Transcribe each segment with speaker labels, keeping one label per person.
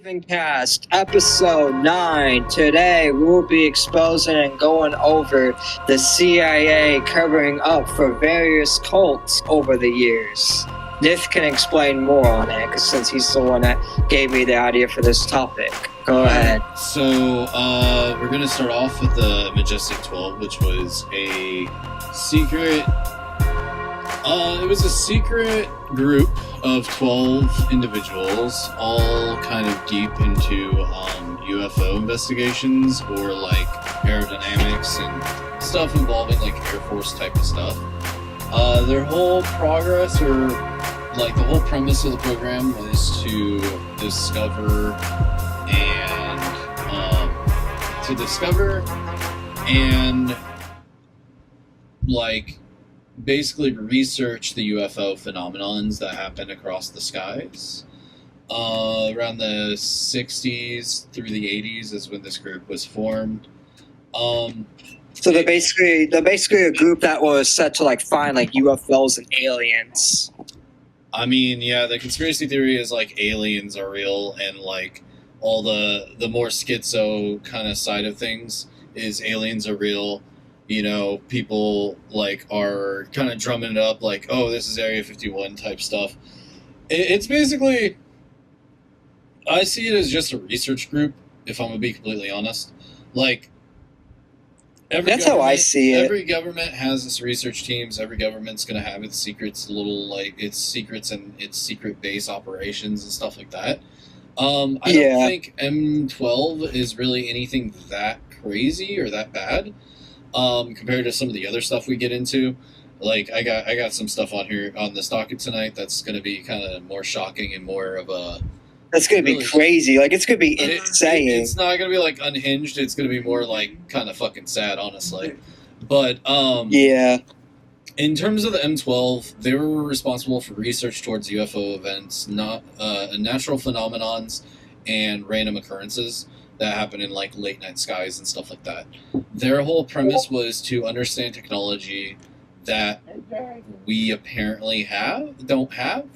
Speaker 1: RavenCast, episode 9. Today, we'll be exposing and going over the CIA covering up for various cults over the years. Nif can explain more on it, because since he's the one that gave me the idea for this topic. Go ahead.
Speaker 2: So, we're going to start off with the Majestic 12, which was a secret... it was a secret group of 12 individuals, all kind of deep into UFO investigations or like aerodynamics and stuff involving like Air Force type of stuff. Their whole progress, or like the whole premise of the program, was to discover and like basically research the UFO phenomenons that happen across the skies. Around the 60s through the 80s is when this group was formed.
Speaker 1: So they're basically a group that was set to like find like UFOs and aliens.
Speaker 2: I mean, yeah, the conspiracy theory is like aliens are real, and like all the more schizo kind of side of things is aliens are real. You know, people like are kind of drumming it up like, oh, this is Area 51 type stuff. It's basically, I see it as just a research group, if I'm going to be completely honest. Like,
Speaker 1: that's how I see it.
Speaker 2: Every government has its research teams. Every government's going to have its secrets, its secrets and its secret base operations and stuff like that. I don't think M12 is really anything that crazy or that bad. Compared to some of the other stuff we get into. Like, I got some stuff on here on this docket tonight that's going to be kind of more shocking and more of a...
Speaker 1: That's going to be crazy. Like, it's going to be insane.
Speaker 2: It's not going to be, like, unhinged. It's going to be more, like, kind of fucking sad, honestly. But,
Speaker 1: yeah.
Speaker 2: In terms of the M12, they were responsible for research towards UFO events, not natural phenomenons, and random occurrences that happen in like late night skies and stuff like that. Their whole premise was to understand technology that we apparently don't have,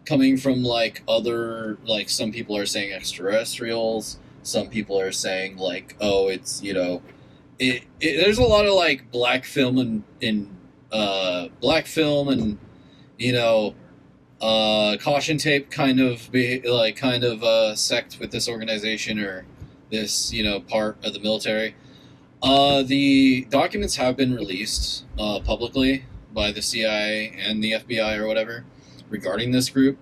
Speaker 2: coming from like other, like some people are saying extraterrestrials, some people are saying like, oh, it's, you know, there's a lot of like black film and you know, caution tape kind of sect with this organization or this, you know, part of the military. The documents have been released publicly by the CIA and the FBI or whatever regarding this group.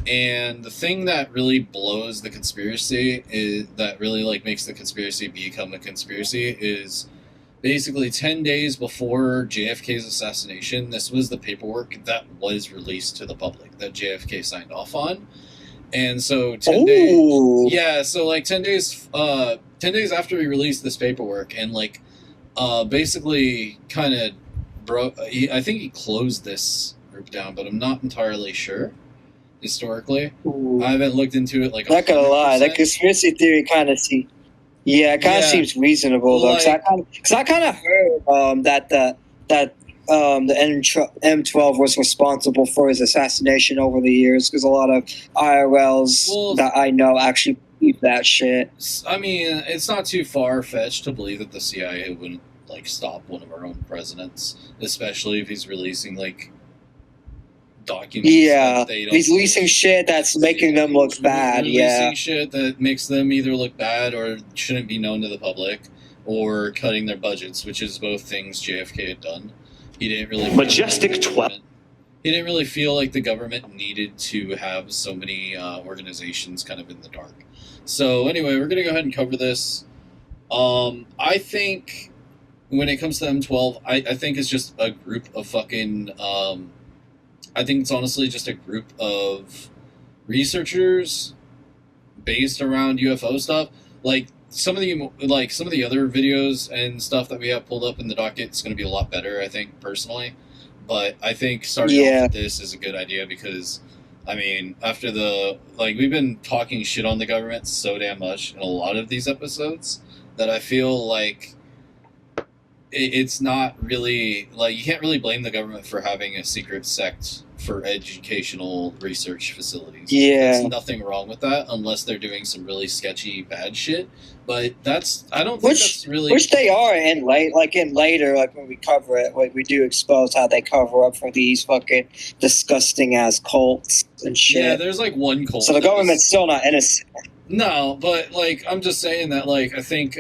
Speaker 2: And the thing that really blows the conspiracy is that really like makes the conspiracy become a conspiracy is basically 10 days before JFK's assassination, this was the paperwork that was released to the public that JFK signed off on. And so 10 days... Yeah, so like 10 days after he released this paperwork and like basically kind of broke... I think he closed this group down, but I'm not entirely sure historically.
Speaker 1: Ooh.
Speaker 2: I haven't looked into it like 100%.
Speaker 1: Not gonna lie, that conspiracy theory kind of seems... Yeah, it kind of seems reasonable though, because I kind of heard that the M12 was responsible for his assassination over the years, because a lot of IRLs that I know actually believe that shit.
Speaker 2: I mean, it's not too far-fetched to believe that the CIA wouldn't like stop one of our own presidents, especially if he's releasing like documents.
Speaker 1: Yeah, he's releasing shit that's making them look bad.
Speaker 2: Releasing shit that makes them either look bad or shouldn't be known to the public, or cutting their budgets, which is both things JFK had done. He didn't really
Speaker 3: Majestic 12.
Speaker 2: He didn't really feel like the government needed to have so many organizations kind of in the dark. So anyway, we're gonna go ahead and cover this. I think when it comes to M12, I think it's just a group of fucking. I think it's honestly just a group of researchers based around UFO stuff. Like some of the other videos and stuff that we have pulled up in the docket is going to be a lot better, I think, personally. But I think starting off with this is a good idea because, I mean, after we've been talking shit on the government so damn much in a lot of these episodes that I feel like it's not really like you can't really blame the government for having a secret sect for educational research facilities.
Speaker 1: Yeah.
Speaker 2: There's nothing wrong with that unless they're doing some really sketchy bad shit. But I don't think that's really
Speaker 1: which they are in later when we cover it, like we do expose how they cover up for these fucking disgusting ass cults and shit.
Speaker 2: Yeah, there's like one cult.
Speaker 1: So the government's still not innocent.
Speaker 2: No, but like I'm just saying that like I think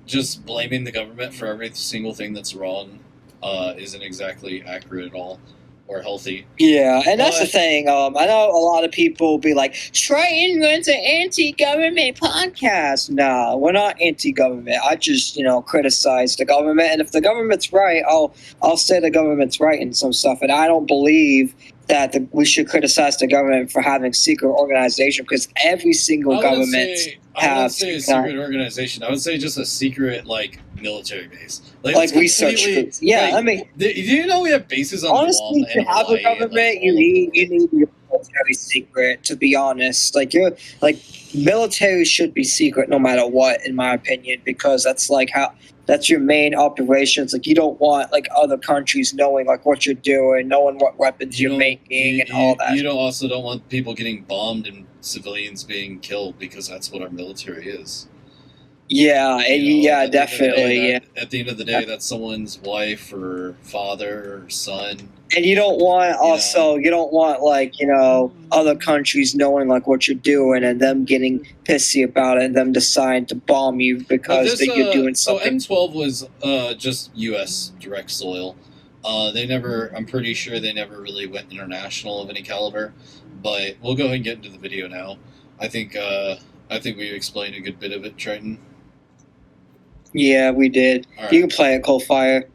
Speaker 2: just blaming the government for every single thing that's wrong isn't exactly accurate at all or healthy.
Speaker 1: Yeah, and that's the thing. I know a lot of people will be like, Triton runs an anti-government podcast. Nah, we're not anti-government. I just, criticize the government, and if the government's right, I'll say the government's right in some stuff, and I don't believe that we should criticize the government for having secret organization, because every single government
Speaker 2: I wouldn't say a secret organization. I would say just a secret, military base.
Speaker 1: Like research groups. Yeah, I mean...
Speaker 2: Do you know we have bases on
Speaker 1: honestly,
Speaker 2: Guam
Speaker 1: to have a government, you need your military secret, to be honest. Military should be secret no matter what, in my opinion, because that's your main operations. Like, you don't want other countries knowing what you're doing, knowing what weapons you're making, and all that.
Speaker 2: You also don't want people getting bombed and civilians being killed, because that's what our military is.
Speaker 1: Yeah, definitely.
Speaker 2: At the end of the day, that's someone's wife or father or son.
Speaker 1: And you don't want other countries knowing what you're doing and them getting pissy about it and them deciding to bomb you because you're doing something.
Speaker 2: So M12 was just U.S. direct soil. I'm pretty sure they never really went international of any caliber. But we'll go ahead and get into the video now. I think we explained a good bit of it, Triton.
Speaker 1: Yeah, we did. Right. You can play it, Coldfire.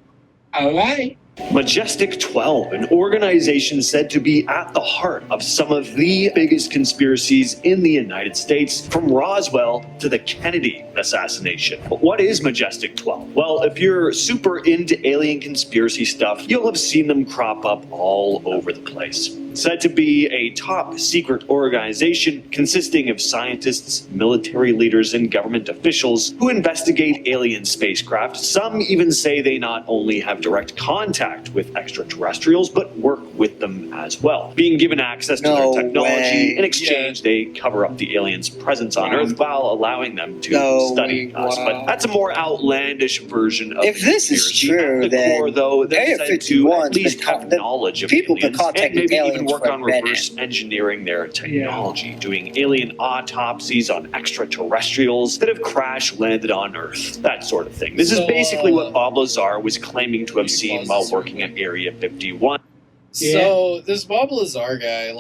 Speaker 3: All right. Majestic 12, an organization said to be at the heart of some of the biggest conspiracies in the United States, from Roswell to the Kennedy assassination. But what is Majestic 12? Well, if you're super into alien conspiracy stuff, you'll have seen them crop up all over the place. Said to be a top secret organization consisting of scientists, military leaders, and government officials who investigate alien spacecraft. Some even say they not only have direct contact with extraterrestrials, but work with them as well. Being given access to their technology, in exchange, they cover up the aliens' presence on Earth while allowing them to study us. But that's a more outlandish version of
Speaker 1: if this is true,
Speaker 3: at the
Speaker 1: then
Speaker 3: core, though, they're said to at least have knowledge of
Speaker 1: people
Speaker 3: aliens,
Speaker 1: can contact
Speaker 3: and maybe
Speaker 1: aliens
Speaker 3: even work on reverse engineering their technology, doing alien autopsies on extraterrestrials that have crash landed on Earth, that sort of thing. This is basically what Bob Lazar was claiming to have seen while working at Area 51.
Speaker 2: So this Bob Lazar guy,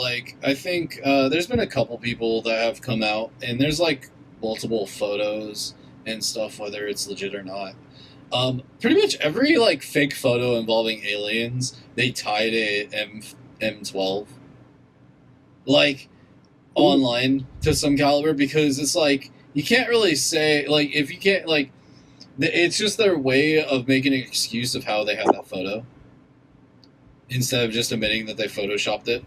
Speaker 2: I think there's been a couple people that have come out, and there's multiple photos and stuff, whether it's legit or not. Pretty much every fake photo involving aliens, they tie to M12, online to some caliber, because it's you can't really say if you can't it's just their way of making an excuse of how they have that photo instead of just admitting that they photoshopped it.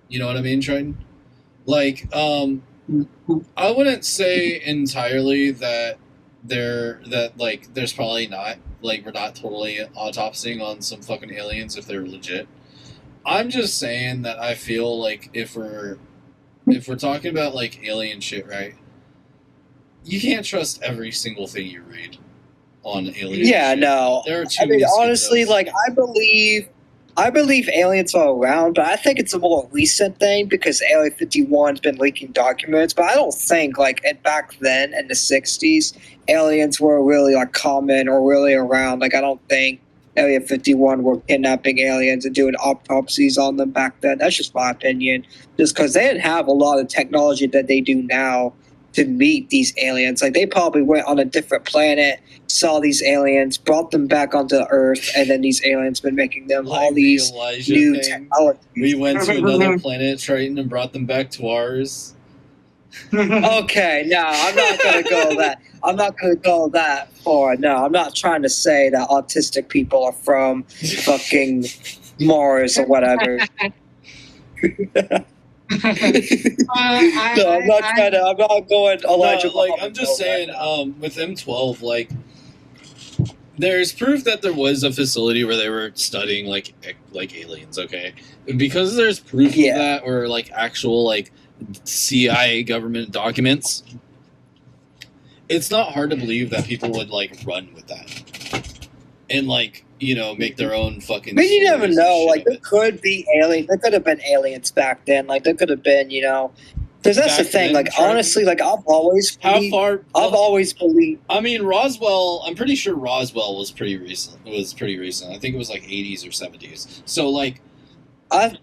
Speaker 2: You know what I mean, Triton? I wouldn't say entirely that there's probably not we're not totally autopsying on some fucking aliens if they're legit. I'm just saying that I feel if we're talking about alien shit, right? You can't trust every single thing you read on alien.
Speaker 1: Yeah,
Speaker 2: shit.
Speaker 1: No.
Speaker 2: There are
Speaker 1: I mean, honestly, I believe aliens are around, but I think it's a more recent thing because Area 51's been leaking documents. But I don't think back then in the 60s, aliens were really common or really around. I don't think Area 51 were kidnapping aliens and doing autopsies on them back then. That's just my opinion. Just because they didn't have a lot of technology that they do now to meet these aliens. They probably went on a different planet, saw these aliens, brought them back onto Earth, and then these aliens been making them all these new technologies.
Speaker 2: We went to another planet, Triton, and brought them back to ours.
Speaker 1: Okay, no, I'm not gonna go that. I'm not gonna go that far. No, I'm not trying to say that autistic people are from fucking Mars or whatever. I'm not going Elijah.
Speaker 2: I'm just saying, with M12, There's proof that there was a facility where they were studying like aliens. Okay, and because there's proof of that, or like actual like CIA government documents, it's not hard to believe that people would like run with that and like make their own fucking.
Speaker 1: I mean, you never know. Like there could be aliens. There could have been aliens back then. Like there could have been, because that's the thing. Like honestly, like I've always believed.
Speaker 2: I mean, Roswell. I'm pretty sure Roswell was pretty recent. I think it was like 80s or 70s. So like, and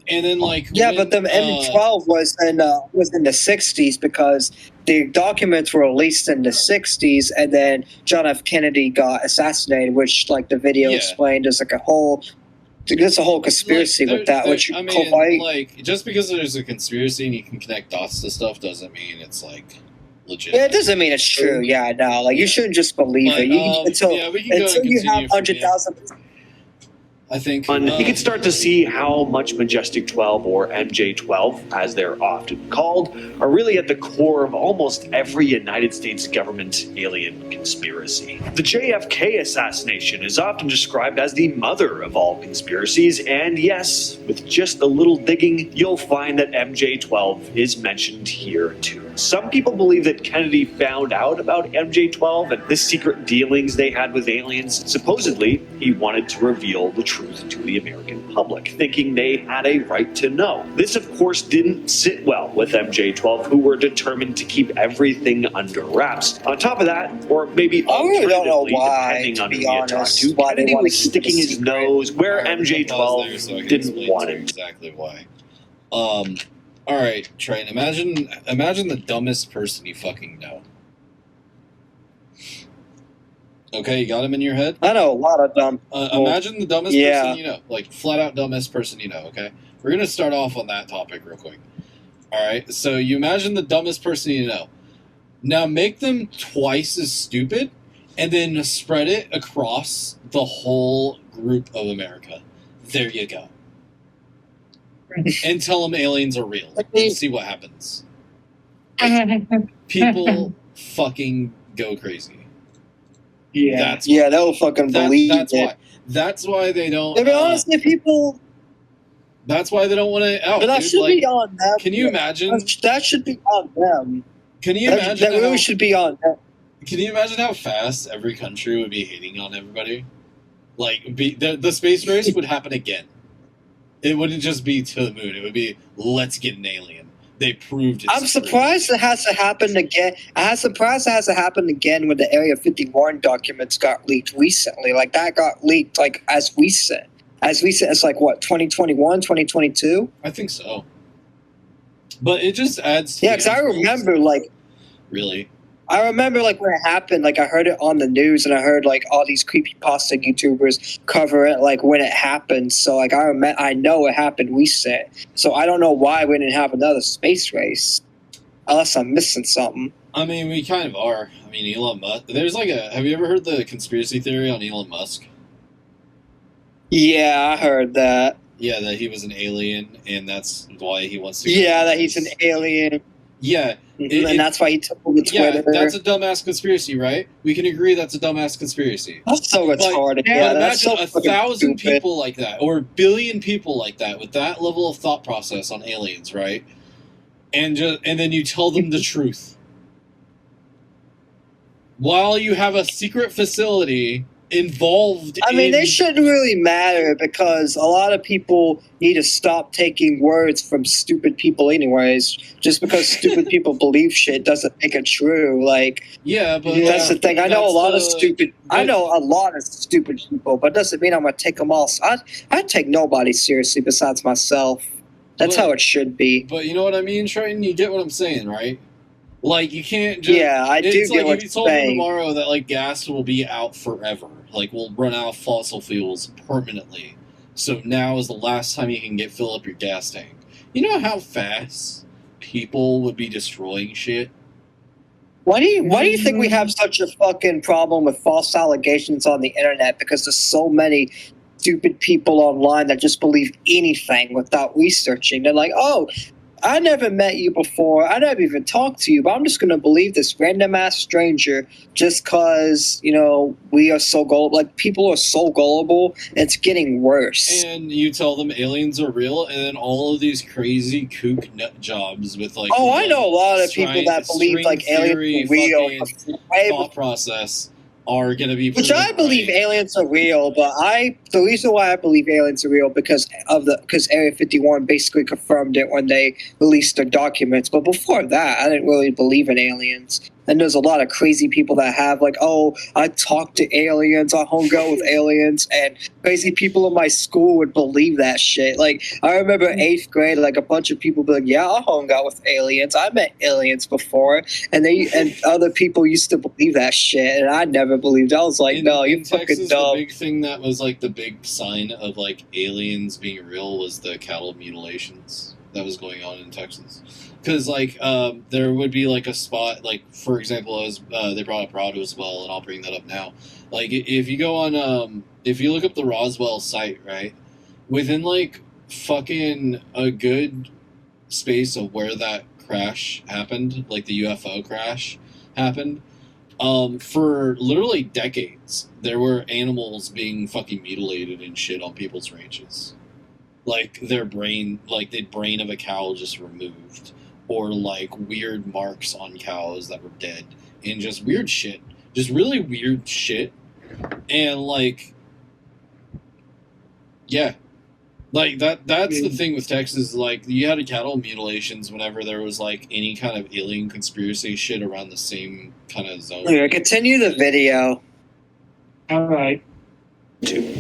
Speaker 2: then like
Speaker 1: but the M12 was in the 60s because the documents were released in the 60s, and then John F. Kennedy got assassinated, which like the video explained is like a whole. There's a whole conspiracy with that. Which
Speaker 2: like just because there's a conspiracy and you can connect dots to stuff doesn't mean it's like legit.
Speaker 1: Yeah, it doesn't mean it's true. Yeah, I know. Like you shouldn't just believe it. Until you have 100,000.
Speaker 2: I think
Speaker 3: you can start to see how much Majestic 12, or MJ12, as they're often called, are really at the core of almost every United States government alien conspiracy. The JFK assassination is often described as the mother of all conspiracies, and yes, with just a little digging, you'll find that MJ12 is mentioned here too. Some people believe that Kennedy found out about MJ12 and the secret dealings they had with aliens. Supposedly, he wanted to reveal the truth to the American public, thinking they had a right to know. This, of course, didn't sit well with MJ12, who were determined to keep everything under wraps. On top of that, or maybe alternatively, depending on who you talk to, Kennedy was sticking his nose where MJ12 didn't want it.
Speaker 2: Exactly why. All right, Trent. Imagine the dumbest person you fucking know. Okay, you got him in your head?
Speaker 1: I know a lot of dumb.
Speaker 2: Imagine the dumbest person you know, like flat out dumbest person you know. Okay, we're gonna start off on that topic real quick. All right, so you imagine the dumbest person you know. Now make them twice as stupid, and then spread it across the whole group of America. There you go. And tell them aliens are real. And see what happens. People fucking go crazy.
Speaker 1: Yeah, they'll fucking believe it.
Speaker 2: That's why they don't.
Speaker 1: To be honest, people.
Speaker 2: That's why they don't want to out.
Speaker 1: But that should be on them.
Speaker 2: Can you imagine?
Speaker 1: That should be on them.
Speaker 2: Can you imagine?
Speaker 1: That really should be on them.
Speaker 2: Can you imagine how fast every country would be hating on everybody? Like, the space race would happen again. It wouldn't just be to the moon. It would be, let's get an alien. They proved it.
Speaker 1: I'm surprised it has to happen again. I'm surprised it has to happen again when the Area 51 documents got leaked recently. Like, that got leaked, like, as recent. It's like, what, 2021, 2022?
Speaker 2: I think so. But it just adds...
Speaker 1: Yeah, because I remember, like...
Speaker 2: Really?
Speaker 1: I remember, like, when it happened, like, I heard it on the news, and I heard, like, all these creepypasta YouTubers cover it, like, when it happened. So, like, I know it happened recent. So I don't know why we didn't have another space race. Unless I'm missing something.
Speaker 2: I mean, we kind of are. I mean, Elon Musk... There's, like, have you ever heard the conspiracy theory on Elon Musk?
Speaker 1: Yeah, I heard that.
Speaker 2: Yeah, that he was an alien, and that's why he wants to...
Speaker 1: Yeah, that he's an alien.
Speaker 2: Yeah.
Speaker 1: And that's why he took over Twitter.
Speaker 2: Yeah, that's a dumbass conspiracy, right? We can agree that's a dumbass conspiracy.
Speaker 1: That's so retarded.
Speaker 2: But imagine 1,000 people like that, or 1 billion people like that, with that level of thought process on aliens, right? And then you tell them the truth. While you have a secret facility involved
Speaker 1: they shouldn't really matter because a lot of people need to stop taking words from stupid people anyways. Just because stupid people believe shit doesn't make it true. Like,
Speaker 2: yeah, but
Speaker 1: that's the thing. I know a lot of stupid people, but it doesn't mean I'm going to take them all. I take nobody seriously besides myself. That's how it should be.
Speaker 2: But you know what I mean, Triton? You get what I'm saying, right? Like, you can't just...
Speaker 1: Yeah, I do get what you're saying.
Speaker 2: If you told me tomorrow that, like, gas will be out forever. Like, we'll run out of fossil fuels permanently. So now is the last time you can fill up your gas tank. You know how fast people would be destroying shit?
Speaker 1: Why do you think we have such a fucking problem with false allegations on the internet? Because there's so many stupid people online that just believe anything without researching. They're like, oh... I never met you before. I never even talked to you, but I'm just going to believe this random ass stranger just because, we are so gullible. Like, people are so gullible, it's getting worse.
Speaker 2: And you tell them aliens are real, and then all of these crazy kook nut jobs with like.
Speaker 1: Oh, I know a lot of people that believe like aliens are real.
Speaker 2: Thought process are going to be.
Speaker 1: Which I believe aliens are real, but the reason why I believe aliens are real because Area 51 basically confirmed it when they released their documents. But before that, I didn't really believe in aliens. And there's a lot of crazy people that have like, oh, I talked to aliens, I hung out with aliens, and crazy people in my school would believe that shit. Like, I remember 8th grade, like a bunch of people be like, yeah, I hung out with aliens, I met aliens before, and other people used to believe that shit, and I never believed. I was like, no, you're fucking dumb.
Speaker 2: The big thing that was like the big sign of like aliens being real was the cattle mutilations that was going on in Texas. Because, like, there would be, like, a spot, like, for example, as they brought up Rado as well, and I'll bring that up now. Like, if you go on, if you look up the Roswell site, right, within, like, fucking a good space of where that crash happened, like the UFO crash happened, for literally decades, there were animals being fucking mutilated and shit on people's ranches. Like, their brain, like, the brain of a cow just removed. Or, like, weird marks on cows that were dead. And just weird shit. Just really weird shit. And, like, yeah. Like, that's the thing with Texas. Like, you had cattle mutilations whenever there was, like, any kind of alien conspiracy shit around the same kind of zone.
Speaker 1: Yeah, continue the video.
Speaker 4: All right.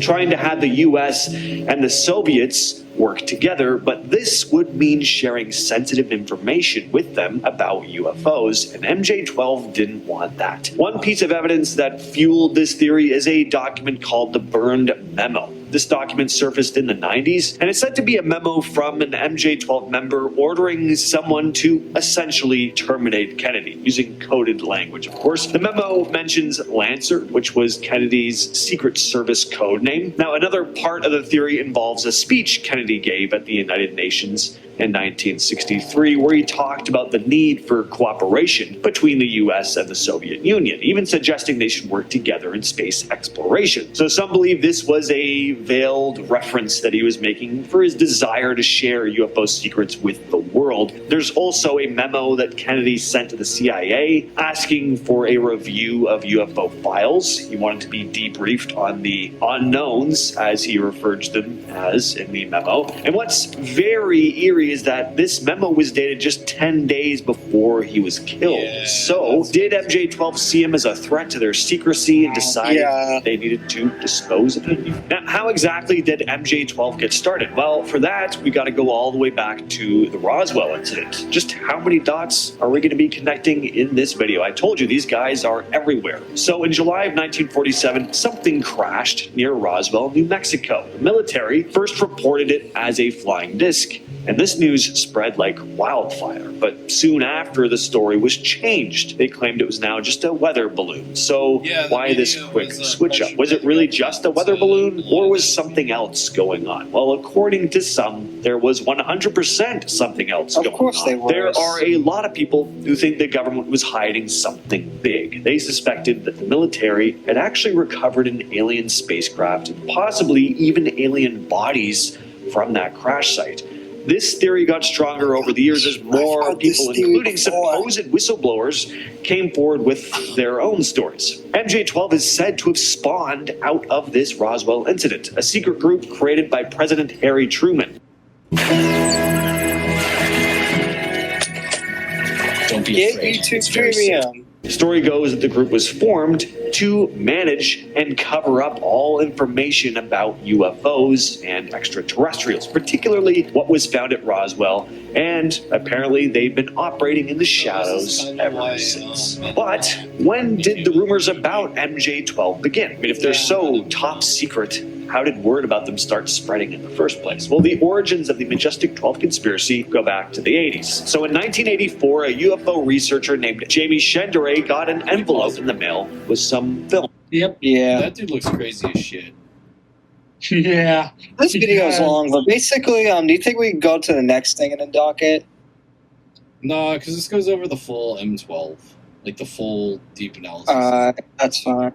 Speaker 3: Trying to have the U.S. and the Soviets work together, but this would mean sharing sensitive information with them about UFOs, and MJ-12 didn't want that. One piece of evidence that fueled this theory is a document called the Burned Memo. This document surfaced in the 90s, and it's said to be a memo from an MJ-12 member ordering someone to essentially terminate Kennedy, using coded language, of course. The memo mentions Lancer, which was Kennedy's Secret Service code name. Now, another part of the theory involves a speech Kennedy gave at the United Nations in 1963, where he talked about the need for cooperation between the US and the Soviet Union, even suggesting they should work together in space exploration. So some believe this was a veiled reference that he was making for his desire to share UFO secrets with the world. There's also a memo that Kennedy sent to the CIA asking for a review of UFO files. He wanted to be debriefed on the unknowns, as he referred to them as in the memo. And what's very eerie is that this memo was dated just 10 days before he was killed.
Speaker 2: Yeah,
Speaker 3: so did MJ-12 see him as a threat to their secrecy and decided they needed to dispose of him? Now, how exactly did MJ-12 get started? Well, for that, we got to go all the way back to the Roswell incident. Just how many dots are we going to be connecting in this video? I told you, these guys are everywhere. So in July of 1947, something crashed near Roswell, New Mexico. The military first reported it as a flying disc, and this news spread like wildfire. But soon after, the story was changed. They claimed it was now just a weather balloon. So why this quick switch up? Was it really just a weather balloon, or was something else going on? Well, according to some, there was 100% something else going on.
Speaker 1: Of course they were.
Speaker 3: There are a lot of people who think the government was hiding something big. They suspected that the military had actually recovered an alien spacecraft and possibly even alien bodies from that crash site. This theory got stronger over the years as more people, including supposed whistleblowers, came forward with their own stories. MJ-12 is said to have spawned out of this Roswell incident, a secret group created by President Harry Truman.
Speaker 2: Don't be afraid.
Speaker 1: YouTube Premium.
Speaker 3: The story goes that the group was formed to manage and cover up all information about UFOs and extraterrestrials, particularly what was found at Roswell, and apparently they've been operating in the shadows ever since. But when did the rumors about MJ-12 begin? I mean, if they're so top secret, how did word about them start spreading in the first place? Well, the origins of the Majestic 12 conspiracy go back to the 80s. So in 1984, a UFO researcher named Jamie Shendere got an envelope in the mail with some film.
Speaker 4: Yep.
Speaker 1: Yeah.
Speaker 2: That dude looks crazy as shit.
Speaker 4: Yeah.
Speaker 1: This video is long, but basically, do you think we can go to the next thing in the docket?
Speaker 2: No, because this goes over the full M12, like the full deep analysis.
Speaker 1: That's fine.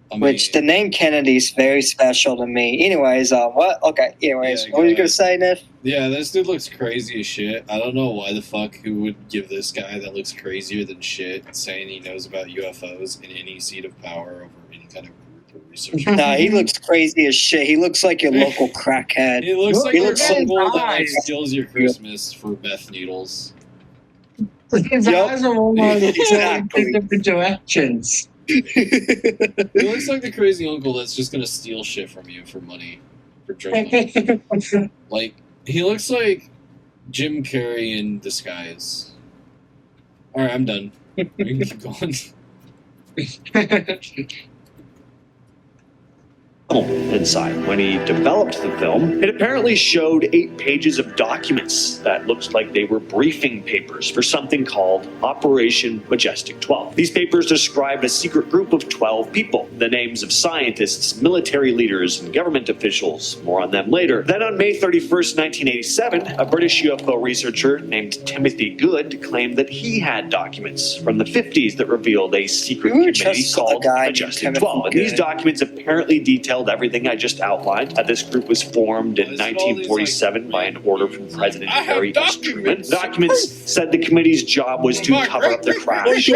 Speaker 2: I mean,
Speaker 1: Which the name Kennedy's very special to me. Anyways, what? Okay. Anyways,
Speaker 2: Yeah,
Speaker 1: what were you
Speaker 2: go
Speaker 1: gonna say, Niff?
Speaker 2: yeah, this dude looks crazy as shit. I don't know why the fuck who would give this guy that looks crazier than shit saying he knows about UFOs in any seat of power over any kind of group or research.
Speaker 1: Nah, he looks crazy as shit. He looks like your local crackhead.
Speaker 2: He looks like
Speaker 1: He
Speaker 2: your
Speaker 1: looks so
Speaker 2: uncle that like
Speaker 4: nice.
Speaker 2: steals your Christmas for meth needles.
Speaker 4: His
Speaker 1: Yep.
Speaker 4: eyes are almost
Speaker 1: Exactly.
Speaker 4: in different directions.
Speaker 2: He looks like the crazy uncle that's just gonna steal shit from you for money, for drinking. Like, he looks like Jim Carrey in disguise. Alright, I'm done. We can keep going.
Speaker 3: inside. When he developed the film, it apparently showed 8 pages of documents that looked like they were briefing papers for something called Operation Majestic 12. These papers described a secret group of 12 people, the names of scientists, military leaders, and government officials. More on them later. Then on May 31st, 1987, a British UFO researcher named Timothy Good claimed that he had documents from the 50s that revealed a secret
Speaker 1: You were
Speaker 3: committee
Speaker 1: just a
Speaker 3: called
Speaker 1: guy named
Speaker 3: Majestic
Speaker 1: Timothy
Speaker 3: 12. And these
Speaker 1: Good.
Speaker 3: documents apparently detailed everything I just outlined. This group was formed in
Speaker 2: Why is it all these,
Speaker 3: 1947
Speaker 2: like,
Speaker 3: by an order from President
Speaker 2: I have
Speaker 3: Harry S. Truman.
Speaker 2: documents.
Speaker 3: The documents said the committee's job was to
Speaker 2: My
Speaker 3: cover up the crash of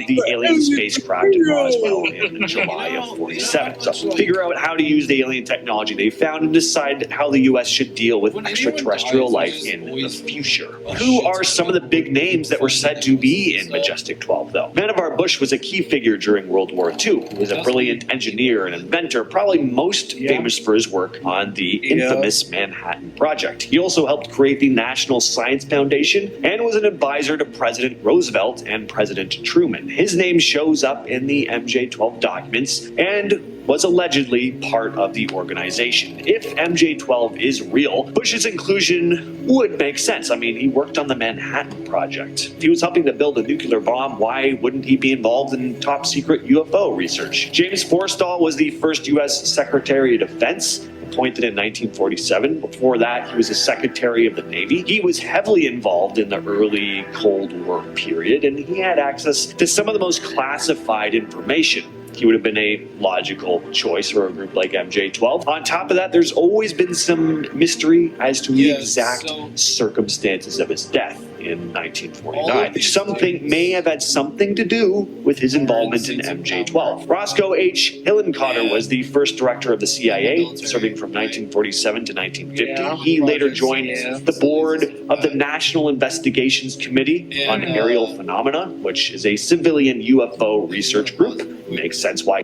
Speaker 3: the alien spacecraft in Roswell in July of 47. So figure out how to use the alien technology they found and decide how the U.S. should deal with
Speaker 2: When
Speaker 3: extraterrestrial
Speaker 2: anyone dies,
Speaker 3: life
Speaker 2: there's
Speaker 3: in the
Speaker 2: always
Speaker 3: future.
Speaker 2: a
Speaker 3: Who
Speaker 2: shit
Speaker 3: are some of the big names that were said to be in Majestic 12, though? Vannevar Bush was a key figure during World War II. He was a brilliant engineer and inventor, probably most famous for his work on the infamous Manhattan Project. He also helped create the National Science Foundation and was an advisor to President Roosevelt and President Truman. His name shows up in the MJ-12 documents and was allegedly part of the organization. If MJ-12 is real, Bush's inclusion would make sense. I mean, he worked on the Manhattan Project. If he was helping to build a nuclear bomb, why wouldn't he be involved in top secret UFO research? James Forrestal was the first U.S. Secretary of Defense, appointed in 1947. Before that, he was a Secretary of the Navy. He was heavily involved in the early Cold War period, and he had access to some of the most classified information. He would have been a logical choice for a group like MJ-12. On top of that, there's always been some mystery as to the exact circumstances of his death in 1949, which something may have had something to do with his involvement in MJ-12. Roscoe H. Hillenkotter was the first director of the CIA, serving from 1947 to 1950. He later joined the board of the National Investigations Committee on Aerial Phenomena, which is a civilian UFO research group. Makes sense why.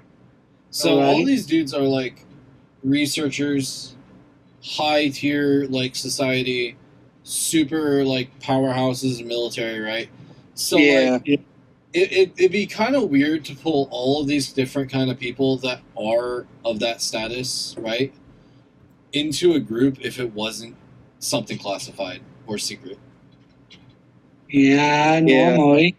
Speaker 2: So all these dudes are like researchers, high tier like society, super like powerhouses in military, right? So like it'd be kind of weird to pull all of these different kind of people that are of that status, right, into a group if it wasn't something classified or secret.
Speaker 4: Yeah, normally.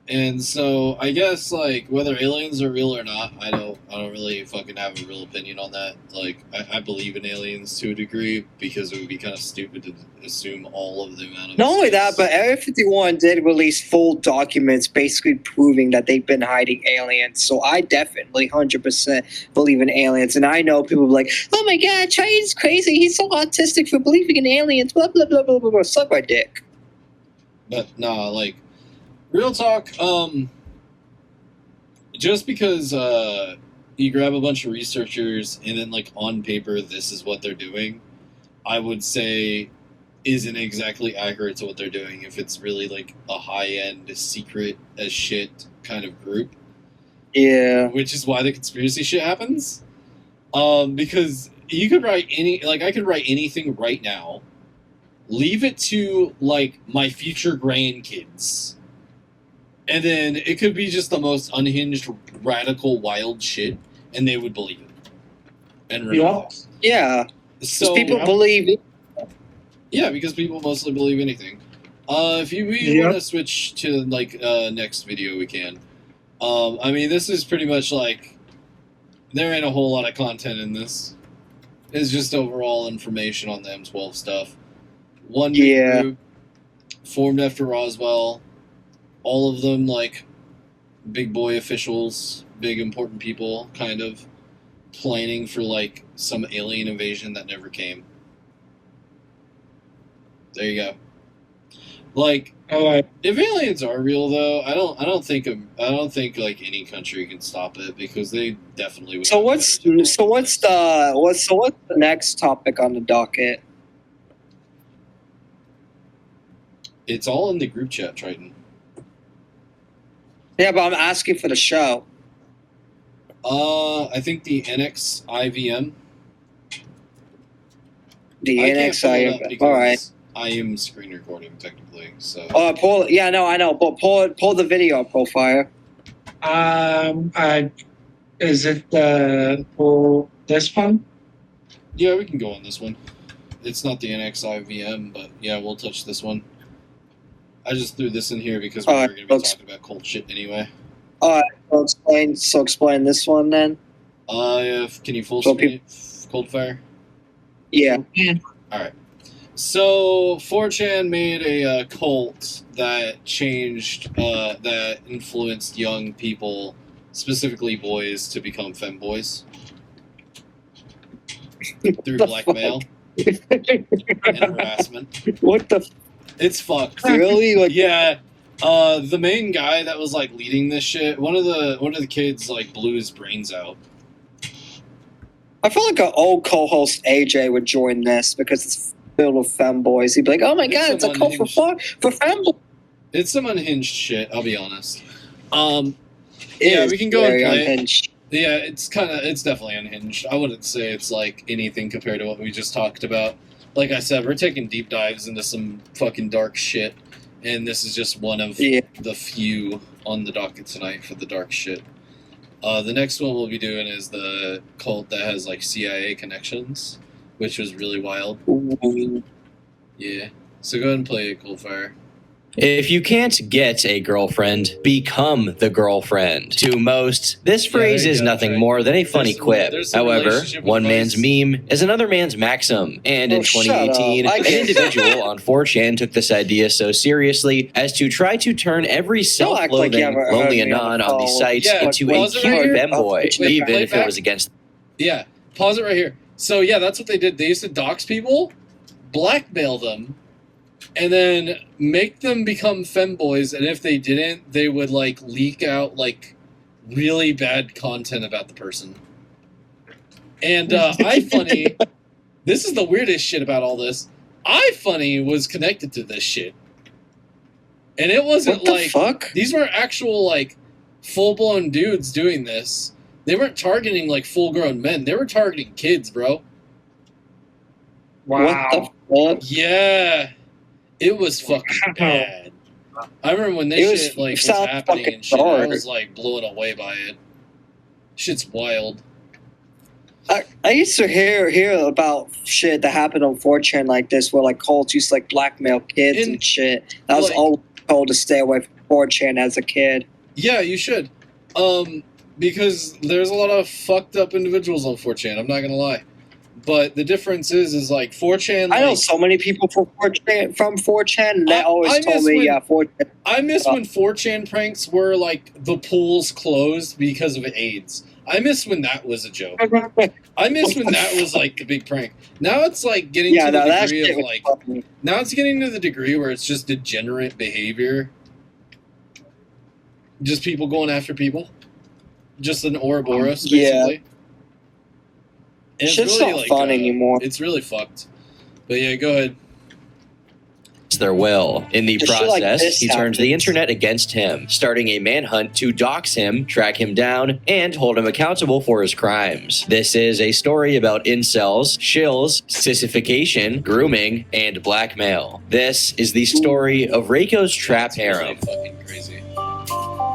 Speaker 2: And so I guess like whether aliens are real or not, I don't really fucking have a real opinion on that. Like I believe in aliens to a degree because it would be kind of stupid to assume all of the amount of.
Speaker 1: Not only that, but Area 51 did release full documents basically proving that they've been hiding aliens. So I definitely 100% believe in aliens. And I know people are like, oh my god, Chinese crazy. He's so autistic for believing in aliens. Blah, blah, blah, blah, blah, blah. Suck my dick.
Speaker 2: But nah, like real talk, just because you grab a bunch of researchers and then like on paper this is what they're doing, I would say isn't exactly accurate to what they're doing if it's really like a high-end secret as shit kind of group.
Speaker 1: Yeah.
Speaker 2: Which is why the conspiracy shit happens. Because you could write I could write anything right now, leave it to like my future grandkids, and then it could be just the most unhinged, radical, wild shit, and they would believe it. And remember it.
Speaker 1: Yeah.
Speaker 2: So
Speaker 1: people believe it.
Speaker 2: Yeah, because people mostly believe anything. If we want to switch to like next video, we can. I mean, this is pretty much like there ain't a whole lot of content in this. It's just overall information on the M12 stuff. One big group. formed after Roswell. All of them, like, big boy officials, big important people, kind of planning for, like, some alien invasion that never came. There you go. Like, if aliens are real, though, I don't think like any country can stop it, because they definitely would.
Speaker 1: So what's the next topic on the docket?
Speaker 2: It's all in the group chat, Triton.
Speaker 1: Yeah, but I'm asking for the show.
Speaker 2: I think the NX IVM.
Speaker 1: The NX IVM. All right.
Speaker 2: I am screen recording technically, so.
Speaker 1: Pull. Yeah, no, I know. But pull the video profile.
Speaker 4: Is it for this one?
Speaker 2: Yeah, we can go on this one. It's not the NX IVM, but yeah, we'll touch this one. I just threw this in here because we were going to be talking about cold shit anyway.
Speaker 1: All right. So explain this one then.
Speaker 2: Can you full screen Cold Fire?
Speaker 1: Yeah.
Speaker 2: All right. So 4chan made a cult that changed, that influenced young people, specifically boys, to become femboys through blackmail and harassment.
Speaker 1: What the?
Speaker 2: It's fucked.
Speaker 1: Really? Like,
Speaker 2: yeah. The main guy that was like leading this shit, one of the kids like blew his brains out.
Speaker 1: I feel like an old co-host AJ would join this because it's filled with femboys. He'd be like, "Oh my god, it's a cult for femboys."
Speaker 2: It's some unhinged shit. I'll be honest. Yeah, we can go and play it. Yeah, it's definitely unhinged. I wouldn't say it's like anything compared to what we just talked about. Like I said, we're taking deep dives into some fucking dark shit, and this is just one of the few on the docket tonight for the dark shit. The next one we'll be doing is the cult that has like CIA connections, which was really wild.
Speaker 1: Ooh.
Speaker 2: Yeah. So go ahead and play it, Coldfire.
Speaker 5: If you can't get a girlfriend, become the girlfriend. To most, this phrase is nothing more than a funny quip. However, one man's meme is another man's maxim. And in 2018, an individual on 4chan took this idea so seriously as to try to turn every self-loathing, lonely anon on the site into a cute femboy, even if it was against...
Speaker 2: Yeah, pause it right here. So yeah, that's what they did. They used to dox people, blackmail them, and then make them become femboys, and if they didn't, they would like leak out like really bad content about the person. And iFunny, this is the weirdest shit about all this. iFunny was connected to this shit, and it wasn't like these weren't actual like full blown dudes doing this. They weren't targeting like full grown men. They were targeting kids, bro.
Speaker 4: Wow.
Speaker 1: What the fuck?
Speaker 2: Yeah. It was fucking bad. I remember when this shit like was happening and shit, I was like blown away by it. Shit's wild.
Speaker 1: I used to hear about shit that happened on 4chan like this, where like cults used to like blackmail kids and shit. I was always told to stay away from 4chan as a kid.
Speaker 2: Yeah, you should. Because there's a lot of fucked up individuals on 4chan, I'm not gonna lie. But the difference is like 4chan.
Speaker 1: I know so many people from 4chan, and they always told me, 4chan.
Speaker 2: I miss when 4chan pranks were like the pools closed because of AIDS. I miss when that was a joke. I miss when that was like the big prank. Now it's like getting to the degree of like. Funny. Now it's getting to the degree where it's just degenerate behavior. Just people going after people. Just an Ouroboros, basically.
Speaker 1: It's really not fun anymore.
Speaker 2: It's really fucked. But yeah, go ahead.
Speaker 5: It's their will. In the process, he turns the internet against him, starting a manhunt to dox him, track him down, and hold him accountable for his crimes. This is a story about incels, shills, sissification, grooming, and blackmail. This is the story of Reiko's trap harem.
Speaker 2: Fucking crazy.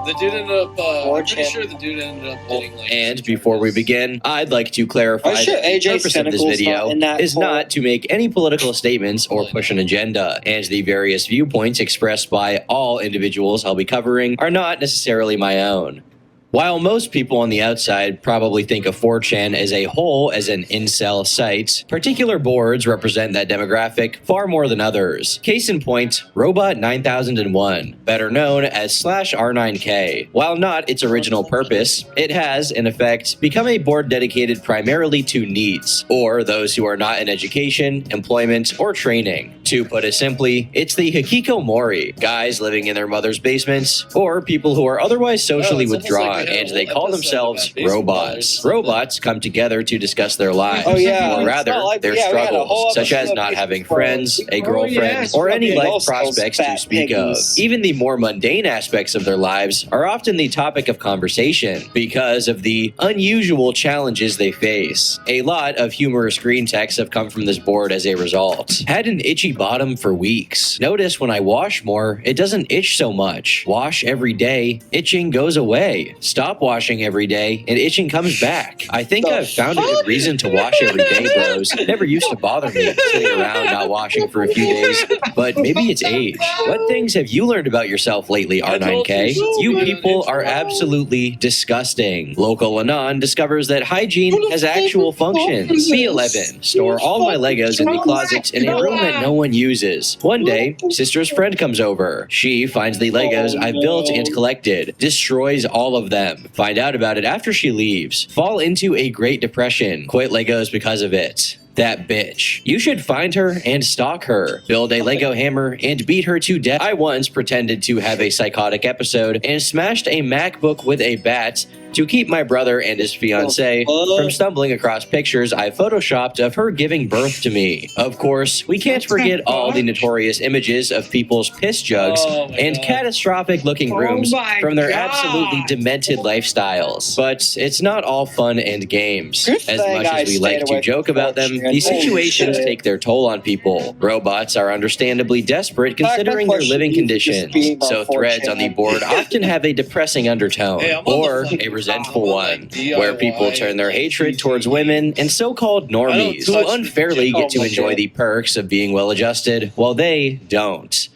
Speaker 2: The dude ended up, I'm pretty sure the dude ended up getting like...
Speaker 5: And before we begin, I'd like to clarify that the purpose of this video is not to make any political statements or push an agenda, and the various viewpoints expressed by all individuals I'll be covering are not necessarily my own. While most people on the outside probably think of 4chan as a whole as an incel site, particular boards represent that demographic far more than others. Case in point, Robot 9001, better known as /R9K. While not its original purpose, it has, in effect, become a board dedicated primarily to neets, or those who are not in education, employment, or training. To put it simply, it's the hikikomori, guys living in their mother's basements, or people who are otherwise socially withdrawn, and they call themselves robots. Robots come together to discuss their lives, or rather, their struggles, such as not having friends, a girlfriend, or any life prospects to speak of. Even the more mundane aspects of their lives are often the topic of conversation because of the unusual challenges they face. A lot of humorous green texts have come from this board as a result. Had an itchy bottom for weeks. Notice when I wash more, it doesn't itch so much. Wash every day, itching goes away. Stop washing every day, and itching comes back. I think I've found a good reason to wash every day, bros. It never used to bother me sitting around not washing for a few days, but maybe it's age. What things have you learned about yourself lately, R9K? You people are absolutely disgusting. Local Anon discovers that hygiene has actual functions. B11, store all my Legos in the closet in a room that no one uses. One day, sister's friend comes over. She finds the Legos I've built and collected, destroys all of them. Find out about it after she leaves. Fall into a Great Depression. Quit Legos because of it. That bitch. You should find her and stalk her. Build a Lego hammer and beat her to death. I once pretended to have a psychotic episode and smashed a MacBook with a bat to keep my brother and his fiancée from stumbling across pictures I photoshopped of her giving birth to me. Of course, we can't forget all the notorious images of people's piss jugs and catastrophic-looking rooms from their absolutely demented lifestyles. But it's not all fun and games. As much as we like to joke about them, these situations take their toll on people. Robots are understandably desperate considering their living conditions, so threads on the board often have a depressing undertone, or a resentful one, where people turn their hatred towards women and so-called normies who unfairly get to enjoy the perks of being well-adjusted while they don't.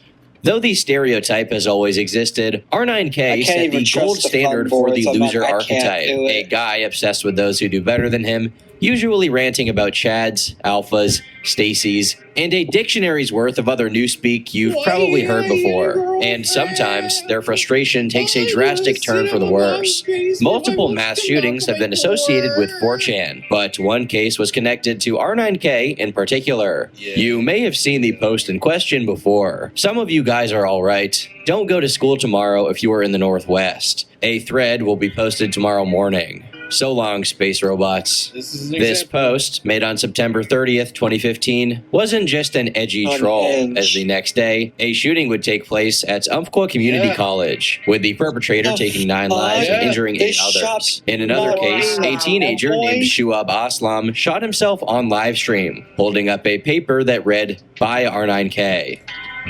Speaker 5: Though the stereotype has always existed, R9K set the gold standard for the loser archetype, a guy obsessed with those who do better than him, usually ranting about Chads, Alphas, Stacys, and a dictionary's worth of other newspeak you've probably heard before. And sometimes their frustration takes a drastic turn for the worse. Multiple mass shootings have been associated with 4chan, but one case was connected to R9K in particular. You may have seen the post in question before. Some of you guys are alright. Don't go to school tomorrow if you are in the Northwest. A thread will be posted tomorrow morning. So long, space robots. This post, made on September 30th, 2015, wasn't just an edgy troll, as the next day, a shooting would take place at Umpqua Community College, with the perpetrator taking 9 lives and injuring 8 others. In another case, a teenager named Shuab Aslam shot himself on livestream, holding up a paper that read, "Bye R9K."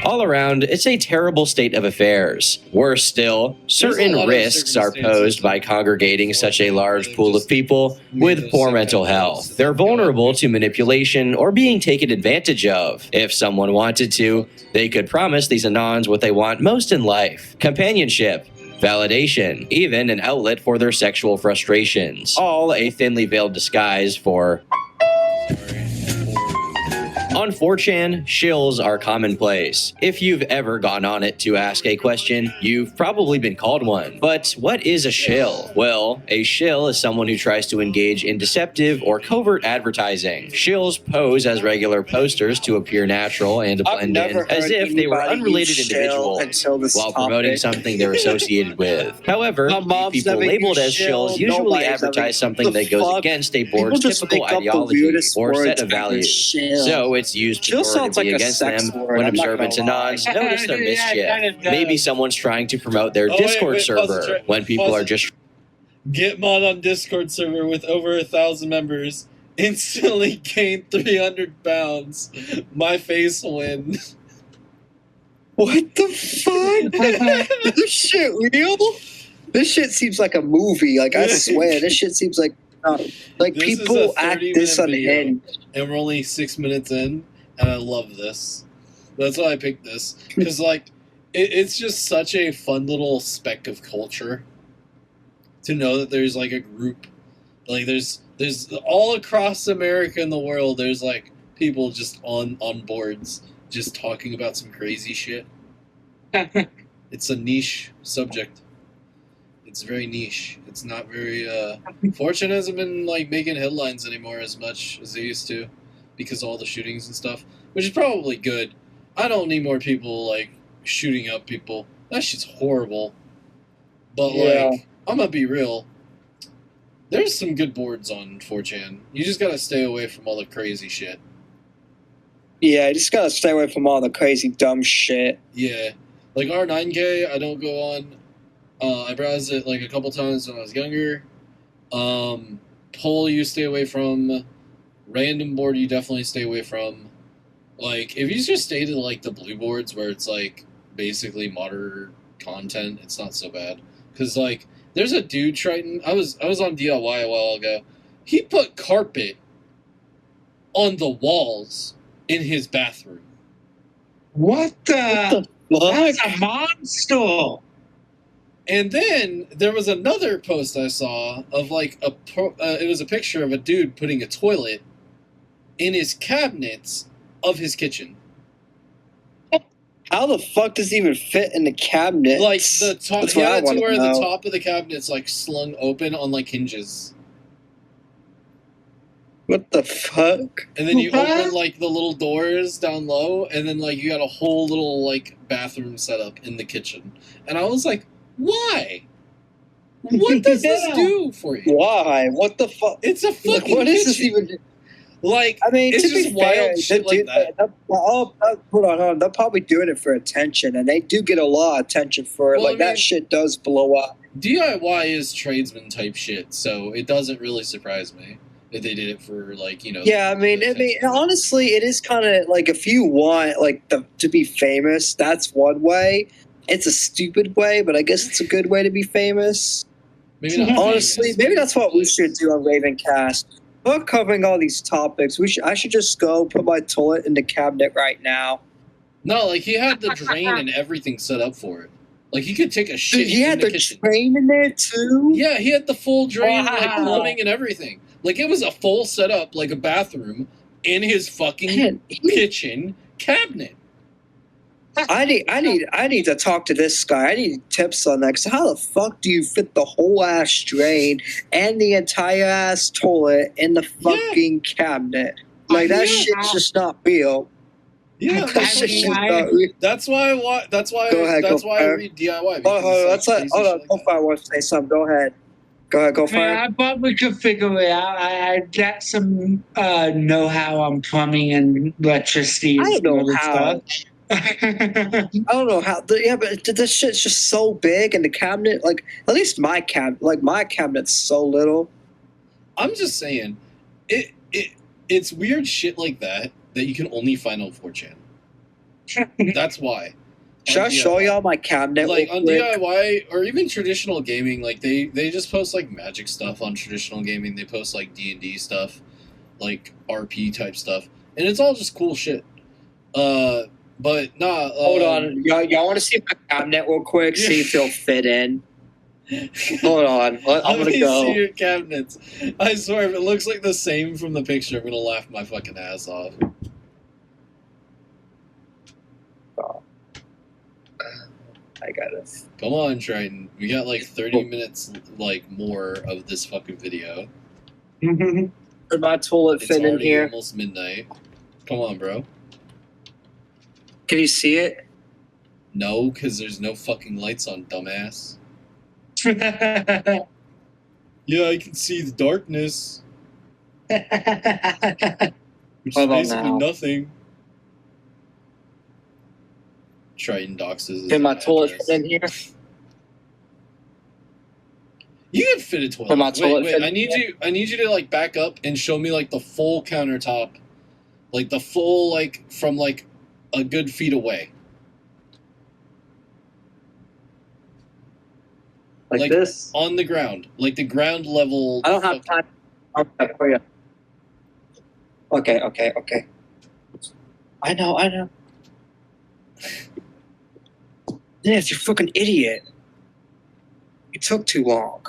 Speaker 5: All around, it's a terrible state of affairs. Worse still, certain risks are posed by congregating such a large pool of people with poor mental health. They're vulnerable to manipulation or being taken advantage of. If someone wanted to, they could promise these Anons what they want most in life: companionship, validation, even an outlet for their sexual frustrations. All a thinly veiled disguise for... On 4chan, shills are commonplace. If you've ever gone on it to ask a question, you've probably been called one. But what is a shill? Well, a shill is someone who tries to engage in deceptive or covert advertising. Shills pose as regular posters to appear natural and blend in as if they were unrelated individuals while promoting something they're associated with. However, people labeled as shills usually advertise something that goes against a board's typical ideology or set of values. So it's used pejoratively against them when observant Anons notice their mischief. Maybe someone's trying to promote their Discord server when people are just...
Speaker 6: Get mod on Discord server with over 1,000 members. Instantly gain 300 pounds. My face win.
Speaker 1: What the fuck? This shit real? This shit seems like a movie. Like, I swear, this shit seems like people act this unhinged.
Speaker 6: And we're only 6 minutes in, and I love this. That's why I picked this. Because, like, it's just such a fun little speck of culture to know that there's like a group, like there's all across America and the world. There's like people just on boards, just talking about some crazy shit. It's a niche subject. It's very niche. It's not very. Fortune hasn't been like making headlines anymore as much as they used to, because of all the shootings and stuff, which is probably good. I don't need more people like shooting up people. That shit's horrible. But like, I'm gonna be real. There's some good boards on 4chan. You just gotta stay away from all the crazy shit.
Speaker 1: Yeah, you just gotta stay away from all the crazy dumb shit.
Speaker 6: Yeah, like R9K, I don't go on. I browsed it like a couple times when I was younger. Poll you stay away from. Random board you definitely stay away from. Like, if you just stay to like the blue boards where it's like basically modern content, it's not so bad. Cause like there's a dude Triton. I was on DIY a while ago. He put carpet on the walls in his bathroom.
Speaker 4: What the? That's a monster.
Speaker 6: And then there was another post I saw of like it was a picture of a dude putting a toilet in his cabinets of his kitchen.
Speaker 1: How the fuck does it even fit in the cabinet?
Speaker 6: Like the top, he had it to where the top of the cabinet's like slung open on like hinges.
Speaker 1: What the fuck?
Speaker 6: And then you open like the little doors down low, and then like you got a whole little like bathroom setup in the kitchen. And I was like, why? What does this do for you?
Speaker 1: Why? What the fuck?
Speaker 6: It's a fucking
Speaker 1: what
Speaker 6: kitchen.
Speaker 1: Is this even?
Speaker 6: Like,
Speaker 1: I mean,
Speaker 6: it's
Speaker 1: to
Speaker 6: just
Speaker 1: be
Speaker 6: wild
Speaker 1: fair,
Speaker 6: shit like that.
Speaker 1: Hold on. They're probably doing it for attention, and they do get a lot of attention for it.
Speaker 6: Well,
Speaker 1: like, that shit does blow up.
Speaker 6: DIY is tradesman type shit, so it doesn't really surprise me that they did it for, like, you know.
Speaker 1: Yeah, I mean, honestly, it is kind of like, if you want like to be famous, that's one way. It's a stupid way, but I guess it's a good way to be famous.
Speaker 6: Maybe not
Speaker 1: honestly,
Speaker 6: famous,
Speaker 1: maybe that's what we should do on RavenCast. We're covering all these topics. I should just go put my toilet in the cabinet right now.
Speaker 6: No, like, he had the drain and everything set up for it. Like, he could take a shit
Speaker 1: He had
Speaker 6: in the
Speaker 1: the
Speaker 6: kitchen.
Speaker 1: drain in there too?
Speaker 6: Yeah, he had the full drain,
Speaker 1: Wow.
Speaker 6: like, plumbing and everything. Like, it was a full setup, like a bathroom, in his fucking kitchen cabinet.
Speaker 1: I need to talk to this guy. I need tips on that. Cause how the fuck do you fit the whole ass drain and the entire ass toilet in the fucking cabinet? Like, that shit's just not real.
Speaker 6: Yeah,
Speaker 1: That shit's just not real.
Speaker 6: that's why
Speaker 1: Go ahead,
Speaker 6: I read DIY.
Speaker 1: Hold on. Go wants to say something. Go ahead. Go for it.
Speaker 4: I thought we could figure it out. I got some know-how on plumbing and electricity.
Speaker 1: I don't know how.
Speaker 4: Stuff.
Speaker 1: I don't know how. Yeah, but this shit's just so big, and the cabinet, like, at least my cabinet's so little.
Speaker 6: I'm just saying, it's weird shit like that you can only find on 4chan. That's why.
Speaker 1: Should I show y'all my cabinet?
Speaker 6: Like, on DIY or even traditional gaming, like they just post like Magic stuff on traditional gaming. They post like D&D stuff, like RP type stuff, and it's all just cool shit. But nah.
Speaker 1: Hold on, y'all want to see my cabinet real quick? See if it'll fit in. Hold on, I'm
Speaker 6: Let
Speaker 1: gonna
Speaker 6: me
Speaker 1: go.
Speaker 6: see your cabinets. I swear, if it looks like the same from the picture, I'm gonna laugh my fucking ass off.
Speaker 1: I got it.
Speaker 6: Come on, Triton. We got like 30 minutes, like, more of this fucking video.
Speaker 1: Did my toilet
Speaker 6: It's
Speaker 1: fit in
Speaker 6: already
Speaker 1: here?
Speaker 6: almost midnight. Come on, bro.
Speaker 1: Can you see it?
Speaker 6: No, because there's no fucking lights on, dumbass. Yeah, I can see the darkness, which is
Speaker 1: Hold on
Speaker 6: basically
Speaker 1: now.
Speaker 6: nothing. Triton doxes.
Speaker 1: Can my toilet fit in here?
Speaker 6: You can fit a toilet.
Speaker 1: Can my toilet
Speaker 6: wait,
Speaker 1: fit
Speaker 6: I
Speaker 1: in
Speaker 6: need
Speaker 1: here?
Speaker 6: you to like back up and show me like the full countertop, like the full, like, from like a good feet away.
Speaker 1: Like this?
Speaker 6: On the ground, like the ground level.
Speaker 1: I don't have time. Okay, for you. Okay. I know. Yes, you fucking idiot. It took too long.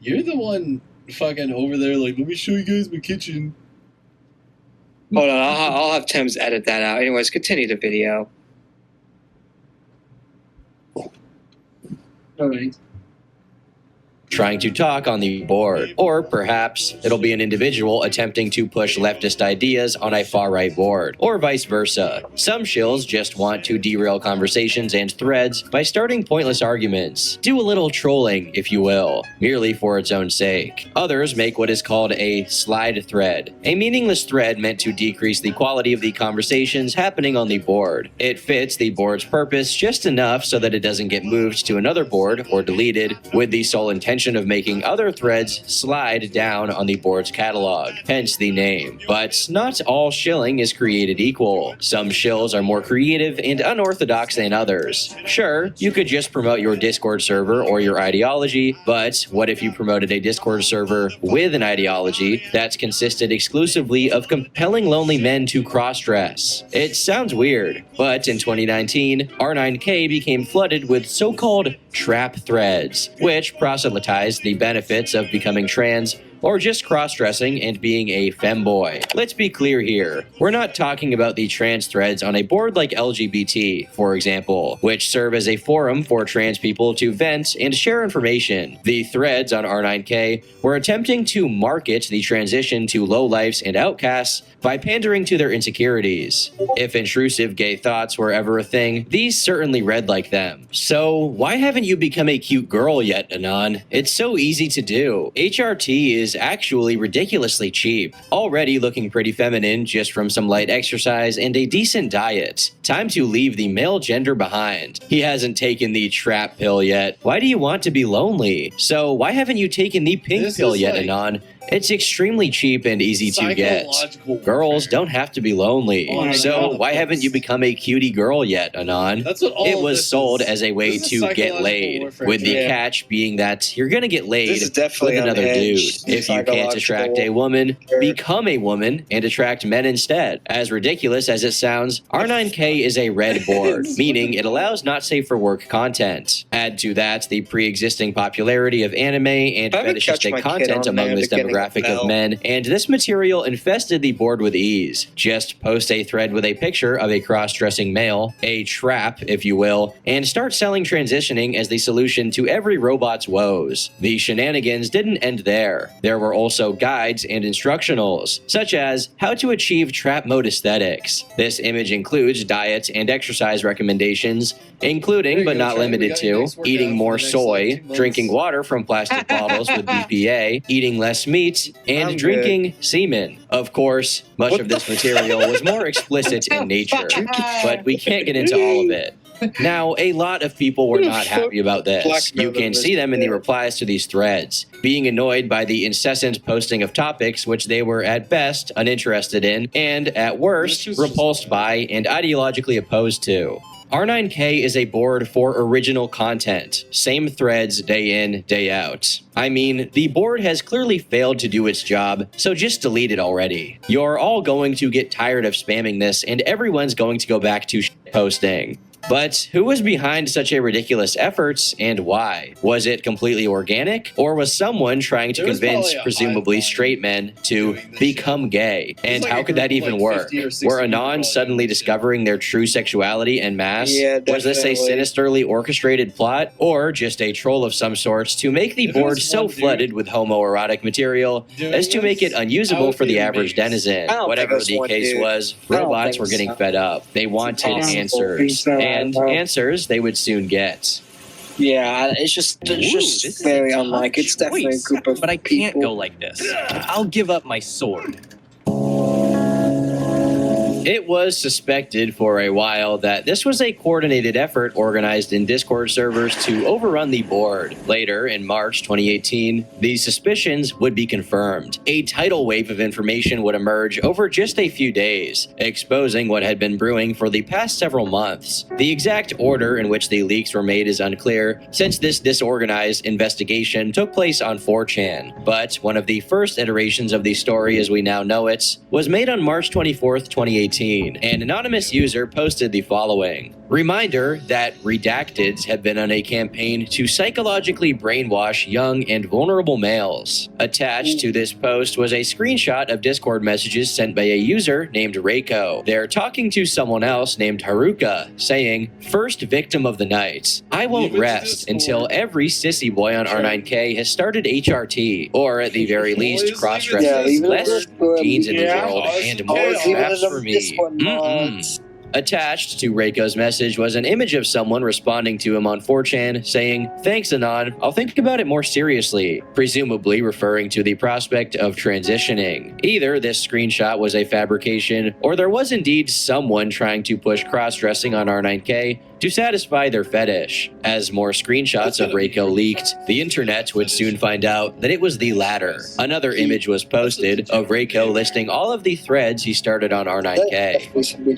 Speaker 6: You're the one fucking over there like, let me show you guys my kitchen.
Speaker 1: Hold on, I'll have Tim's edit that out. Anyways, continue the video.
Speaker 4: Alright.
Speaker 5: trying to talk on the board. Or perhaps it'll be an individual attempting to push leftist ideas on a far-right board, or vice versa. Some shills just want to derail conversations and threads by starting pointless arguments. Do a little trolling, if you will, merely for its own sake. Others make what is called a slide thread, a meaningless thread meant to decrease the quality of the conversations happening on the board. It fits the board's purpose just enough so that it doesn't get moved to another board or deleted, with the sole intention of making other threads slide down on the board's catalog, hence the name. But not all shilling is created equal. Some shills are more creative and unorthodox than others. Sure, you could just promote your Discord server or your ideology, but what if you promoted a Discord server with an ideology that's consisted exclusively of compelling lonely men to cross-dress? It sounds weird, but in 2019, R9K became flooded with so-called trap threads, which proselytized the benefits of becoming trans or just cross-dressing and being a femboy. Let's be clear here. We're not talking about the trans threads on a board like LGBT, for example, which serve as a forum for trans people to vent and share information. The threads on R9K were attempting to market the transition to lowlifes and outcasts by pandering to their insecurities. If intrusive gay thoughts were ever a thing, these certainly read like them. So why haven't you become a cute girl yet, Anon? It's so easy to do. HRT is actually ridiculously cheap. Already looking pretty feminine just from some light exercise and a decent diet. Time to leave the male gender behind. He hasn't taken the trap pill yet. Why do you want to be lonely? So why haven't you taken the pink pill yet, Anon? It's extremely cheap and easy to get. Girls don't have to be lonely. So why haven't you become a cutie girl yet, Anon?
Speaker 6: That's what all
Speaker 5: It
Speaker 6: of
Speaker 5: was
Speaker 6: this
Speaker 5: sold
Speaker 6: is.
Speaker 5: as a way
Speaker 6: This is
Speaker 5: to get
Speaker 6: psychological
Speaker 5: laid,
Speaker 6: warfare.
Speaker 5: with the
Speaker 1: Yeah.
Speaker 5: catch being that you're gonna get laid
Speaker 1: This is definitely
Speaker 5: with another dude.
Speaker 1: unhinged.
Speaker 5: If you can't attract a woman, become a woman and attract men instead. As ridiculous as it sounds, R9K is a red board, meaning it allows not safe for work content. Add to that the pre-existing popularity of anime and
Speaker 1: I would catch
Speaker 5: fetishistic
Speaker 1: my kid
Speaker 5: content
Speaker 1: on
Speaker 5: among
Speaker 1: there
Speaker 5: this
Speaker 1: beginning of
Speaker 5: demographic
Speaker 1: Bell.
Speaker 5: of men, and this material infested the board with ease. Just post a thread with a picture of a cross-dressing male, a trap, if you will, and start selling transitioning as the solution to every robot's woes. The shenanigans didn't end there. There were also guides and instructionals, such as how to achieve trap mode aesthetics. This image includes diet and exercise recommendations, including but not limited to eating more soy, drinking water from plastic bottles with BPA, eating less meat, and
Speaker 1: I'm
Speaker 5: drinking semen. Of course, much
Speaker 1: What
Speaker 5: of
Speaker 1: the
Speaker 5: this material was more explicit in nature, but we can't get into all of it. Now, a lot of people were not happy about this.
Speaker 1: Blackmail
Speaker 5: You can
Speaker 1: them
Speaker 5: see them in the
Speaker 1: is-
Speaker 5: replies to these threads, being annoyed by the incessant posting of topics which they were at best uninterested in, and at worst, repulsed by and ideologically opposed to. R9K is a board for original content, same threads day in, day out. I mean, the board has clearly failed to do its job, so just delete it already. You're all going to get tired of spamming this, and everyone's going to go back to posting. But who was behind such a ridiculous effort, and why? Was it completely organic, or was someone trying to
Speaker 6: There was
Speaker 5: convince
Speaker 6: probably a
Speaker 5: presumably
Speaker 6: hive mind
Speaker 5: straight men to
Speaker 6: doing this
Speaker 5: become
Speaker 6: shit.
Speaker 5: gay? And
Speaker 6: like
Speaker 5: how
Speaker 6: a
Speaker 5: could that
Speaker 6: group of
Speaker 5: even
Speaker 6: like
Speaker 5: work?
Speaker 6: 50 or 60
Speaker 5: Were
Speaker 6: people
Speaker 5: Anons
Speaker 6: all
Speaker 5: suddenly
Speaker 6: doing this shit.
Speaker 5: discovering their true sexuality en masse?
Speaker 1: Yeah,
Speaker 5: Was this a
Speaker 1: definitely.
Speaker 5: sinisterly orchestrated plot, or just a troll of some sorts to make the
Speaker 6: If it was
Speaker 5: board so
Speaker 6: one dude
Speaker 5: flooded with homoerotic material
Speaker 6: doing
Speaker 5: as to make it
Speaker 6: this, I
Speaker 5: unusable
Speaker 6: would
Speaker 5: for
Speaker 6: be
Speaker 5: the average
Speaker 6: amazed.
Speaker 5: denizen?
Speaker 1: I don't
Speaker 5: Whatever
Speaker 1: think it
Speaker 5: the
Speaker 1: was one
Speaker 5: case
Speaker 1: dude.
Speaker 5: was,
Speaker 1: I don't
Speaker 5: robots
Speaker 1: think
Speaker 5: were getting
Speaker 1: so.
Speaker 5: fed up. They wanted
Speaker 1: impossible.
Speaker 5: answers, and answers they would soon get.
Speaker 1: Yeah, it's just
Speaker 7: this is
Speaker 1: very
Speaker 7: a tough
Speaker 1: unlike. It's definitely a
Speaker 7: choice,
Speaker 1: group of
Speaker 7: but I can't
Speaker 1: people.
Speaker 7: go like this. I'll give up my sword.
Speaker 5: It was suspected for a while that this was a coordinated effort organized in Discord servers to overrun the board. Later, in March 2018, these suspicions would be confirmed. A tidal wave of information would emerge over just a few days, exposing what had been brewing for the past several months. The exact order in which the leaks were made is unclear, since this disorganized investigation took place on 4chan. But one of the first iterations of the story as we now know it was made on March 24th, 2018. An anonymous user posted the following. Reminder that redacteds have been on a campaign to psychologically brainwash young and vulnerable males. Attached to this post was a screenshot of Discord messages sent by a user named Reiko. They're talking to someone else named Haruka, saying, "First victim of the night. I won't rest until every sissy boy on R9K has started HRT, or at the very least cross-dresses less jeans in the world and more traps for me." Attached to Reiko's message was an image of someone responding to him on 4chan saying, "Thanks, Anon. I'll think about it more seriously," presumably referring to the prospect of transitioning. Either this screenshot was a fabrication, or there was indeed someone trying to push cross-dressing on R9K to satisfy their fetish. As more screenshots of Reiko leaked, the internet would soon find out that it was the latter. Another image was posted of Reiko listing all of the threads he started on R9K.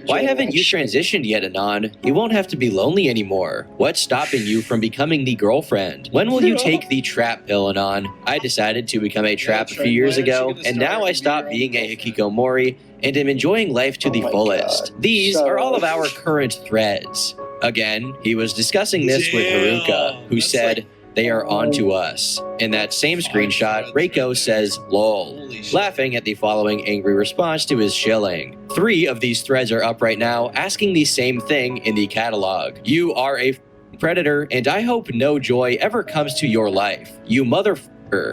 Speaker 5: Why haven't you transitioned yet, Anon? You won't have to be lonely anymore. What's stopping you from becoming the girlfriend? When will you take the trap pill, Anon? I decided to become a trap a few years ago, and now I stopped being a hikikomori and am enjoying life to the fullest. These are all of our current threads. Again, he was discussing this with Haruka, who said, "They are onto us." In that same screenshot, Reiko says, "lol," laughing at the following angry response to his shilling. 3 of these threads are up right now, asking the same thing in the catalog. You are a predator, and I hope no joy ever comes to your life. You motherfucker.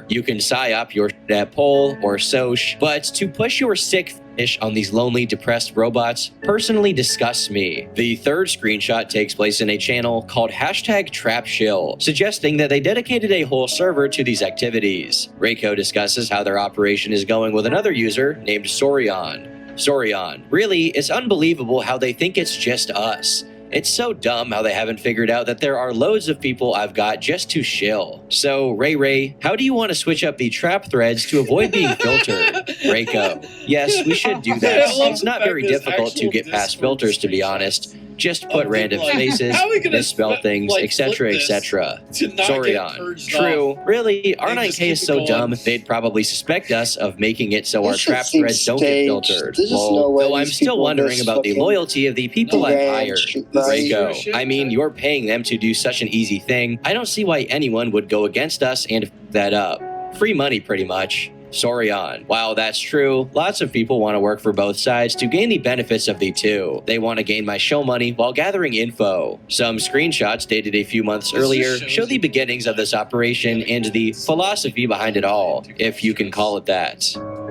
Speaker 5: You can psyop your shit at pole or soch, but to push your sick fish on these lonely, depressed robots personally disgusts me. The third screenshot takes place in a channel called #TrapShill, suggesting that they dedicated a whole server to these activities. Reiko discusses how their operation is going with another user named Sorion. Really, it's unbelievable how they think it's just us. It's so dumb how they haven't figured out that there are loads of people I've got just to shill. So, Ray, how do you want to switch up the trap threads to avoid being filtered? Reiko: yes, we should do that. It's not very difficult to get past filters, to be honest. Just put random spaces, misspell things, etc., etc. Sorion: true. Really, R9K is so dumb, they'd probably suspect us of making it so our trap threads don't get filtered. Though I'm still wondering about the loyalty of the people I've hired. Reiko: I mean, you're paying them to do such an easy thing. I don't see why anyone would go against us and f that up. Free money, pretty much. Sorion: wow, that's true. Lots of people want to work for both sides to gain the benefits of the two. They want to gain my show money while gathering info. Some screenshots dated a few months earlier show the beginnings of this operation and the philosophy behind it all, if you can call it that.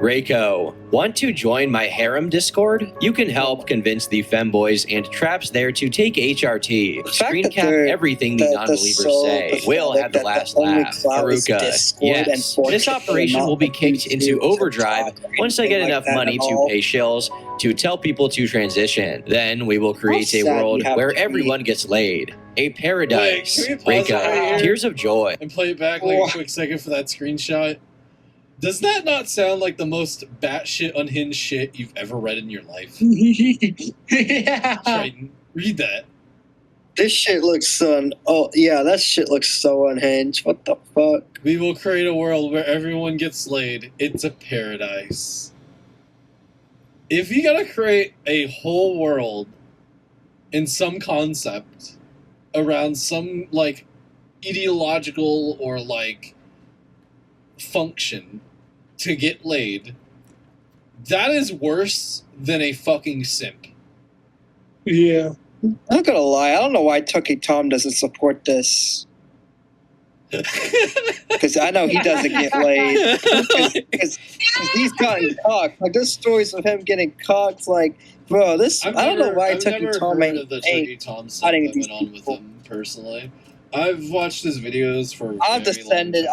Speaker 5: Reiko: want to join my harem Discord? You can help convince the femboys and traps there to take HRT. Screen cap everything the non-believers say. We'll have the last laugh. Haruka: yes, this operation will be kicked into overdrive once I get enough money to pay shills to tell people to transition. Then we will create a world where everyone gets laid. A paradise. Reiko: tears of joy.
Speaker 6: And play it back like a quick second for that screenshot. Does that not sound like the most batshit unhinged shit you've ever read in your life?
Speaker 4: Yeah.
Speaker 6: Triton, read that.
Speaker 1: This shit looks so... Oh, yeah, that shit looks so unhinged. What the fuck?
Speaker 6: We will create a world where everyone gets laid. It's a paradise. If you gotta create a whole world in some concept around some, like, ideological or, like, function to get laid, that is worse than a fucking simp.
Speaker 4: Yeah.
Speaker 1: I'm not gonna lie, I don't know why Tucky Tom doesn't support this. Because I know he doesn't get laid. Because he's gotten cocked. Like, there's stories of him getting cocked. Like, bro, this... I don't know why Tucky Tom ain't...
Speaker 6: the Tucky Tom stuff that went on with him personally. I've watched his videos for.
Speaker 1: I'll have to send it.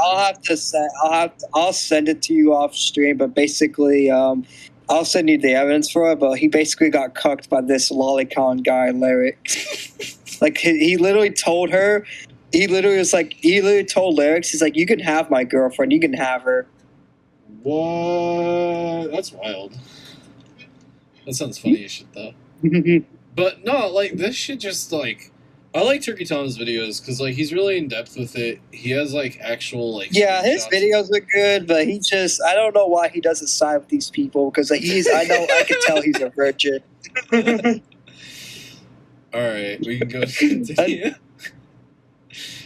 Speaker 1: I'll send it to you off stream. But basically, I'll send you the evidence for it. But he basically got cucked by this lolicon guy, Lyric. Like he literally told her. He literally told Lyrics. He's like, "You can have my girlfriend. You can have her."
Speaker 6: What? That's wild. That sounds funny as shit though. But no, like this shit just like. I like Turkey Tom's videos because like he's really in depth with it. He has like actual like
Speaker 1: his videos are good, but he just I don't know why he doesn't side with these people because I can tell he's a virgin.
Speaker 6: All right, we can go continue.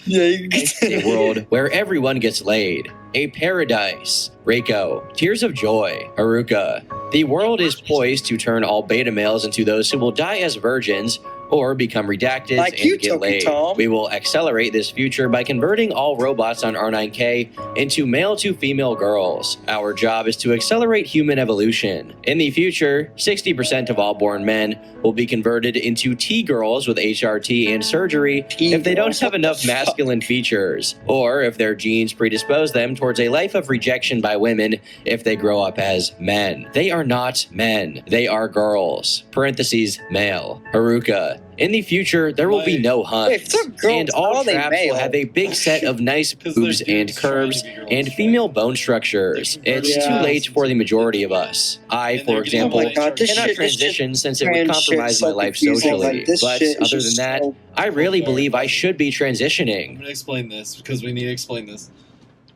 Speaker 1: Yeah, you can
Speaker 5: A world where everyone gets laid. A paradise. Reiko. Tears of joy. Haruka. The world is poised to turn all beta males into those who will die as virgins or become redacted
Speaker 1: Like
Speaker 5: and
Speaker 1: you,
Speaker 5: get
Speaker 1: Toki
Speaker 5: laid.
Speaker 1: Tom.
Speaker 5: We will accelerate this future by converting all robots on R9K into male to female girls. Our job is to accelerate human evolution. In the future, 60% of all born men will be converted into T-girls with HRT and surgery if they don't have enough masculine features, or if their genes predispose them towards a life of rejection by women if they grow up as men. They are not men. They are girls. Parentheses, male. Haruka. In the future, there will be no huns,
Speaker 1: Wait, if they're girls,
Speaker 5: and
Speaker 1: how
Speaker 5: all
Speaker 1: are they
Speaker 5: traps will
Speaker 1: male?
Speaker 5: have a big set of nice
Speaker 6: 'Cause they're
Speaker 5: boobs and
Speaker 6: dudes trying
Speaker 5: curves
Speaker 6: to be girls,
Speaker 5: and
Speaker 6: right?
Speaker 5: female bone structures.
Speaker 6: They
Speaker 5: It's
Speaker 6: convert
Speaker 5: too late for the majority of us. I,
Speaker 6: And
Speaker 5: for
Speaker 6: they're getting
Speaker 5: example,
Speaker 1: Oh my God, this
Speaker 5: cannot
Speaker 1: shit- this
Speaker 5: transition since it would
Speaker 1: trans
Speaker 5: compromise
Speaker 1: shit's
Speaker 5: my
Speaker 1: so
Speaker 5: life
Speaker 1: confusing.
Speaker 5: socially.
Speaker 1: Like, this
Speaker 5: But
Speaker 1: shit is
Speaker 5: other than
Speaker 1: just
Speaker 5: that,
Speaker 1: so-
Speaker 5: I really
Speaker 6: Fair.
Speaker 5: believe I should be
Speaker 6: I'm
Speaker 5: transitioning.
Speaker 6: going to explain this because we need to explain this.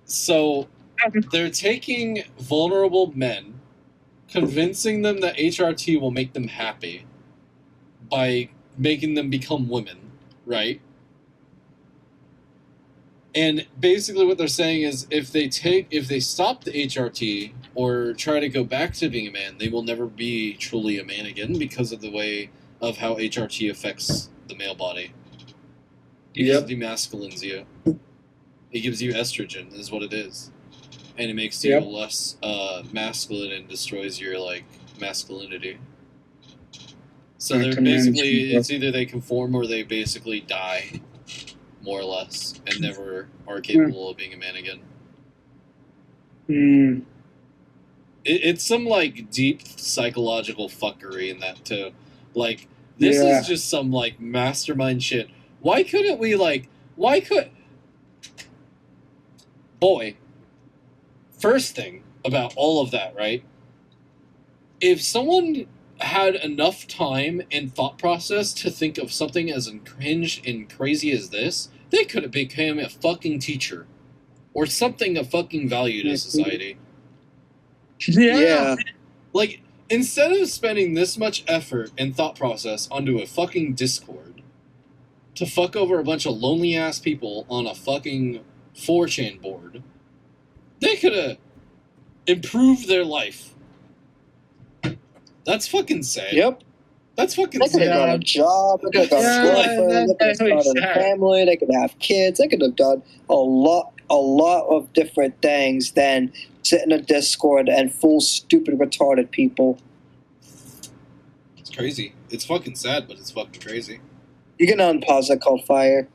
Speaker 6: So, they're taking vulnerable men, convincing them that HRT will make them happy by making them become women, right? And basically what they're saying is if they stop the HRT or try to go back to being a man, they will never be truly a man again because of the way of how HRT affects the male body. It just demasculines you. It gives you estrogen, is what it is. And it makes you less masculine and destroys your masculinity. So they're basically, it's either they conform or they basically die, more or less, and never are capable of being a man again. It's some deep psychological fuckery in that too. This is just some mastermind shit. Why couldn't we boy, first thing about all of that, right? If someone had enough time and thought process to think of something as cringe and crazy as this, they could have become a fucking teacher. Or something of fucking value to society.
Speaker 1: Yeah.
Speaker 6: Instead of spending this much effort and thought process onto a fucking Discord to fuck over a bunch of lonely ass people on a fucking 4chan board, they could have improved their life. That's fucking sad.
Speaker 1: Yep.
Speaker 6: That's fucking
Speaker 1: They could have
Speaker 6: sad.
Speaker 1: got a job. They could have got a girlfriend. They could have started a family. They could have kids. They could have done a lot of different things than sit in a Discord and fool stupid, retarded people.
Speaker 6: It's crazy. It's fucking sad, but it's fucking crazy.
Speaker 1: You can unpause it called fire.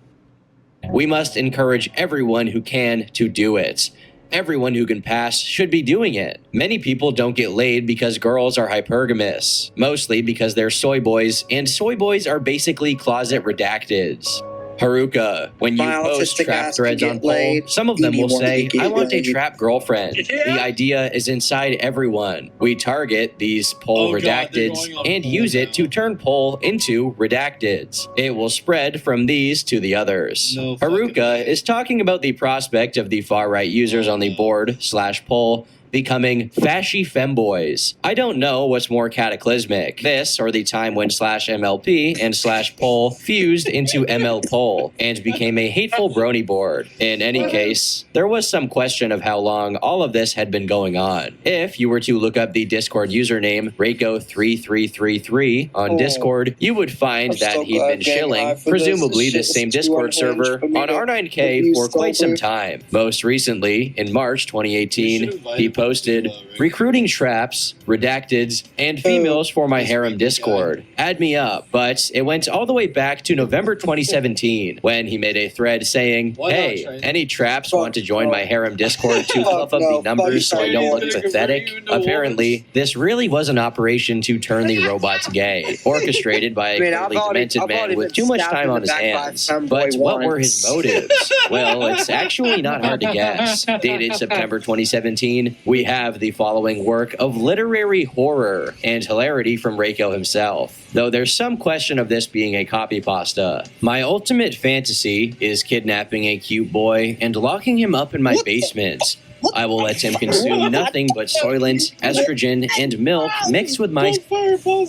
Speaker 5: We must encourage everyone who can to do it. Everyone who can pass should be doing it. Many people don't get laid because girls are hypergamous, mostly because they're soy boys, and soy boys are basically closet redacteds. Haruka, when you
Speaker 1: My
Speaker 5: post
Speaker 1: autistic
Speaker 5: trap
Speaker 1: ass
Speaker 5: threads
Speaker 1: can
Speaker 5: on
Speaker 1: get
Speaker 5: poll,
Speaker 1: laid.
Speaker 5: some of them will
Speaker 1: Anyone
Speaker 5: say,
Speaker 1: can get
Speaker 5: I want a
Speaker 1: laid.
Speaker 5: trap girlfriend. The idea is inside everyone. We target these poll
Speaker 6: Oh God, they're
Speaker 5: redacteds
Speaker 6: going on
Speaker 5: and
Speaker 6: poll
Speaker 5: use it
Speaker 6: now.
Speaker 5: to turn poll into redacteds. It will spread from these to the others.
Speaker 6: No fucking
Speaker 5: Haruka
Speaker 6: way.
Speaker 5: is talking about the prospect of the far-right users on the board/poll becoming fashy femboys. I don't know what's more cataclysmic, this or the time when /MLP and /poll fused into ML poll and became a hateful brony board. In any case, there was some question of how long all of this had been going on. If you were to look up the Discord username Reiko3333 on Discord, you would find
Speaker 1: I'm
Speaker 5: that
Speaker 1: so
Speaker 5: he'd
Speaker 1: glad
Speaker 5: been
Speaker 1: getting
Speaker 5: chilling,
Speaker 1: high for this.
Speaker 5: presumably
Speaker 1: This
Speaker 5: the
Speaker 1: shit
Speaker 5: same
Speaker 1: is too
Speaker 5: Discord
Speaker 1: unhinged
Speaker 5: server
Speaker 1: for me
Speaker 5: on
Speaker 1: to
Speaker 5: R9K
Speaker 1: be
Speaker 5: for quite some
Speaker 1: sober.
Speaker 5: time. Most recently, in March 2018,
Speaker 6: We should invite
Speaker 5: he
Speaker 6: him to,
Speaker 5: posted,
Speaker 6: Rick.
Speaker 5: recruiting traps, redacteds, and females for my
Speaker 6: This
Speaker 5: harem
Speaker 6: weird
Speaker 5: Discord. Add me up. But it went all the way back to November 2017 when he made a thread saying,
Speaker 6: Why not,
Speaker 5: hey,
Speaker 6: Trey?
Speaker 5: any traps
Speaker 1: Fuck
Speaker 5: want to join
Speaker 1: no.
Speaker 5: my harem Discord to fluff up
Speaker 1: no.
Speaker 5: the numbers
Speaker 1: Fuck
Speaker 5: so I don't
Speaker 1: no.
Speaker 5: look
Speaker 6: He's gonna
Speaker 5: pathetic?
Speaker 6: convert you into
Speaker 5: Apparently,
Speaker 6: wolves.
Speaker 5: this really was an operation to turn the robots gay, orchestrated by a
Speaker 1: I mean, I've
Speaker 5: clearly
Speaker 1: already-
Speaker 5: demented
Speaker 1: I've
Speaker 5: man
Speaker 1: already
Speaker 5: with
Speaker 1: been
Speaker 5: too much
Speaker 1: stabbed
Speaker 5: time
Speaker 1: in
Speaker 5: on
Speaker 1: the
Speaker 5: his
Speaker 1: back by a
Speaker 5: hands.
Speaker 1: femboy
Speaker 5: But what were his
Speaker 1: once.
Speaker 5: motives? Well, it's actually not hard to guess. Dated September 2017, we have the following work of literary horror and hilarity from Reiko himself, though there's some question of this being a copy pasta. My ultimate fantasy is kidnapping a cute boy and locking him up in my basement. I will let him consume nothing but soylent, estrogen, and milk mixed with my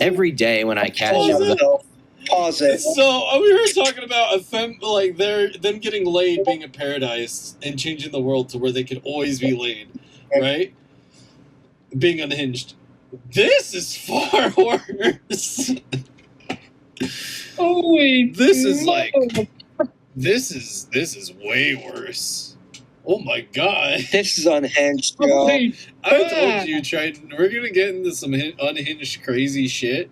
Speaker 5: every day when I catch him.
Speaker 1: Pause it.
Speaker 6: So we were talking about them getting laid being a paradise and changing the world to where they could always be laid, right? Being unhinged. This is far worse.
Speaker 4: Holy
Speaker 6: This is
Speaker 4: no.
Speaker 6: like this is way worse. Oh my god.
Speaker 1: This is unhinged, y'all.
Speaker 4: Holy
Speaker 6: I
Speaker 4: crap.
Speaker 6: told you, Triton, we're gonna get into some unhinged crazy shit.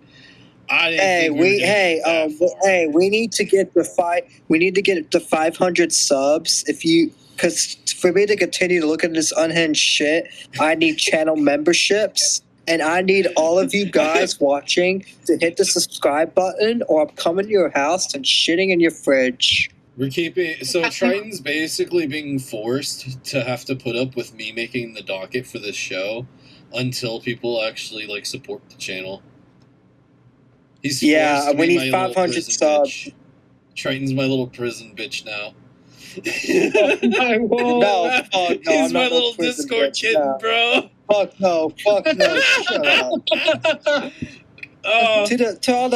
Speaker 6: I didn't
Speaker 1: Hey,
Speaker 6: think we were gonna get that far.
Speaker 1: we need to get the 500 subs. Because for me to continue to look at this unhinged shit, I need channel memberships, and I need all of you guys watching to hit the subscribe button, or I'm coming to your house and shitting in your fridge.
Speaker 6: We're keeping so Triton's basically being forced to have to put up with me making the docket for this show until people actually like support the channel. He's
Speaker 1: Yeah,
Speaker 6: forced to
Speaker 1: we
Speaker 6: be
Speaker 1: need
Speaker 6: my little
Speaker 1: 500
Speaker 6: prison
Speaker 1: subs.
Speaker 6: bitch. Triton's my little prison bitch now.
Speaker 4: My wall.
Speaker 1: No, fuck no.
Speaker 6: He's
Speaker 1: I'm
Speaker 6: my
Speaker 1: not
Speaker 6: little
Speaker 1: prison
Speaker 6: Discord
Speaker 1: bitch,
Speaker 6: kitten,
Speaker 1: no.
Speaker 6: bro.
Speaker 1: Fuck no, shut up.
Speaker 6: Oh,
Speaker 1: To all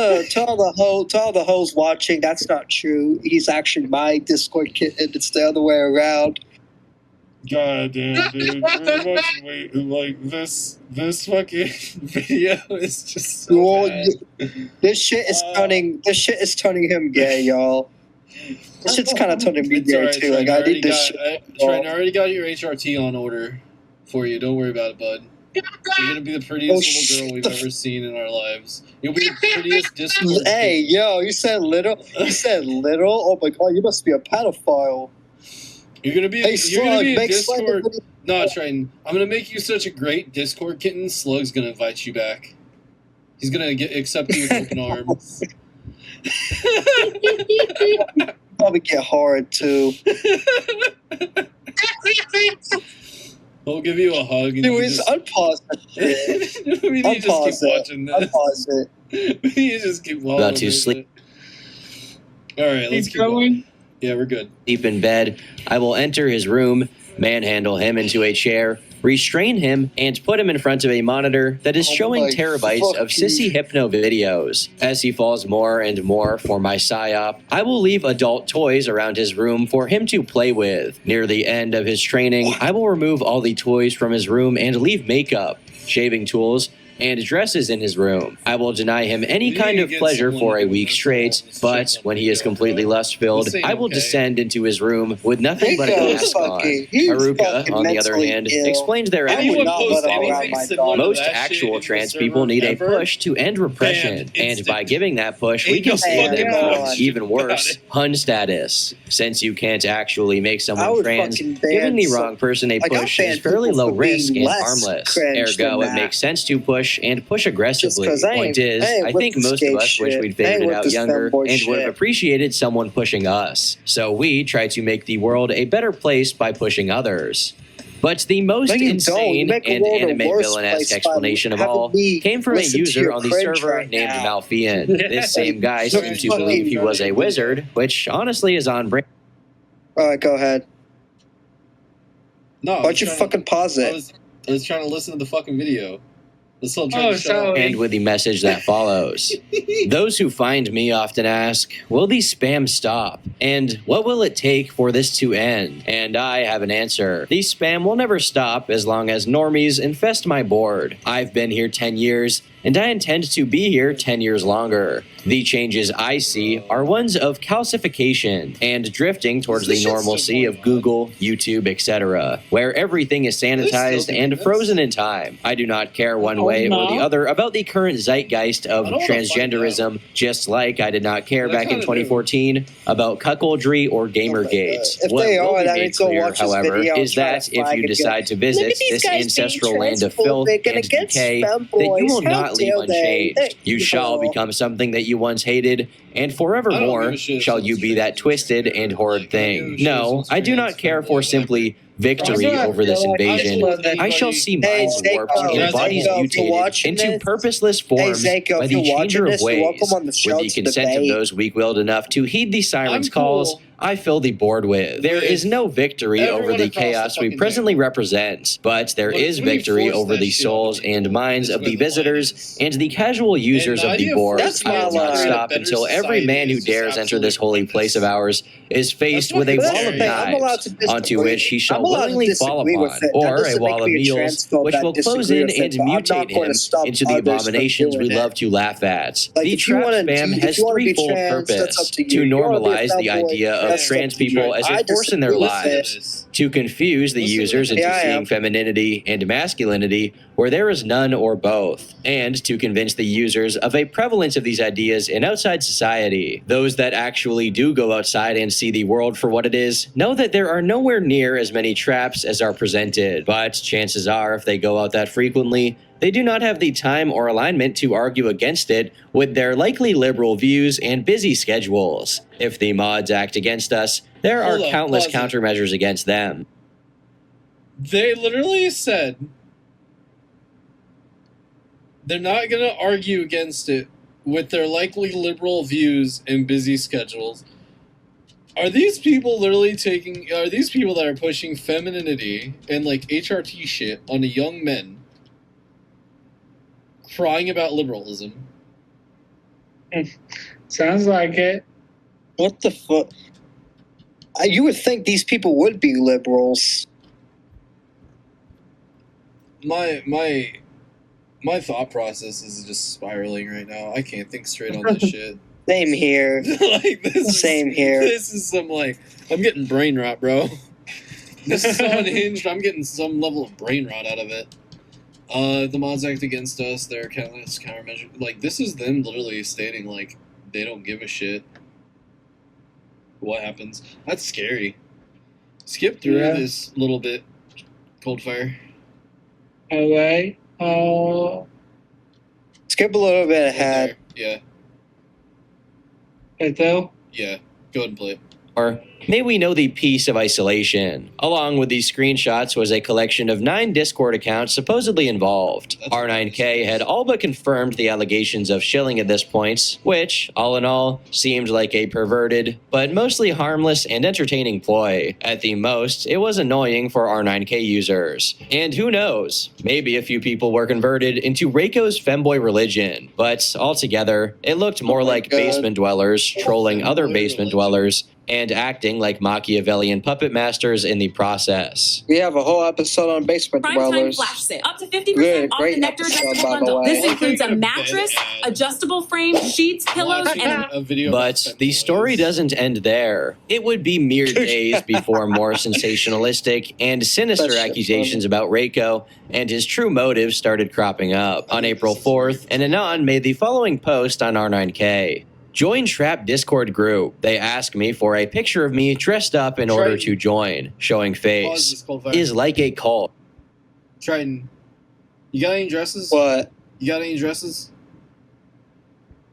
Speaker 1: the hoes watching, that's not true. He's actually my Discord kitten. It's the other way around.
Speaker 6: god damn, dude. We're watching, like, this fucking video is just so
Speaker 1: Well,
Speaker 6: bad.
Speaker 1: This shit is turning him gay, y'all. This shit's kind of turning me
Speaker 6: It's
Speaker 1: gay
Speaker 6: alright,
Speaker 1: too. Like I need this shit.
Speaker 6: Triton, I already got your HRT on order for you. Don't worry about it, bud. You're gonna be the prettiest little girl we've ever seen in our lives. You'll be the prettiest Discord.
Speaker 1: Hey, yo, you said little. You said little. Oh my god, you must be a pedophile.
Speaker 6: You're gonna be
Speaker 1: Hey,
Speaker 6: a
Speaker 1: make Slug
Speaker 6: Discord.
Speaker 1: a video.
Speaker 6: No, Triton. I'm gonna make you such a great Discord kitten. Slug's gonna invite you back. He's gonna accept you with open arms.
Speaker 1: Probably get hard too.
Speaker 6: He'll give you a hug. And
Speaker 1: Anyways, unpause that shit.
Speaker 6: we need to just keep watching this.
Speaker 1: Unpause it.
Speaker 6: We need to just keep watching
Speaker 5: About to sleep.
Speaker 6: All right, let's keep going. Yeah, we're good.
Speaker 5: Deep in bed, I will enter his room, manhandle him into a chair, restrain him, and put him in front of a monitor that is showing
Speaker 1: my
Speaker 5: terabytes of
Speaker 1: fucking-
Speaker 5: sissy hypno videos. As he falls more and more for my psyop, I will leave adult toys around his room for him to play with. Near the end of his training, I will remove all the toys from his room and leave makeup, shaving tools, and dresses in his room. I will deny him any
Speaker 6: We
Speaker 5: kind
Speaker 6: need
Speaker 5: of
Speaker 6: to get
Speaker 5: pleasure
Speaker 6: someone
Speaker 5: for a
Speaker 6: to do
Speaker 5: week
Speaker 6: this
Speaker 5: straight,
Speaker 6: all this
Speaker 5: but
Speaker 6: shit
Speaker 5: when he is completely lust-filled,
Speaker 6: This ain't
Speaker 5: I will
Speaker 6: okay.
Speaker 5: descend into his room with nothing but a
Speaker 1: Nico's
Speaker 5: mask on.
Speaker 1: fucking- he's
Speaker 5: Aruka,
Speaker 1: fucking
Speaker 5: on the other
Speaker 1: mentally
Speaker 5: hand,
Speaker 1: ill.
Speaker 5: explains their
Speaker 1: I would
Speaker 6: Anyone
Speaker 1: not
Speaker 5: actions
Speaker 1: let
Speaker 6: post
Speaker 1: him
Speaker 5: as
Speaker 1: around
Speaker 5: follows.
Speaker 6: anything
Speaker 1: my
Speaker 6: similar
Speaker 1: dog.
Speaker 6: to
Speaker 5: Most
Speaker 6: that shit
Speaker 5: actual
Speaker 6: in the
Speaker 5: trans
Speaker 6: server
Speaker 5: people need a
Speaker 6: ever?
Speaker 5: push to end repression,
Speaker 6: Banned
Speaker 5: and
Speaker 6: instant.
Speaker 5: by giving that push, we
Speaker 6: Ain't
Speaker 5: can
Speaker 6: no
Speaker 5: stand
Speaker 1: fucking
Speaker 5: them
Speaker 1: way.
Speaker 5: out. Even worse,
Speaker 6: Got it.
Speaker 5: Hun status. Since you can't actually make
Speaker 1: I
Speaker 5: someone
Speaker 1: would
Speaker 5: trans,
Speaker 1: fucking ban
Speaker 5: giving the
Speaker 1: some-
Speaker 5: wrong person a
Speaker 1: Like, I'll
Speaker 5: push
Speaker 1: ban
Speaker 5: is fairly
Speaker 1: people
Speaker 5: low
Speaker 1: for being
Speaker 5: risk and
Speaker 1: less
Speaker 5: harmless.
Speaker 1: cringe than
Speaker 5: Ergo, it
Speaker 1: that.
Speaker 5: makes sense to push and push aggressively.
Speaker 1: 'cause I
Speaker 5: Point
Speaker 1: ain't-
Speaker 5: is,
Speaker 1: I ain't
Speaker 5: I
Speaker 1: with
Speaker 5: think
Speaker 1: this
Speaker 5: most of
Speaker 1: gay
Speaker 5: us wish
Speaker 1: shit.
Speaker 5: we'd
Speaker 1: I ain't
Speaker 5: figured it
Speaker 1: with
Speaker 5: out
Speaker 1: this
Speaker 5: younger
Speaker 1: femboy
Speaker 5: and would have
Speaker 1: shit.
Speaker 5: appreciated someone pushing us. So we try to make the world a better place by pushing others. But the most
Speaker 1: No, you don't. You
Speaker 5: insane
Speaker 1: make a
Speaker 5: and
Speaker 1: world a
Speaker 5: anime
Speaker 1: worse
Speaker 5: villainous
Speaker 1: place by
Speaker 5: explanation of
Speaker 1: having
Speaker 5: all
Speaker 1: me
Speaker 5: came from a
Speaker 1: listen to
Speaker 5: user
Speaker 1: your
Speaker 5: on the
Speaker 1: cringe
Speaker 5: server
Speaker 1: right
Speaker 5: named
Speaker 1: now.
Speaker 5: Malfian. This same guy seemed to believe he was a wizard, which honestly is on brand.
Speaker 1: Alright, go ahead.
Speaker 6: No, I
Speaker 1: Why'd
Speaker 6: was
Speaker 1: you
Speaker 6: trying
Speaker 1: fucking pause
Speaker 6: I
Speaker 1: it?
Speaker 6: was trying to listen to the fucking video. That's all I'm trying
Speaker 4: Oh,
Speaker 6: to show.
Speaker 5: And with the message that follows. Those who find me often ask, will the spam stop? And what will it take for this to end? And I have an answer. The spam will never stop as long as normies infest my board. I've been here 10 years, and I intend to be here 10 years longer. The changes I see are ones of calcification and drifting towards the
Speaker 6: This shit's
Speaker 5: normalcy
Speaker 6: still
Speaker 5: of
Speaker 6: going on.
Speaker 5: Google, YouTube, etc., where everything is sanitized
Speaker 6: doing
Speaker 5: and
Speaker 6: this?
Speaker 5: frozen in time. I do not care one way or the other about the current zeitgeist of
Speaker 6: I don't wanna find
Speaker 5: transgenderism, just like I did not care
Speaker 6: But I
Speaker 5: back in
Speaker 6: kinda do.
Speaker 5: 2014 about cuckoldry or Gamergate.
Speaker 1: If
Speaker 5: What
Speaker 1: they
Speaker 5: will
Speaker 1: are,
Speaker 5: be
Speaker 1: that
Speaker 5: made
Speaker 1: means they'll
Speaker 5: clear,
Speaker 1: watch this
Speaker 5: however,
Speaker 1: video and
Speaker 5: is
Speaker 1: try
Speaker 5: that
Speaker 1: to
Speaker 5: if
Speaker 1: flag
Speaker 5: you
Speaker 1: it,
Speaker 5: decide to
Speaker 1: "Look
Speaker 5: visit
Speaker 1: at these
Speaker 5: this
Speaker 1: guys being
Speaker 5: ancestral land of filth
Speaker 1: transphobic and
Speaker 5: and
Speaker 1: against
Speaker 5: decay, that you
Speaker 1: femboys.
Speaker 5: will
Speaker 1: How
Speaker 5: not leave
Speaker 1: dare they?
Speaker 5: unchanged. You
Speaker 1: They-
Speaker 5: shall
Speaker 1: people.
Speaker 5: become something that you once hated, and forevermore
Speaker 6: shit if
Speaker 5: shall you
Speaker 6: someone's
Speaker 5: be that
Speaker 6: trans.
Speaker 5: twisted and horrid
Speaker 6: Like, I don't give a
Speaker 5: thing.
Speaker 6: shit if
Speaker 5: No,
Speaker 6: someone's
Speaker 5: I do
Speaker 6: trans,
Speaker 5: not care
Speaker 6: femboy,
Speaker 5: for
Speaker 6: whatever.
Speaker 5: simply victory
Speaker 4: Also, I
Speaker 5: over this
Speaker 4: feel like
Speaker 5: invasion,
Speaker 4: that's
Speaker 5: I shall see minds
Speaker 1: Hey,
Speaker 5: warped
Speaker 1: Zako,
Speaker 5: and bodies
Speaker 1: Zako, if you're
Speaker 5: mutated
Speaker 1: watching
Speaker 5: into
Speaker 1: this-
Speaker 5: purposeless forms
Speaker 1: Zako,
Speaker 5: by
Speaker 1: if
Speaker 5: the
Speaker 1: you're watching
Speaker 5: changer of
Speaker 1: this, you're
Speaker 5: ways.
Speaker 1: welcome on the
Speaker 5: With
Speaker 1: show
Speaker 5: the
Speaker 1: to
Speaker 5: consent of
Speaker 1: debate.
Speaker 5: those weak-willed enough to heed the sirens'
Speaker 2: I'm
Speaker 5: calls,
Speaker 2: cool
Speaker 5: I fill the board with. There
Speaker 2: with
Speaker 5: is no victory over
Speaker 2: everyone
Speaker 5: the
Speaker 2: across the
Speaker 5: chaos we
Speaker 2: fucking
Speaker 5: presently represent, but there
Speaker 2: When-
Speaker 5: is
Speaker 2: when you
Speaker 5: victory
Speaker 2: force
Speaker 5: over
Speaker 2: that
Speaker 5: the
Speaker 2: shit on
Speaker 5: souls
Speaker 2: people,
Speaker 5: and minds
Speaker 2: is
Speaker 5: of
Speaker 2: where
Speaker 5: the
Speaker 2: the line
Speaker 5: visitors
Speaker 2: is.
Speaker 5: and the casual users
Speaker 2: the
Speaker 5: of the
Speaker 2: idea of
Speaker 5: board.
Speaker 1: That's
Speaker 5: I
Speaker 1: my
Speaker 5: will not
Speaker 1: line.
Speaker 5: stop
Speaker 2: Better
Speaker 5: until every
Speaker 2: society
Speaker 5: man who
Speaker 2: is just
Speaker 5: dares enter this
Speaker 2: absolutely
Speaker 5: holy place of
Speaker 2: horrendous.
Speaker 5: ours is faced with a
Speaker 2: fucking
Speaker 1: But that's
Speaker 5: wall
Speaker 1: the
Speaker 5: of
Speaker 1: thing, I'm allowed to
Speaker 5: knives,
Speaker 1: disagree.
Speaker 5: onto which he shall
Speaker 1: I'm allowed to
Speaker 5: willingly fall
Speaker 1: disagree with
Speaker 5: upon,
Speaker 1: it. That
Speaker 5: or a
Speaker 1: doesn't
Speaker 5: wall
Speaker 1: make
Speaker 5: of
Speaker 1: me a
Speaker 5: meals,
Speaker 1: transphobe
Speaker 5: which
Speaker 1: that
Speaker 5: will close
Speaker 1: disagree
Speaker 5: in
Speaker 1: with it,
Speaker 5: and
Speaker 1: but I'm not
Speaker 5: mutate
Speaker 1: going to
Speaker 5: him
Speaker 1: stop
Speaker 5: into the
Speaker 1: others from
Speaker 5: abominations we
Speaker 1: doing
Speaker 5: love
Speaker 1: it.
Speaker 5: to laugh at.
Speaker 1: Like,
Speaker 5: The
Speaker 1: if you
Speaker 5: trap
Speaker 1: want to,
Speaker 5: spam
Speaker 1: if
Speaker 5: has
Speaker 1: you want to be
Speaker 5: threefold
Speaker 1: trans, that's
Speaker 5: purpose:
Speaker 1: up to
Speaker 5: to
Speaker 1: you. If you wanna be a
Speaker 5: normalize the
Speaker 1: femboy,
Speaker 5: idea of
Speaker 1: that's up
Speaker 5: trans
Speaker 1: to you.
Speaker 5: people as
Speaker 1: I
Speaker 5: a force in their
Speaker 1: disagree with
Speaker 5: lives,
Speaker 1: it.
Speaker 5: to confuse the
Speaker 2: Listen to
Speaker 5: users
Speaker 2: this.
Speaker 5: into
Speaker 1: Yeah, I
Speaker 5: seeing
Speaker 1: am.
Speaker 5: femininity and masculinity where there is none or both, and to convince the users of a prevalence of these ideas in outside society. Those that actually do go outside and see the world for what it is know that there are nowhere near as many traps as are presented, but chances are if they go out that frequently, they do not have the time or alignment to argue against it with their likely liberal views and busy schedules. If the mods act against us, there are
Speaker 2: Hold on,
Speaker 5: countless
Speaker 2: pause it.
Speaker 5: countermeasures against them.
Speaker 2: They literally said they're not going to argue against it with their likely liberal views and busy schedules. Are these people literally taking... Are these people that are pushing femininity and, like, HRT shit onto young men crying about liberalism?
Speaker 4: Sounds like it.
Speaker 1: What the fuck? You would think these people would be liberals.
Speaker 2: My thought process is just spiraling right now. I can't think straight on this shit.
Speaker 1: Same here.
Speaker 2: Like this
Speaker 1: Same
Speaker 2: is,
Speaker 1: here.
Speaker 2: This is some like I'm getting brain rot, bro. This is so unhinged. I'm getting some level of brain rot out of it. The mods act against us. They're countermeasure. Like this is them literally stating like they don't give a shit what happens. That's scary. Skip through
Speaker 4: Yeah.
Speaker 2: this little bit. Coldfire.
Speaker 4: Okay.
Speaker 1: Skip a little bit ahead.
Speaker 2: Yeah.
Speaker 4: Though.
Speaker 2: Yeah. Go ahead and play it.
Speaker 5: Or may we know the peace of isolation. Along with these screenshots was a collection of 9 Discord accounts supposedly involved. R9K had all but confirmed the allegations of shilling at this point, which, all in all, seemed like a perverted, but mostly harmless and entertaining ploy. At the most, it was annoying for R9K users. And who knows, maybe a few people were converted into Reiko's femboy religion, but altogether, it looked more
Speaker 1: Oh my
Speaker 5: like
Speaker 1: God.
Speaker 5: basement dwellers trolling other
Speaker 2: Femboy
Speaker 5: basement
Speaker 2: religion.
Speaker 5: dwellers and acting like Machiavellian puppet masters in the process.
Speaker 1: We have a whole episode on basement
Speaker 8: Primetime
Speaker 1: dwellers.
Speaker 8: flash sale. Up to 50%
Speaker 1: Good,
Speaker 8: off
Speaker 1: great
Speaker 8: the Nectar
Speaker 1: episode,
Speaker 8: adjustable
Speaker 1: by the
Speaker 8: bundle.
Speaker 1: way.
Speaker 8: This includes a
Speaker 2: Like a
Speaker 8: mattress,
Speaker 2: bed ad.
Speaker 8: adjustable frame, sheets, pillows,
Speaker 2: Watching
Speaker 8: and
Speaker 2: a video
Speaker 5: But
Speaker 2: about
Speaker 5: the
Speaker 2: femboys.
Speaker 5: story doesn't end there. It would be mere days before more sensationalistic and sinister
Speaker 1: That's
Speaker 5: accusations about Reiko and his true motives started cropping up. On April 4th, an Anon made the following post on R9K. Join Trap Discord group. They ask me for a picture of me dressed up in order to join. Showing
Speaker 2: Pause
Speaker 5: face
Speaker 2: this, Coldfire.
Speaker 5: is like a cult.
Speaker 2: Triton. You got any dresses?
Speaker 1: What?
Speaker 2: You got any dresses?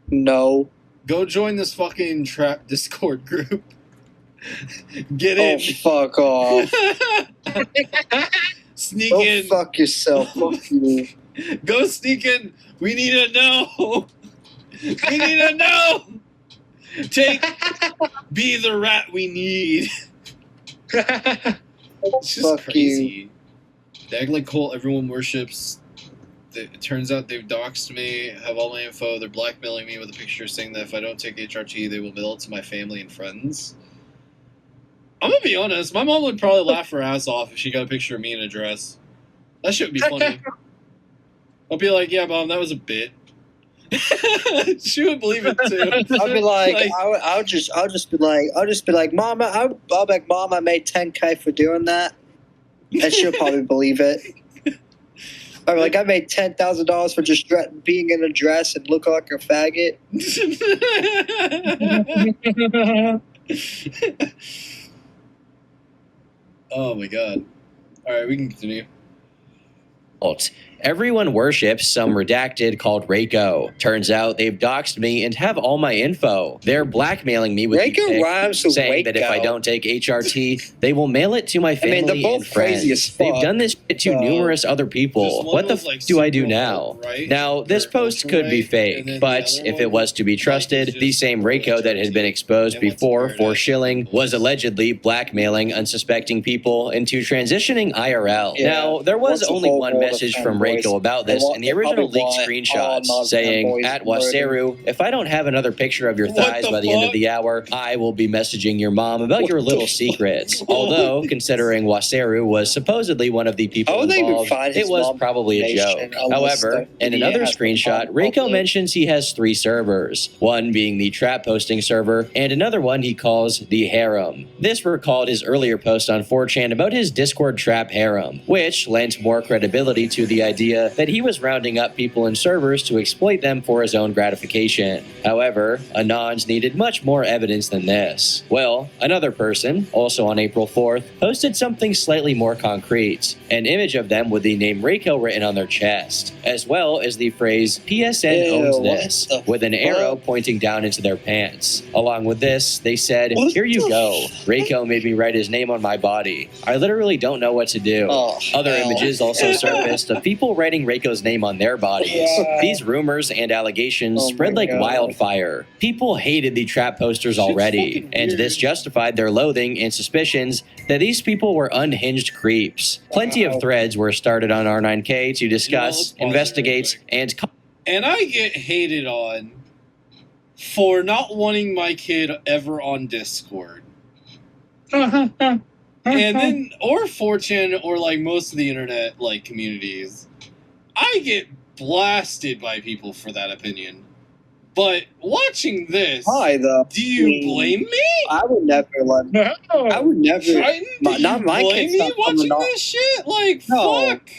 Speaker 1: No.
Speaker 2: Go join this fucking Trap Discord group. Get
Speaker 1: Oh,
Speaker 2: in.
Speaker 1: fuck off.
Speaker 2: Sneak
Speaker 1: Go
Speaker 2: in.
Speaker 1: fuck yourself. Fuck you.
Speaker 2: Go sneak in. We need to know. We need to know. Be the rat we need. It's just
Speaker 1: Fuck
Speaker 2: crazy. The act like cult everyone worships. It turns out they've doxed me, have all my info. They're blackmailing me with a picture saying that if I don't take HRT, they will mail it to my family and friends. I'm gonna be honest. My mom would probably laugh her ass off if she got a picture of me in a dress. That shit would be funny. I'll be like, "Yeah, mom, that was a bit." She would believe it too.
Speaker 1: I'll be like, I'll just be like, Mom, I'll be like, Mom, I made 10K for doing that, and she'll probably believe it. I'll be like, I made $10,000 for just being in a dress and look like a faggot.
Speaker 2: Oh my god! All right, we can continue.
Speaker 5: Everyone worships some redacted called Reiko. Turns out they've doxed me and have all my info. They're blackmailing me with
Speaker 1: Reiko
Speaker 5: the pic,
Speaker 1: rhymes with
Speaker 5: saying that if I
Speaker 1: Waco.
Speaker 5: don't take HRT, they will mail it to my family
Speaker 1: they're both
Speaker 5: and
Speaker 1: crazy as
Speaker 5: friends. They've
Speaker 1: fuck,
Speaker 5: done this shit to
Speaker 1: so-
Speaker 5: numerous other
Speaker 6: This
Speaker 5: people.
Speaker 6: one
Speaker 5: What the
Speaker 6: was, like,
Speaker 5: do I do
Speaker 6: super
Speaker 5: now?
Speaker 6: alt-right,
Speaker 5: Now, this
Speaker 6: or
Speaker 5: post could be
Speaker 6: ultra-right, and
Speaker 5: fake,
Speaker 6: then the
Speaker 5: but
Speaker 6: other
Speaker 5: if
Speaker 6: one,
Speaker 5: it was to be
Speaker 6: like,
Speaker 5: trusted,
Speaker 6: is
Speaker 5: the
Speaker 6: just
Speaker 5: same Reiko that had been exposed
Speaker 6: and wants to
Speaker 5: before
Speaker 6: pair it
Speaker 5: for
Speaker 6: up
Speaker 5: shilling
Speaker 6: with
Speaker 5: was
Speaker 6: those.
Speaker 5: allegedly blackmailing unsuspecting people into transitioning IRL.
Speaker 1: Yeah,
Speaker 5: Now, there was
Speaker 1: what's the
Speaker 5: only
Speaker 1: whole
Speaker 5: one
Speaker 1: world of
Speaker 5: message from
Speaker 1: femboys?
Speaker 5: Reiko about
Speaker 1: They
Speaker 5: this
Speaker 1: want-
Speaker 5: in the
Speaker 1: they
Speaker 5: original
Speaker 1: probably
Speaker 5: leaked
Speaker 1: want
Speaker 5: screenshots,
Speaker 1: all
Speaker 5: saying,
Speaker 1: non-femboys
Speaker 5: at
Speaker 1: murdered.
Speaker 5: Waseru, if I don't have another picture of your
Speaker 6: What
Speaker 5: thighs
Speaker 6: the
Speaker 5: by the end of
Speaker 6: fuck?
Speaker 5: the hour, I will be messaging your mom about your
Speaker 1: What
Speaker 5: little
Speaker 1: the fuck?
Speaker 5: secrets. Although, considering Waseru was supposedly one of the people
Speaker 1: How would they even
Speaker 5: involved,
Speaker 1: find
Speaker 5: it
Speaker 1: his
Speaker 5: was
Speaker 1: mom's
Speaker 5: probably a
Speaker 1: information
Speaker 5: joke.
Speaker 1: unless
Speaker 5: However,
Speaker 1: the
Speaker 5: in
Speaker 1: idiot
Speaker 5: another
Speaker 1: has been
Speaker 5: screenshot,
Speaker 1: on
Speaker 5: Reiko
Speaker 1: public?
Speaker 5: mentions he has 3 servers, one being the trap posting server, and another one he calls the harem. This recalled his earlier post on 4chan about his Discord trap harem, which lent more credibility to the idea that he was rounding up people in servers to exploit them for his own gratification. However, Anons needed much more evidence than this. Well, another person, also on April 4th, posted something slightly more concrete, an image of them with the name Reiko written on their chest, as well as the phrase PSN
Speaker 1: Ew,
Speaker 5: owns
Speaker 1: what
Speaker 5: this,
Speaker 1: the
Speaker 5: with an arrow
Speaker 1: fuck?
Speaker 5: pointing down into their pants. Along with this, they said,
Speaker 1: What
Speaker 5: here you
Speaker 1: the
Speaker 5: go. Reiko made me write his name on my body. I literally don't know what to do.
Speaker 1: Oh,
Speaker 5: Other
Speaker 1: hell.
Speaker 5: images also surfaced of people writing Reiko's name on their bodies.
Speaker 1: Yeah.
Speaker 5: These rumors and allegations
Speaker 1: Oh
Speaker 5: spread
Speaker 1: my
Speaker 5: like
Speaker 1: God.
Speaker 5: wildfire. People hated the trap posters
Speaker 6: Shit's
Speaker 5: already,
Speaker 6: fucking
Speaker 5: and
Speaker 6: weird.
Speaker 5: this justified their loathing and suspicions that these people were unhinged creeps. Plenty
Speaker 1: Wow.
Speaker 5: of threads were started on R9K to discuss,
Speaker 6: let's pause it real
Speaker 5: investigate,
Speaker 6: quick.
Speaker 5: and
Speaker 6: And I get hated on for not wanting my kid ever on Discord. And then, or 4chan, or like most of the internet like communities, I get blasted by people for that opinion. But watching this,
Speaker 1: Why though?
Speaker 6: do you blame me?
Speaker 1: I would never let. I would never.
Speaker 6: Triton, do
Speaker 1: not
Speaker 6: you
Speaker 1: my
Speaker 6: blame
Speaker 1: kid's
Speaker 6: me
Speaker 1: not coming
Speaker 6: watching
Speaker 1: on.
Speaker 6: this shit? Like,
Speaker 1: No.
Speaker 6: fuck.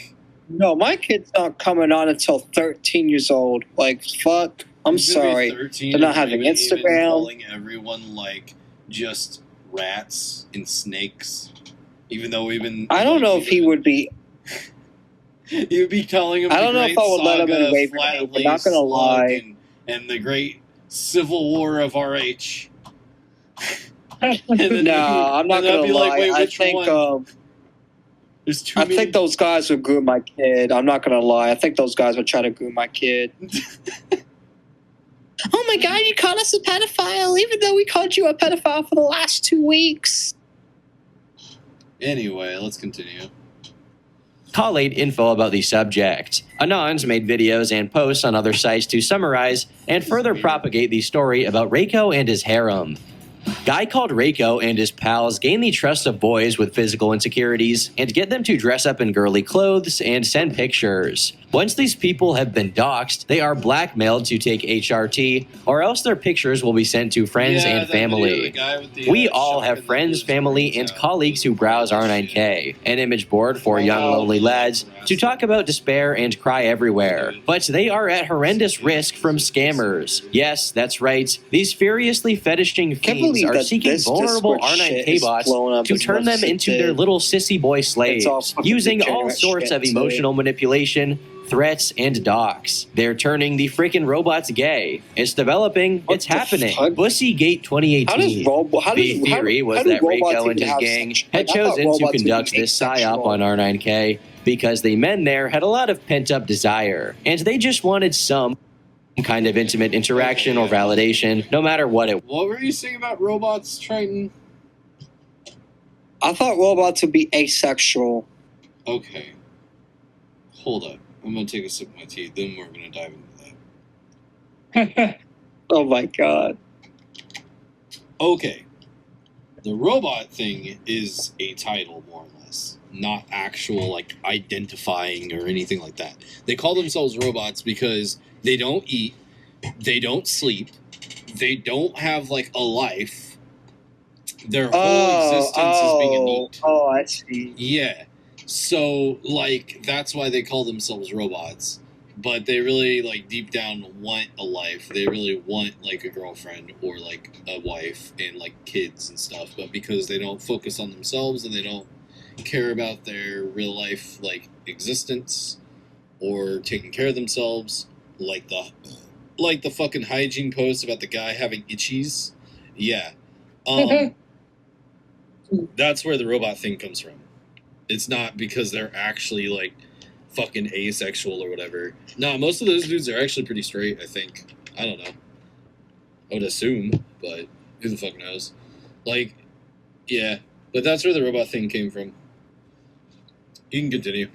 Speaker 1: No, my kid's not coming on until 13 years old. Like, fuck. I'm
Speaker 6: He's gonna be
Speaker 1: sorry.
Speaker 6: 13
Speaker 1: They're not
Speaker 6: and
Speaker 1: having
Speaker 6: even
Speaker 1: Instagram.
Speaker 6: calling everyone like just rats and snakes. Even though we've been.
Speaker 1: I don't know if he would be.
Speaker 6: You'd be telling him.
Speaker 1: I don't know if I would let him in Raven Cave, but not gonna lie.
Speaker 6: And the great Civil War of RH. And then
Speaker 1: No, I'm not
Speaker 6: and I'd
Speaker 1: gonna
Speaker 6: be
Speaker 1: lie.
Speaker 6: like, wait,
Speaker 1: I
Speaker 6: which
Speaker 1: think.
Speaker 6: one? There's too
Speaker 1: I
Speaker 6: many.
Speaker 1: think those guys would groom my kid. I'm not gonna lie. I think those guys would try to groom my kid. Oh my god, you called us a pedophile, even though we called you a pedophile for the last 2 weeks.
Speaker 6: Anyway, let's continue.
Speaker 5: collate info about the subject. Anons made videos and posts on other sites to summarize and further propagate the story about Reiko and his harem. Guy called Reiko and his pals gain the trust of boys with physical insecurities and get them to dress up in girly clothes and send pictures. Once these people have been doxxed, they are blackmailed to take HRT, or else their pictures will be sent to friends and family. We all have friends, family, and colleagues who browse R9K, an image board for young lonely lads, to talk about despair and cry everywhere. But they are at horrendous risk from scammers. Yes, that's right. These furiously fetishing fiends are seeking vulnerable R9K bots to turn them into their little sissy boy slaves, using all sorts of emotional manipulation, threats, and docs. They're turning the freaking robots gay. It's developing. It's happening. Bussygate 2018. The theory was that Reiko and his gang had chosen to conduct this psyop on R9K because the men there had a lot of pent-up desire, and they just wanted some kind of intimate interaction or validation, no matter what it was.
Speaker 6: What were you saying about robots, Triton?
Speaker 1: I thought robots would be asexual.
Speaker 6: Okay. Hold up. I'm going to take a sip of my tea, then we're going to dive into that.
Speaker 1: Oh my god.
Speaker 6: Okay. The robot thing is a title, more or less. Not actual, like, identifying or anything like that. They call themselves robots because they don't eat, they don't sleep, they don't have, like, a life. Their whole existence is being a meat.
Speaker 1: Oh, I see.
Speaker 6: Yeah. So, like, that's why they call themselves robots. But they really, like, deep down want a life. They really want, like, a girlfriend or, like, a wife and, like, kids and stuff. But because they don't focus on themselves and they don't care about their real life, like, existence or taking care of themselves, like the fucking hygiene post about the guy having itchies. Yeah. That's where the robot thing comes from. It's not because they're actually like fucking asexual or whatever. No, most of those dudes are actually pretty straight, I think. I don't know. I would assume, but who the fuck knows? Like, yeah. But that's where the robot thing came from. You can continue.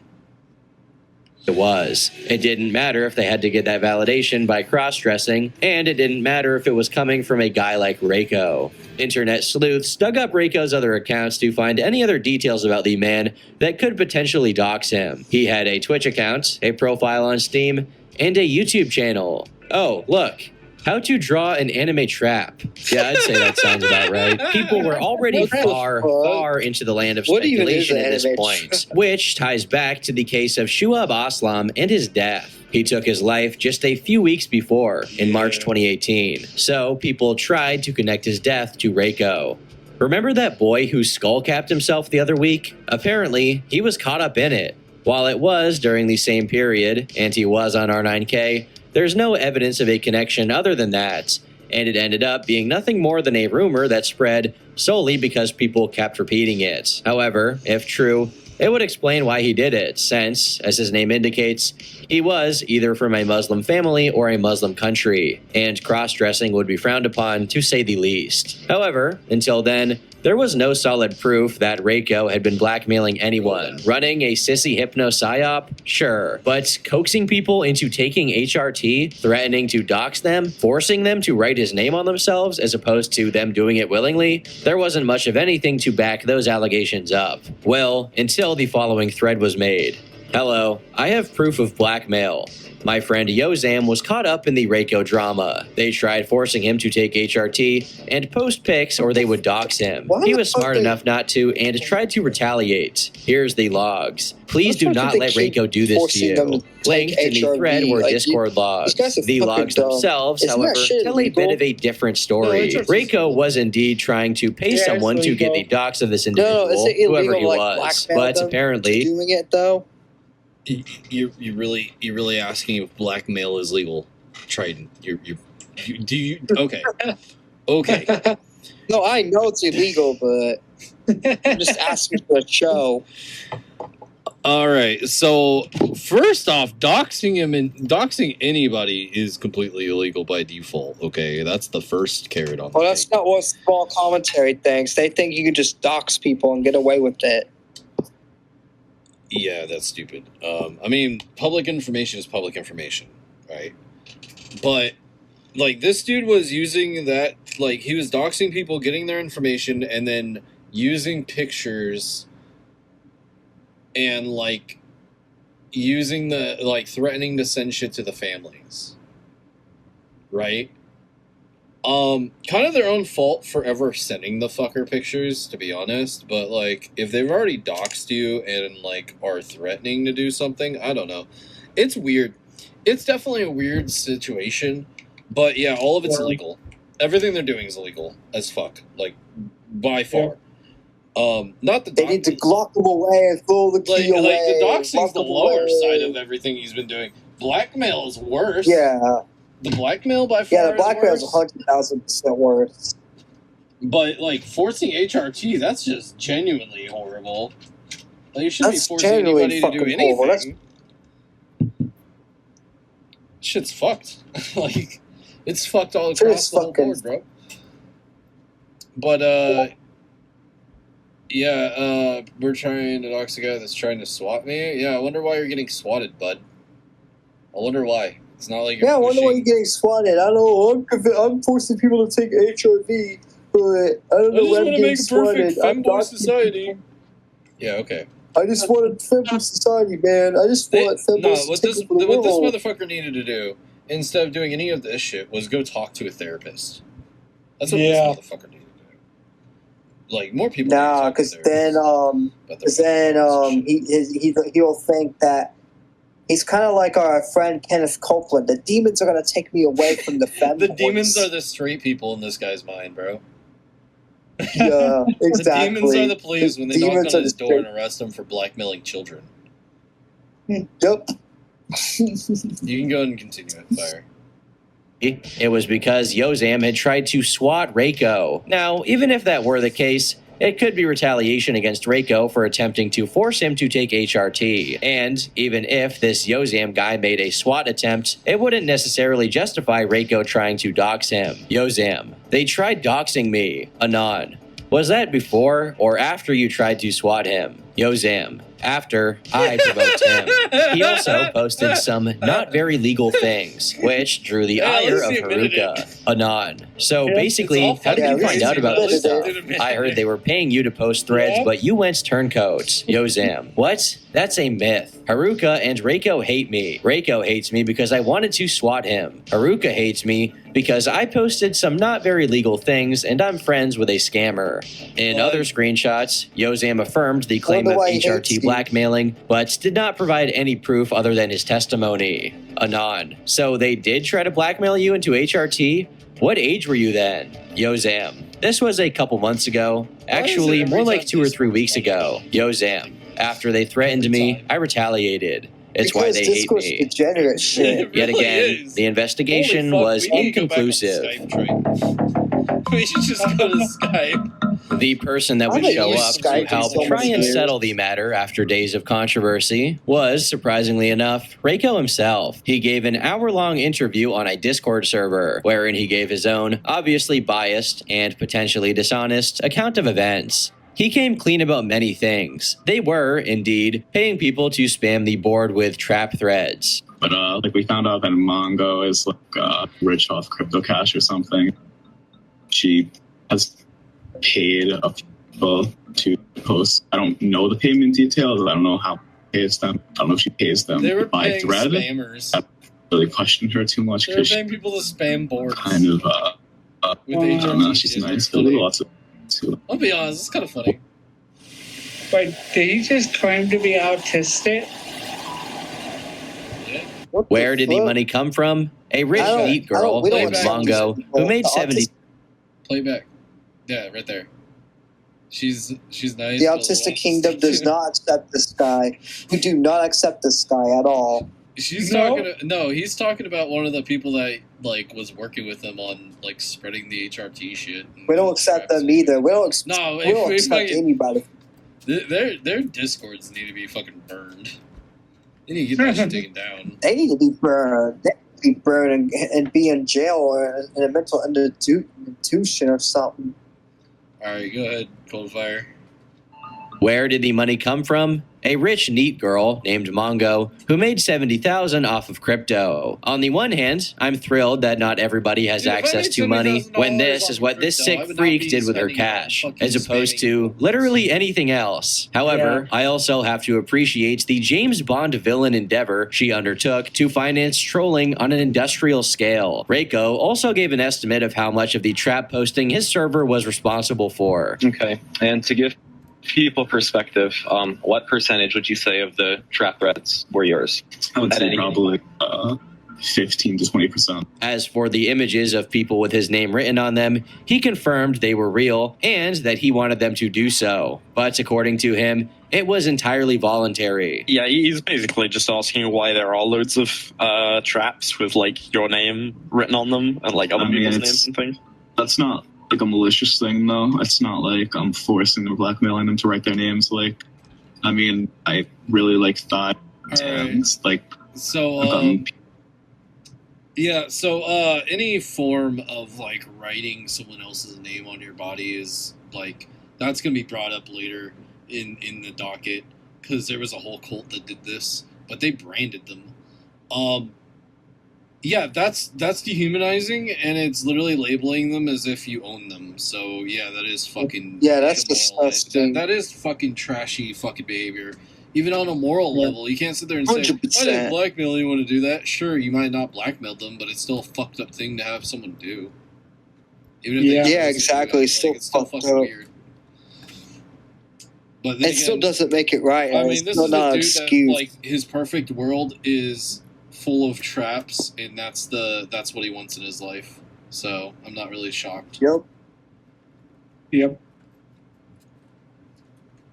Speaker 5: It was. It didn't matter if they had to get that validation by cross-dressing, and it didn't matter if it was coming from a guy like Reiko. Internet sleuths dug up Reiko's other accounts to find any other details about the man that could potentially dox him. He had a Twitch account, a profile on Steam, and a YouTube channel. Oh, look. How to draw an anime trap. Yeah, I'd say that sounds about right. People were already far into the land of speculation at this point, which ties back to the case of Shuab Aslam and his death. He took his life just a few weeks before, in March 2018. So people tried to connect his death to Reiko. Remember that boy who skull-capped himself the other week? Apparently, he was caught up in it. While it was during the same period, and he was on R9K, there's no evidence of a connection other than that, and it ended up being nothing more than a rumor that spread solely because people kept repeating it. However, if true, it would explain why he did it, since, as his name indicates, he was either from a Muslim family or a Muslim country, and cross-dressing would be frowned upon to say the least. However, until then, there was no solid proof that Reiko had been blackmailing anyone. Running a sissy hypno psyop? Sure. But coaxing people into taking HRT, threatening to dox them, forcing them to write his name on themselves as opposed to them doing it willingly? There wasn't much of anything to back those allegations up. Well, until the following thread was made. Hello, I have proof of blackmail. My friend Yozam was caught up in the Reiko drama. They tried forcing him to take HRT and post pics or they would dox him. He was smart enough not to and tried to retaliate. Here's the logs. Please do not let Reiko do this to you. Linked in the thread were Discord logs. The logs themselves, however, tell a bit of a different story. Reiko was indeed trying to pay someone to get the dox of this individual, whoever he was. But apparently...
Speaker 1: doing it, though?
Speaker 6: You're really asking if blackmail is legal, Triton. Okay.
Speaker 1: No, I know it's illegal, but I'm just asking for a show.
Speaker 6: All right. So first off, doxing anybody is completely illegal by default. Okay, that's the first carrot on.
Speaker 1: Well, that's not what small commentary thinks. They think you can just dox people and get away with it.
Speaker 6: Yeah, that's stupid. I mean, public information is public information, right? But, like, this dude was using that, like, he was doxing people, getting their information, and then using pictures and, like, using the, like, threatening to send shit to the families. Right? Kind of their own fault for ever sending the fucker pictures, to be honest. But, like, if they've already doxed you and, like, are threatening to do something, I don't know. It's weird. It's definitely a weird situation. But, yeah, all of it's illegal. Everything they're doing is illegal as fuck. Like, by far. Not the
Speaker 1: They need to lock them away and throw the key away.
Speaker 6: Like, the doxing's the lower side of everything he's been doing. Blackmail is worse.
Speaker 1: Yeah.
Speaker 6: The blackmail by far
Speaker 1: Yeah, the blackmail is 100,000% worse.
Speaker 6: But, like, forcing HRT, that's just genuinely horrible. Like, you shouldn't be forcing anybody to do anything. Shit's fucked. Like, it's fucked all across the whole board, bro. But, yeah, we're trying to dox a guy that's trying to swat me. Yeah, I wonder why you're getting swatted, bud. I wonder why. It's not like you're
Speaker 1: I wonder why you're getting swatted. I don't know. I'm forcing people to take HRV, but I don't know why I'm getting swatted.
Speaker 6: I just want to make a perfect femboy society. Yeah, okay.
Speaker 1: I just wanted femboy society, man. I just want femboy
Speaker 6: what this motherfucker needed to do, instead of doing any of this shit, was go talk to a therapist. That's what this motherfucker needed to do. Like, more people.
Speaker 1: Nah, because then he'll think that. He's kind of like our friend Kenneth Copeland. The demons are going to take me away from the femboys.
Speaker 6: The demons are the straight people in this guy's mind, bro.
Speaker 1: Yeah, exactly.
Speaker 6: The demons are the police when they knock on his door and arrest him for blackmailing children.
Speaker 1: Yep.
Speaker 2: You can go ahead and continue it, Fire.
Speaker 5: It was because Yozam had tried to swat Reiko. Now, even if that were the case, it could be retaliation against Reiko for attempting to force him to take HRT. And even if this Yozam guy made a SWAT attempt, it wouldn't necessarily justify Reiko trying to dox him. Yozam, they tried doxing me. Anon. Was that before or after you tried to swat him? Yozam, after I provoked him. He also posted some not very legal things, which drew the ire of Haruka. Anon. So basically, how did you find out about this stuff? I heard they were paying you to post threads, but you went turncoats. Yozam, what? That's a myth. Haruka and Reiko hate me. Reiko hates me because I wanted to swat him. Haruka hates me because I posted some not very legal things and I'm friends with a scammer. In other screenshots, Yozam affirmed the claim of HRT blackmailing, but did not provide any proof other than his testimony. Anon. So they did try to blackmail you into HRT? What age were you then? Yozam. This was a couple months ago. Actually, more like 2 or 3 weeks ago. Yozam. After they threatened me, I retaliated. It's why they hate me.
Speaker 1: Degenerate shit.
Speaker 5: Yet again, the investigation was inconclusive.
Speaker 2: We should just go to Skype.
Speaker 5: The person that would show up to help try and settle the matter after days of controversy was, surprisingly enough, Reiko himself. He gave an hour-long interview on a Discord server, wherein he gave his own, obviously biased and potentially dishonest, account of events. He came clean about many things. They were, indeed, paying people to spam the board with trap threads.
Speaker 9: But like we found out that Mongo is like rich off crypto cash or something. She has paid a few people to post. I don't know the payment details. I don't know how she pays them. I don't know if she pays them
Speaker 2: They were
Speaker 9: by
Speaker 2: paying
Speaker 9: thread.
Speaker 2: spammers.
Speaker 9: I don't really question her too much
Speaker 2: They were
Speaker 9: because
Speaker 2: paying people to spam boards.
Speaker 9: kind of
Speaker 2: with
Speaker 9: I don't know.
Speaker 2: HRT.
Speaker 9: She's
Speaker 2: It's
Speaker 9: nice.
Speaker 2: funny.
Speaker 9: Lots of too.
Speaker 2: I'll be honest, it's kind of funny.
Speaker 4: But did he just claim to be autistic?
Speaker 2: Yeah.
Speaker 5: Where did the money come from? A rich neat girl
Speaker 1: we don't
Speaker 5: named
Speaker 2: accept
Speaker 5: Mongo
Speaker 1: these
Speaker 5: who made
Speaker 1: people.
Speaker 5: 70.
Speaker 2: Play back. Yeah, right there. She's nice.
Speaker 1: The autistic kingdom does not accept this guy. We do not accept this guy at all.
Speaker 2: She's
Speaker 4: No.
Speaker 2: he's talking about one of the people that like was working with him on like spreading the HRT shit.
Speaker 1: We don't accept them either. We don't accept anybody.
Speaker 2: Their discords need to be fucking burned. They need to get that shit taken down.
Speaker 1: They need to be burned. They need to be burned and be in jail or in a mental institution or something.
Speaker 2: Alright, go ahead, Coldfire.
Speaker 5: Where did the money come from? A rich, neat girl named Mongo who made $70,000 off of crypto. On the one hand, I'm thrilled that not everybody has
Speaker 2: Dude, if I
Speaker 5: access
Speaker 2: made
Speaker 5: to money when this
Speaker 2: $70,000
Speaker 5: is what this
Speaker 2: crypto, I
Speaker 5: sick
Speaker 2: would not
Speaker 5: freak
Speaker 2: be
Speaker 5: did with her
Speaker 2: spending that
Speaker 5: cash,
Speaker 2: fucking
Speaker 5: as opposed
Speaker 2: spamming.
Speaker 5: to literally anything else. However, I also have to appreciate the James Bond villain endeavor she undertook to finance trolling on an industrial scale. Reiko also gave an estimate of how much of the trap posting his server was responsible for.
Speaker 10: Okay, and to give people perspective, what percentage would you say of the trap threats were yours?
Speaker 9: I would
Speaker 10: At
Speaker 9: say
Speaker 10: any-
Speaker 9: probably 15 to 20%.
Speaker 5: As for the images of people with his name written on them, he confirmed they were real and that he wanted them to do so. But according to him, it was entirely voluntary.
Speaker 10: Yeah, he's basically just asking why there are loads of traps with like your name written on them and like other
Speaker 9: I mean,
Speaker 10: people's
Speaker 9: it's-
Speaker 10: names and things.
Speaker 9: That's not like a malicious thing, though. It's not like I'm forcing or blackmailing them to write their names. Like, I mean, I really like thought tags. Like,
Speaker 2: So, any form of like writing someone else's name on your body is like that's gonna be brought up later in the docket because there was a whole cult that did this, but they branded them. Yeah, that's dehumanizing, and it's literally labeling them as if you own them. So yeah, that is fucking
Speaker 1: that's
Speaker 2: demoralizing.
Speaker 1: disgusting.
Speaker 2: That is fucking trashy fucking behavior. Even on a moral level, you can't sit there and say,
Speaker 1: 100%.
Speaker 2: I didn't blackmail anyone to do that. Sure, you might not blackmail them, but it's still a fucked up thing to have someone do. Even if they
Speaker 4: Yeah.
Speaker 2: chose to
Speaker 1: Yeah,
Speaker 2: do
Speaker 1: exactly.
Speaker 2: that, like, it's still
Speaker 1: Fucked
Speaker 2: fucking
Speaker 1: up.
Speaker 2: weird. But then
Speaker 1: It still
Speaker 2: again,
Speaker 1: doesn't make it right.
Speaker 2: I mean,
Speaker 1: It's
Speaker 2: this
Speaker 1: still
Speaker 2: is
Speaker 1: not
Speaker 2: a
Speaker 1: an
Speaker 2: dude
Speaker 1: excuse.
Speaker 2: that, like, his perfect world is full of traps, and that's what he wants in his life. So I'm not really shocked.
Speaker 1: Yep.
Speaker 4: Yep.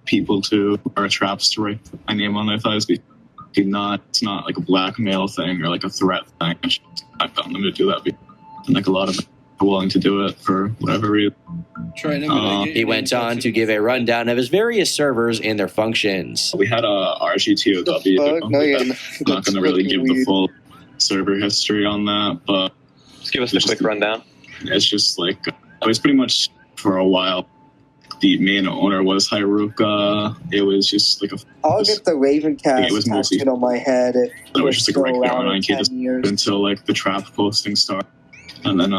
Speaker 9: people to wear traps to write my name on their thighs. It's not like a blackmail thing or like a threat thing. I found them to do that, and like a lot of them are willing to do it for whatever reason.
Speaker 5: He went on to give a rundown of his various servers and their functions.
Speaker 9: We had a RGTOW. I'm not going to really give the full server history on that, but
Speaker 10: just give us a quick rundown.
Speaker 9: It's just like it was pretty much for a while. The main owner was Haruka. It was just like
Speaker 1: I'll get the RavenCast
Speaker 9: it was mostly
Speaker 1: tattooed on my head. It
Speaker 9: was just like a regular online kid until like the trap posting started. And then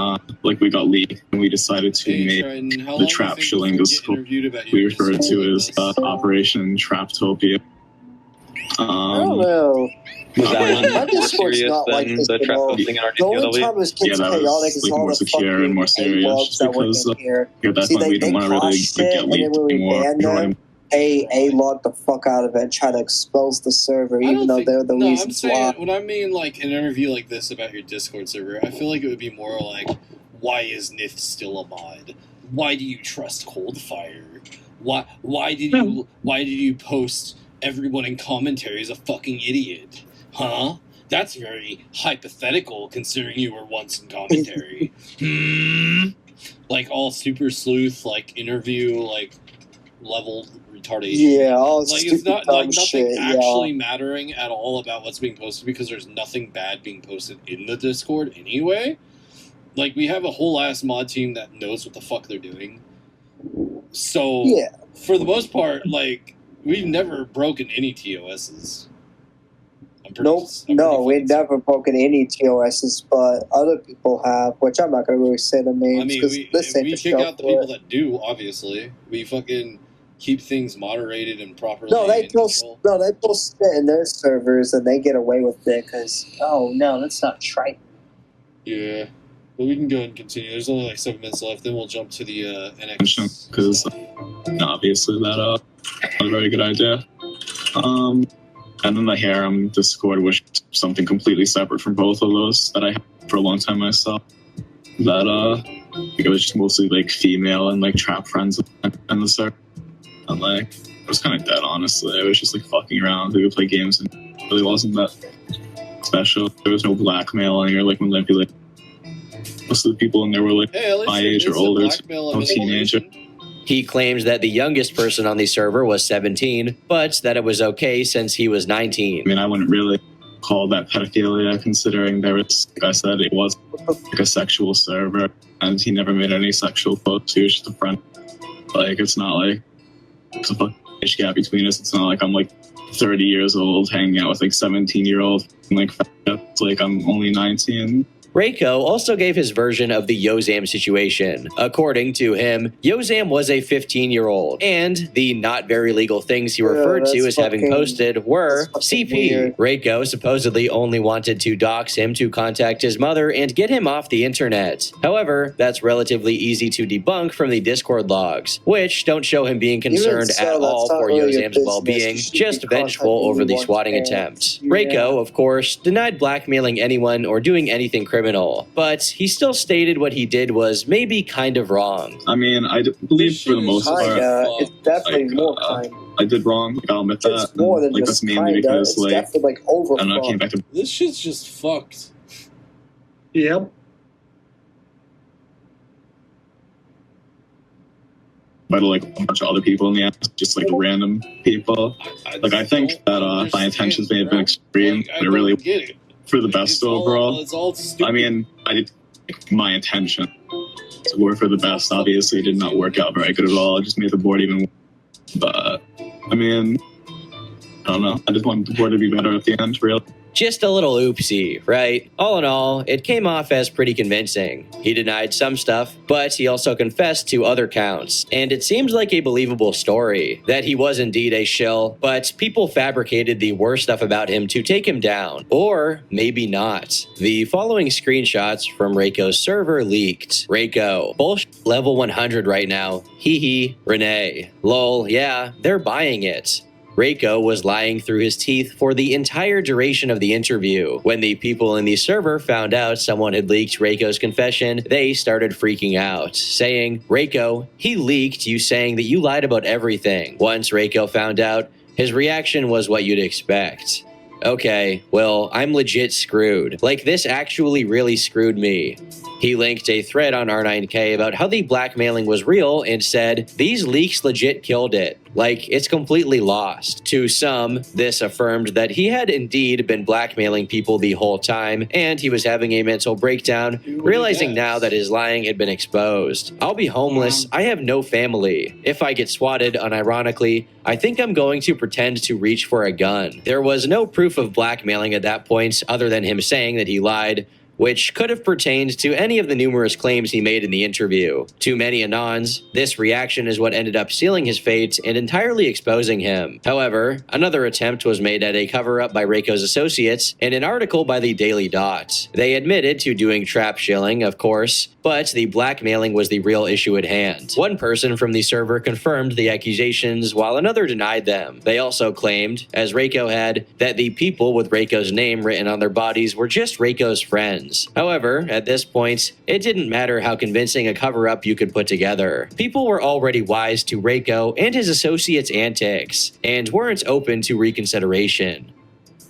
Speaker 9: like we got leaked and we decided to make the trap shilling we referred to as Operation Traptopia.
Speaker 1: I don't know. My Discord's not like this at all. The only time it gets chaotic is all the
Speaker 9: secure and more serious because that's when we don't want to really get leaked anymore.
Speaker 1: A log the fuck out of it and try to expose the server, even though they're the reasons why.
Speaker 6: When I mean like an interview like this about your Discord server, I feel like it would be more like, why is Nith still a mod? Why do you trust Coldfire? Why did you post everyone in commentary is a fucking idiot? Huh? That's very hypothetical considering you were once in commentary. Like all super sleuth like interview like level retardation.
Speaker 1: Yeah, all
Speaker 6: like
Speaker 1: stupid
Speaker 6: it's not like nothing
Speaker 1: shit,
Speaker 6: actually mattering at all about what's being posted because there's nothing bad being posted in the Discord anyway. Like we have a whole ass mod team that knows what the fuck they're doing. So for the most part, like we've never broken any TOSs.
Speaker 1: We've never broken any TOSs, but other people have, which I'm not going to really say the names.
Speaker 6: I mean, we kick out the people that do, obviously. We fucking keep things moderated and properly
Speaker 1: they post it in their servers and they get away with it because, that's not Triton.
Speaker 6: Yeah. But we can go and continue. There's only like 7 minutes left, then we'll jump to the NX.
Speaker 9: Because obviously that was a very good idea. And then the harem Discord was something completely separate from both of those that I had for a long time myself. That it was just mostly like female and like trap friends and the server. And like it was kind of dead, honestly. It was just like fucking around. We would play games and it really wasn't that special. There was no blackmailing or like manipulating. Most of the people in there were like my age or older, no teenager.
Speaker 5: He claims that the youngest person on the server was 17, but that it was okay since he was 19.
Speaker 9: I mean, I wouldn't really call that pedophilia, considering there was, like I said, it was like a sexual server, and he never made any sexual posts. He was just a friend. Like, it's not like there's a fucking age gap between us. It's not like I'm like 30 years old hanging out with like 17-year-old. It's like I'm only 19.
Speaker 5: Reiko also gave his version of the Yozam situation. According to him, Yozam was a 15-year-old, and the not very legal things he referred to as having posted were CP. Weird. Reiko supposedly only wanted to dox him to contact his mother and get him off the internet. However, that's relatively easy to debunk from the Discord logs, which don't show him being concerned at all for Yozam's well-being, just vengeful over the swatting attempt. Reiko, of course, denied blackmailing anyone or doing anything criminal, but he still stated what he did was maybe kind of wrong.
Speaker 9: I mean, I believe for the most part,
Speaker 1: it's definitely more kind.
Speaker 9: I did wrong. Like, I'll admit that.
Speaker 1: It's more than just
Speaker 9: that's mainly because
Speaker 1: it's definitely like over.
Speaker 9: I don't know, I came back to
Speaker 6: this shit's just fucked.
Speaker 4: Yep.
Speaker 9: by like a bunch of other people in the app, just like random people. I think that my intentions may have been extreme, but it really for the best overall.
Speaker 6: It's all stupid.
Speaker 9: I mean, I did my intention to work for the best. Obviously, it did not work out very good at all. It just made the board even worse. But I mean, I don't know. I just wanted the board to be better at the end, really.
Speaker 5: Just a little oopsie, right? All in all, it came off as pretty convincing. He denied some stuff, but he also confessed to other counts. And it seems like a believable story, that he was indeed a shill, but people fabricated the worst stuff about him to take him down. Or maybe not. The following screenshots from Reiko's server leaked. Reiko, bullshit level 100 right now. Hee hee. Renee, lol, yeah, they're buying it. Reiko was lying through his teeth for the entire duration of the interview. When the people in the server found out someone had leaked Reiko's confession, they started freaking out, saying, "Reiko, he leaked you saying that you lied about everything." Once Reiko found out, his reaction was what you'd expect. Okay, well, I'm legit screwed. Like, this actually really screwed me. He linked a thread on R9K about how the blackmailing was real and said, "These leaks legit killed it. Like, it's completely lost." To some, this affirmed that he had indeed been blackmailing people the whole time, and he was having a mental breakdown, realizing now that his lying had been exposed. "I'll be homeless. I have no family. If I get swatted, unironically, I think I'm going to pretend to reach for a gun." There was no proof of blackmailing at that point other than him saying that he lied, which could have pertained to any of the numerous claims he made in the interview. To many Anons, this reaction is what ended up sealing his fate and entirely exposing him. However, another attempt was made at a cover-up by Reiko's associates in an article by the Daily Dot. They admitted to doing trap shilling, of course, but the blackmailing was the real issue at hand. One person from the server confirmed the accusations, while another denied them. They also claimed, as Reiko had, that the people with Reiko's name written on their bodies were just Reiko's friends. However, at this point, it didn't matter how convincing a cover-up you could put together. People were already wise to Reiko and his associates' antics, and weren't open to reconsideration.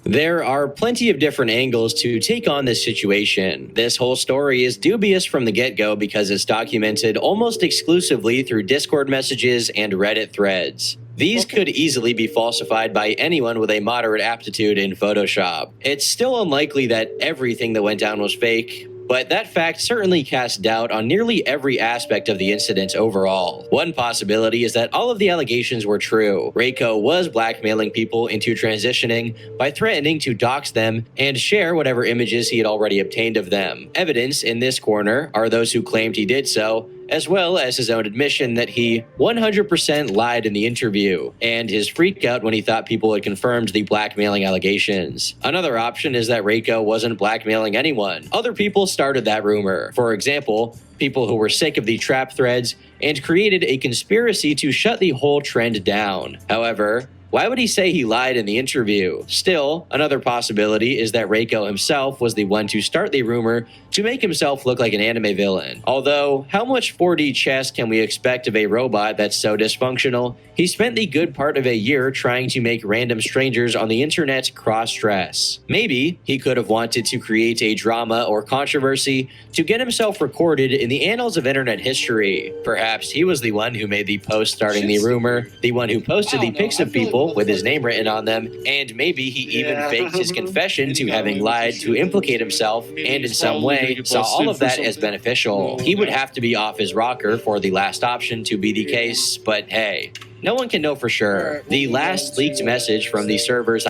Speaker 5: There are plenty of different angles to take on this situation. This whole story is dubious from the get-go because it's documented almost exclusively through Discord messages and Reddit threads. These could easily be falsified by anyone with a moderate aptitude in Photoshop. It's still unlikely that everything that went down was fake, but that fact certainly casts doubt on nearly every aspect of the incident overall. One possibility is that all of the allegations were true. Reiko was blackmailing people into transitioning by threatening to dox them and share whatever images he had already obtained of them. Evidence in this corner are those who claimed he did so, as well as his own admission that he 100% lied in the interview, and his freakout when he thought people had confirmed the blackmailing allegations. Another option is that Reiko wasn't blackmailing anyone. Other people started that rumor. For example, people who were sick of the trap threads and created a conspiracy to shut the whole trend down. However, why would he say he lied in the interview? Still, another possibility is that Reiko himself was the one to start the rumor to make himself look like an anime villain. Although, how much 4D chess can we expect of a robot that's so dysfunctional? He spent the good part of a year trying to make random strangers on the internet cross-dress. Maybe he could have wanted to create a drama or controversy to get himself recorded in the annals of internet history. Perhaps he was the one who made the post starting the rumor, the one who posted the pics of people with his name written on them, and maybe he even faked his confession to having lied to implicate himself, and in some way saw all of that as beneficial. He would have to be off his rocker for the last option to be the case, but hey, no one can know for sure. The last leaked message from the servers.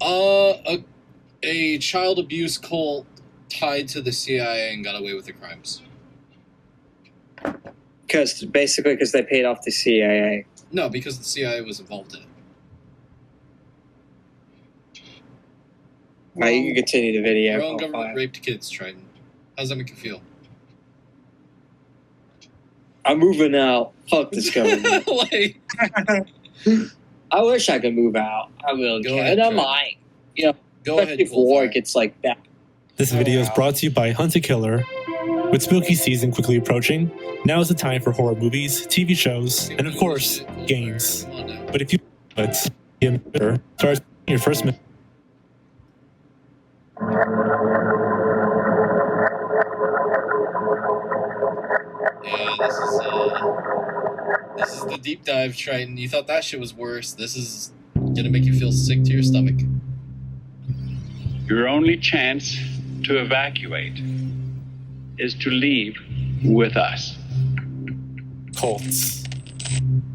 Speaker 6: A child abuse cult tied to the CIA and got away with the crimes.
Speaker 1: Because they paid off the CIA.
Speaker 6: No, because the CIA was involved in it.
Speaker 1: Alright, you can continue the video.
Speaker 6: Your own government raped kids, Triton. How does that make you feel?
Speaker 1: I'm moving out. Fuck this government.
Speaker 6: Like,
Speaker 1: I wish I could move out. I really
Speaker 6: Go
Speaker 1: can.
Speaker 6: ahead,
Speaker 1: And I'm
Speaker 6: Trevor.
Speaker 1: like, you know,
Speaker 6: go
Speaker 1: especially
Speaker 6: ahead,
Speaker 1: if war
Speaker 6: Coldfire.
Speaker 1: gets like that.
Speaker 11: This video is brought to you by Hunt a Killer. With spooky season quickly approaching, now is the time for horror movies, TV shows, and of course, games.
Speaker 6: Come on now.
Speaker 11: But if you start your first minute.
Speaker 6: Yeah, this is the deep dive, Triton. You thought that shit was worse. This is gonna make you feel sick to your stomach.
Speaker 12: Your only chance to evacuate is to leave with us.
Speaker 11: Cults.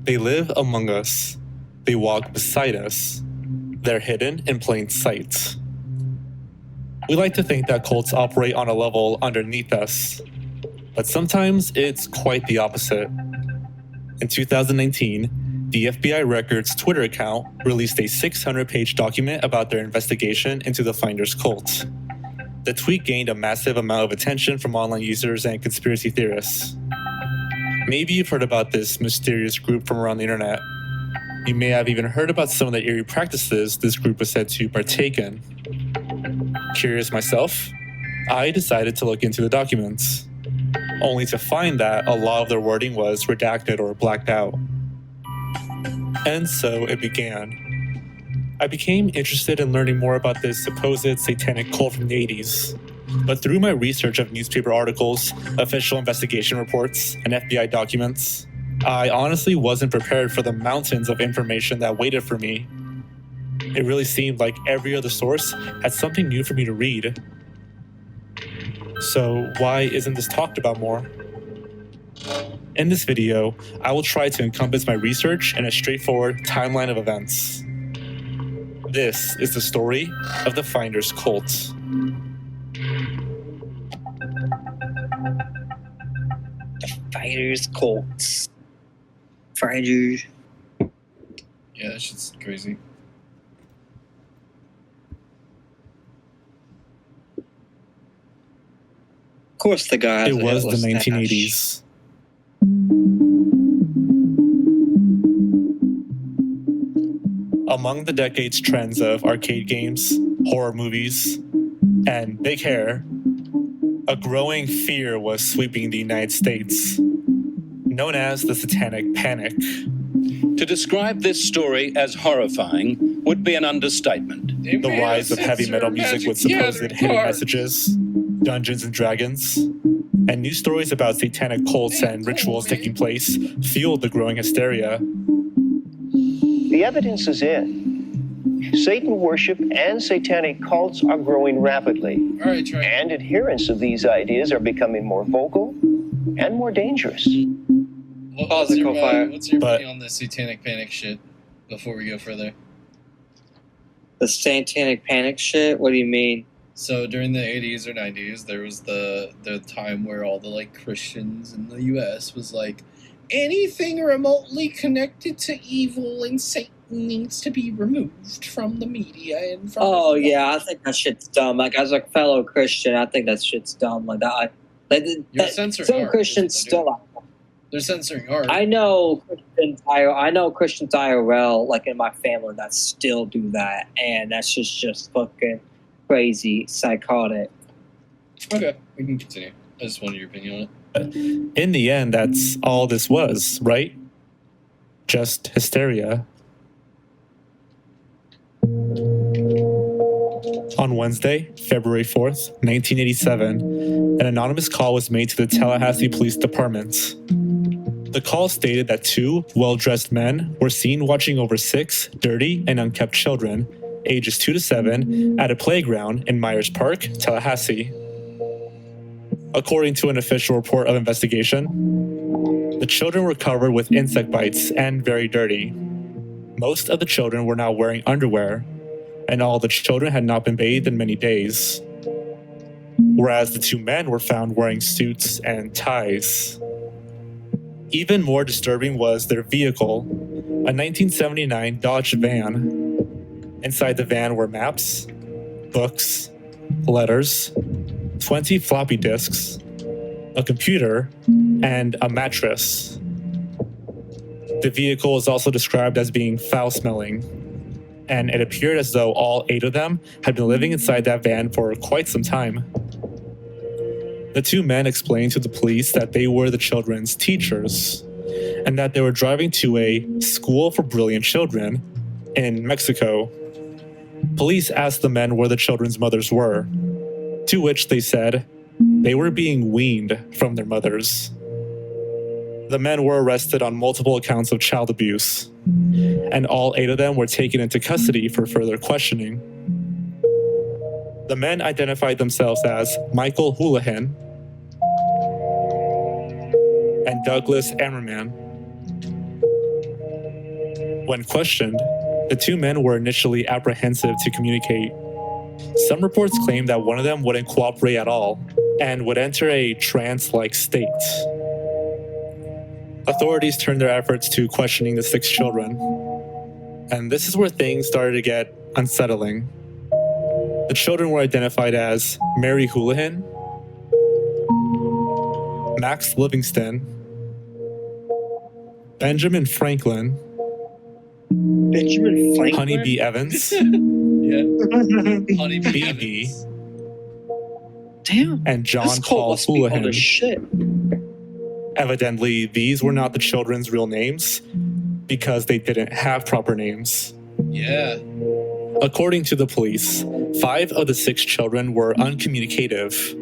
Speaker 11: They live among us. They walk beside us. They're hidden in plain sight. We like to think that cults operate on a level underneath us, but sometimes it's quite the opposite. In 2019, the FBI Records Twitter account released a 600-page document about their investigation into the Finders cult. The tweet gained a massive amount of attention from online users and conspiracy theorists. Maybe you've heard about this mysterious group from around the internet. You may have even heard about some of the eerie practices this group was said to partake in. Curious myself, I decided to look into the documents, only to find that a lot of their wording was redacted or blacked out. And so it began. I became interested in learning more about this supposed satanic cult from the 80s. But through my research of newspaper articles, official investigation reports, and FBI documents, I honestly wasn't prepared for the mountains of information that waited for me. It really seemed like every other source had something new for me to read. So why isn't this talked about more? In this video, I will try to encompass my research in a straightforward timeline of events. This is the story of the Finders Cult.
Speaker 1: Finders Colts. Finders.
Speaker 2: Yeah, that shit's crazy.
Speaker 1: Of course, the guy.
Speaker 11: It was the 1980s. Among the decade's trends of arcade games, horror movies, and big hair, a growing fear was sweeping the United States, known as the Satanic Panic.
Speaker 13: To describe this story as horrifying would be an understatement.
Speaker 11: The rise of heavy metal music with supposed hidden messages, Dungeons and Dragons, and new stories about satanic cults and rituals taking place fueled the growing hysteria.
Speaker 14: The evidence is in. Satan worship and satanic cults are growing rapidly.
Speaker 2: All right, Trey.
Speaker 14: And adherents of these ideas are becoming more vocal and more dangerous.
Speaker 2: What's your opinion on the satanic panic shit before we go further?
Speaker 1: The satanic panic shit? What do you mean?
Speaker 2: So during the 80s or 90s, there was the time where all the like Christians in the U.S. was like, anything remotely connected to evil and Satan needs to be removed from the media and from.
Speaker 1: Oh yeah, I think that shit's dumb. Like as a fellow Christian, I think that shit's dumb. Like that.
Speaker 2: You're censoring
Speaker 1: some
Speaker 2: art,
Speaker 1: Christians still.
Speaker 2: They're censoring art.
Speaker 1: I know Christians IRL, like in my family, that still do that, and that's just fucking crazy, psychotic.
Speaker 2: Okay, we can continue. I just wanted your opinion on it.
Speaker 11: In the end, that's all this was, right? Just hysteria. On Wednesday, February 4th, 1987, an anonymous call was made to the Tallahassee Police Department. The call stated that two well-dressed men were seen watching over 6 dirty and unkept children, ages 2 to 7, at a playground in Myers Park, Tallahassee. According to an official report of investigation, the children were covered with insect bites and very dirty. Most of the children were not wearing underwear, and all the children had not been bathed in many days. Whereas the 2 men were found wearing suits and ties. Even more disturbing was their vehicle, a 1979 Dodge van. Inside the van were maps, books, letters, 20 floppy disks, a computer, and a mattress. The vehicle was also described as being foul-smelling, and it appeared as though all 8 of them had been living inside that van for quite some time. The 2 men explained to the police that they were the children's teachers, and that they were driving to a school for brilliant children in Mexico. Police asked the men where the children's mothers were, to which they said they were being weaned from their mothers. The men were arrested on multiple accounts of child abuse, and all 8 of them were taken into custody for further questioning. The men identified themselves as Michael Houlihan and Douglas Ammerman. When questioned, the 2 men were initially apprehensive to communicate. Some reports claimed that one of them wouldn't cooperate at all and would enter a trance-like state. Authorities turned their efforts to questioning the 6 children, and this is where things started to get unsettling. The children were identified as Mary Houlihan, Max Livingston, Benjamin Franklin, Honeybee Evans, BB, and John Paul Houlihan. Evidently, these were not the children's real names because they didn't have proper names.
Speaker 2: Yeah.
Speaker 11: According to the police, 5 of the 6 children were uncommunicative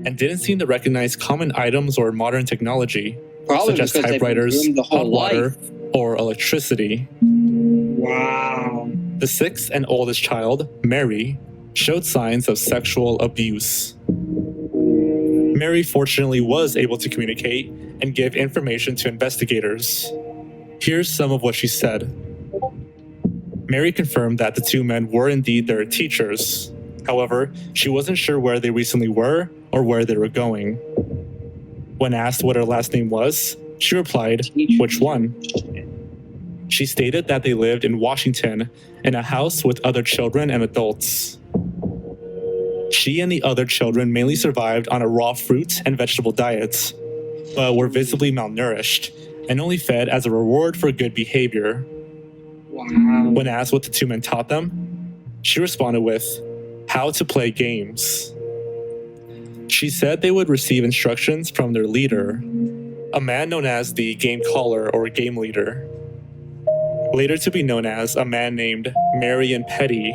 Speaker 11: and didn't seem to recognize common items or modern technology,
Speaker 1: Probably
Speaker 11: such as
Speaker 1: because they've been
Speaker 11: typewriters,
Speaker 1: groomed the
Speaker 11: hot
Speaker 1: whole
Speaker 11: water,
Speaker 1: life.
Speaker 11: or electricity.
Speaker 4: Wow.
Speaker 11: The 6th and oldest child, Mary, showed signs of sexual abuse. Mary fortunately was able to communicate and give information to investigators. Here's some of what she said. Mary confirmed that the 2 men were indeed their teachers. However, she wasn't sure where they recently were or where they were going. When asked what her last name was, she replied, "Which one?" She stated that they lived in Washington in a house with other children and adults. She and the other children mainly survived on a raw fruit and vegetable diet, but were visibly malnourished and only fed as a reward for good behavior.
Speaker 4: Wow.
Speaker 11: When asked what the 2 men taught them, she responded with, "How to play games." She said they would receive instructions from their leader, a man known as the game caller or game leader, later to be known as a man named Marion Petty.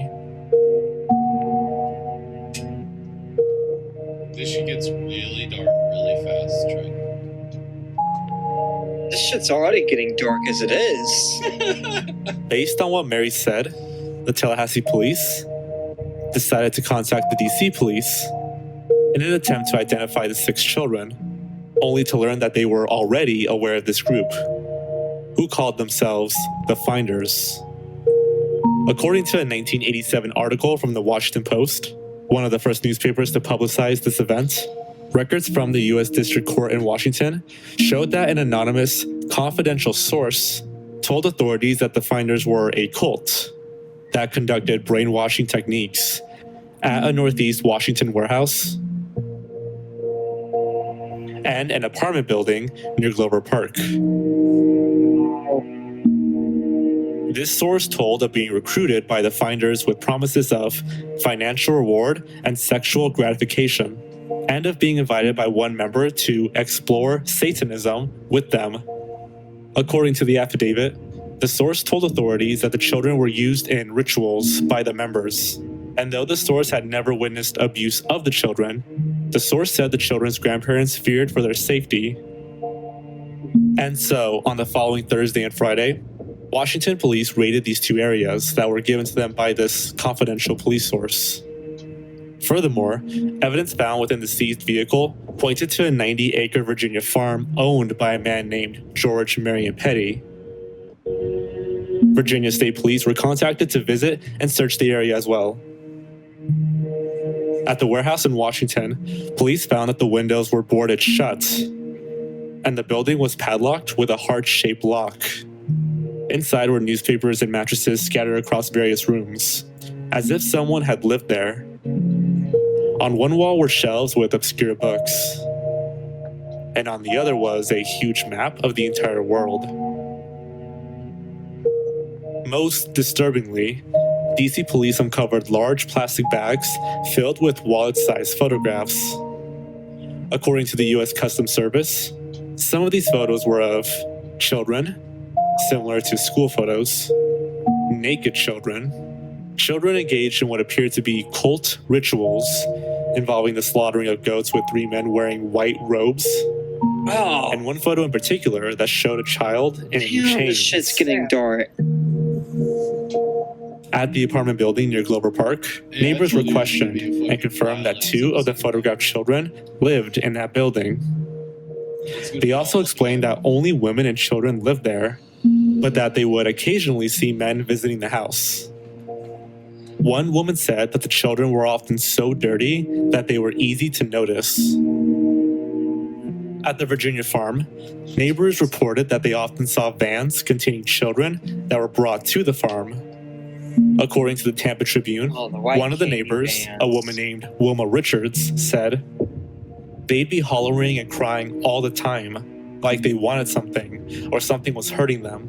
Speaker 6: This shit gets really dark really fast, Trey.
Speaker 1: This shit's already getting dark as it is.
Speaker 11: Based on what Mary said, the Tallahassee police decided to contact the DC police in an attempt to identify the 6 children, only to learn that they were already aware of this group, who called themselves the Finders. According to a 1987 article from the Washington Post, one of the first newspapers to publicize this event, records from the U.S. District Court in Washington showed that an anonymous, confidential source told authorities that the Finders were a cult that conducted brainwashing techniques at a Northeast Washington warehouse and an apartment building near Glover Park. This source told of being recruited by the Finders with promises of financial reward and sexual gratification, and of being invited by one member to explore Satanism with them. According to the affidavit, the source told authorities that the children were used in rituals by the members, and though the source had never witnessed abuse of the children, the source said the children's grandparents feared for their safety. And so, on the following Thursday and Friday, Washington police raided these 2 areas that were given to them by this confidential police source. Furthermore, evidence found within the seized vehicle pointed to a 90-acre Virginia farm owned by a man named George Marion Petty. Virginia State Police were contacted to visit and search the area as well. At the warehouse in Washington, police found that the windows were boarded shut, and the building was padlocked with a heart-shaped lock. Inside were newspapers and mattresses scattered across various rooms, as if someone had lived there. On one wall were shelves with obscure books, and on the other was a huge map of the entire world. Most disturbingly, DC police uncovered large plastic bags filled with wallet-sized photographs. According to the U.S. Customs Service, some of these photos were of children, similar to school photos, naked children, children engaged in what appeared to be cult rituals involving the slaughtering of goats with 3 men wearing white robes, and one photo in particular that showed a child in chains.
Speaker 1: This shit's getting dark.
Speaker 11: At the apartment building near Glover Park, neighbors were questioned and confirmed that 2 of the photographed children lived in that building. They also explained that only women and children lived there, but that they would occasionally see men visiting the house. One woman said that the children were often so dirty that they were easy to notice. At the Virginia farm, neighbors reported that they often saw vans containing children that were brought to the farm. According to the Tampa Tribune, one of the neighbors, a woman named Wilma Richards, said, "They'd be hollering and crying all the time, like they wanted something or something was hurting them."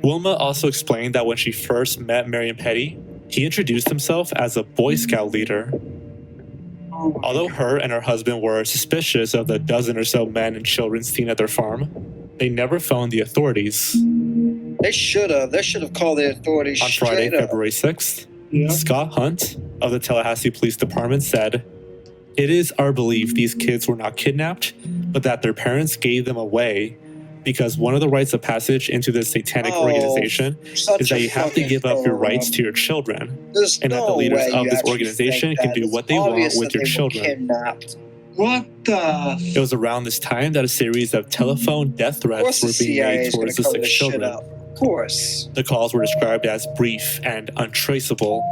Speaker 11: Wilma also explained that when she first met Marion Petty, he introduced himself as a Boy Scout leader. Although her and her husband were suspicious of the dozen or so men and children seen at their farm, they never phoned the authorities.
Speaker 1: They should have. They should have called the authorities
Speaker 11: On Friday,
Speaker 1: straight up.
Speaker 11: February 6th,
Speaker 4: Yeah.
Speaker 11: Scott Hunt of the Tallahassee Police Department said, "It is our belief these kids were not kidnapped, but that their parents gave them away because one of the rites of passage into this satanic organization is that you have to give up your rights to your children,
Speaker 1: There's
Speaker 11: and that the
Speaker 1: no
Speaker 11: leaders
Speaker 1: way
Speaker 11: of
Speaker 1: you
Speaker 11: this
Speaker 1: actually
Speaker 11: organization
Speaker 1: think
Speaker 11: can
Speaker 1: that.
Speaker 11: do
Speaker 1: It's
Speaker 11: what they want
Speaker 1: obvious
Speaker 11: with
Speaker 1: that
Speaker 11: your
Speaker 1: they were
Speaker 11: children."
Speaker 1: Kidnapped.
Speaker 4: What the?
Speaker 11: It was around this time that a series of telephone death
Speaker 1: Of course,
Speaker 11: threats
Speaker 1: the
Speaker 11: were being
Speaker 1: CIA
Speaker 11: made
Speaker 1: is going
Speaker 11: towards
Speaker 1: to
Speaker 11: the
Speaker 1: cover
Speaker 11: 6
Speaker 1: this shit
Speaker 11: children.
Speaker 1: up. Of course.
Speaker 11: The calls were described as brief and untraceable.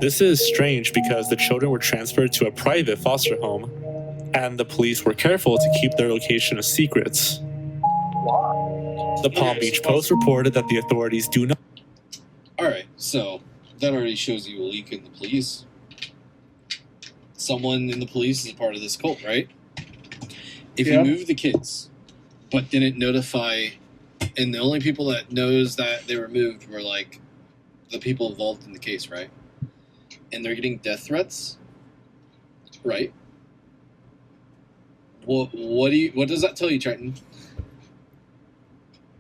Speaker 11: This is strange because the children were transferred to a private foster home, and the police were careful to keep their location a secret. The Palm Beach Post reported that the authorities do not.
Speaker 2: Alright, so that already shows you a leak in the police. Someone in the police is a part of this cult, right? If
Speaker 4: Yeah.
Speaker 2: you move the kids, but didn't notify, and the only people that knows that they were moved were like the people involved in the case, right? And they're getting death threats, right? What does that tell you, Triton?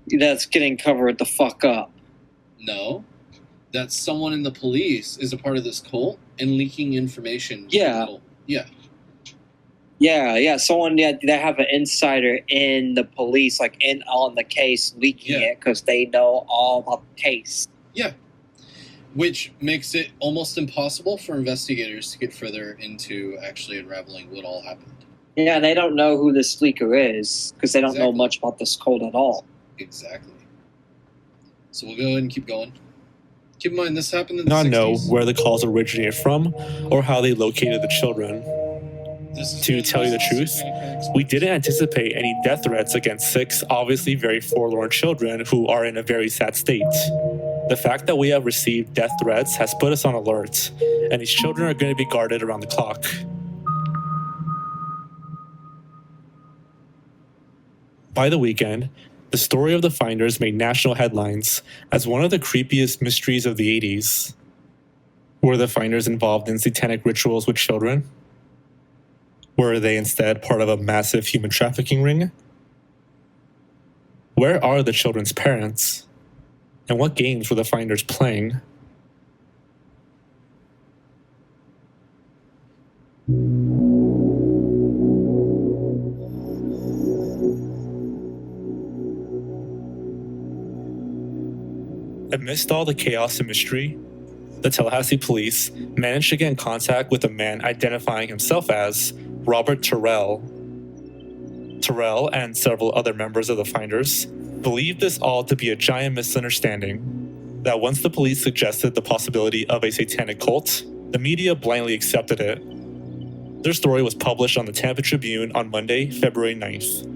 Speaker 1: That's getting covered the fuck up.
Speaker 2: No, that someone in the police is a part of this cult and leaking information. to
Speaker 1: Yeah.
Speaker 2: the cult. Yeah.
Speaker 1: Yeah. Someone that have an insider in the police, like in on the case, leaking it because they know all about the case.
Speaker 2: Yeah. Which makes it almost impossible for investigators to get further into actually unraveling what all happened.
Speaker 1: Yeah, they don't know who this leaker is because they don't know
Speaker 2: Exactly.
Speaker 1: much about this cult at all.
Speaker 2: Exactly. So we'll go ahead and keep going. Keep in mind, this happened in the
Speaker 11: Not know
Speaker 2: 60s.
Speaker 11: where the calls originated from or how they located the children. To tell you the truth, we didn't anticipate any death threats against 6 obviously very forlorn children who are in a very sad state. The fact that we have received death threats has put us on alert, and these children are going to be guarded around the clock. By the weekend, the story of the finders made national headlines as one of the creepiest mysteries of the 80s. Were the finders involved in satanic rituals with children? Were they instead part of a massive human trafficking ring? Where are the children's parents? And what games were the finders playing? Amidst all the chaos and mystery, the Tallahassee police managed to get in contact with a man identifying himself as Robert Terrell. Terrell and several other members of the finders believed this all to be a giant misunderstanding, that once the police suggested the possibility of a satanic cult, the media blindly accepted it. Their story was published on the Tampa Tribune on Monday, February 9th.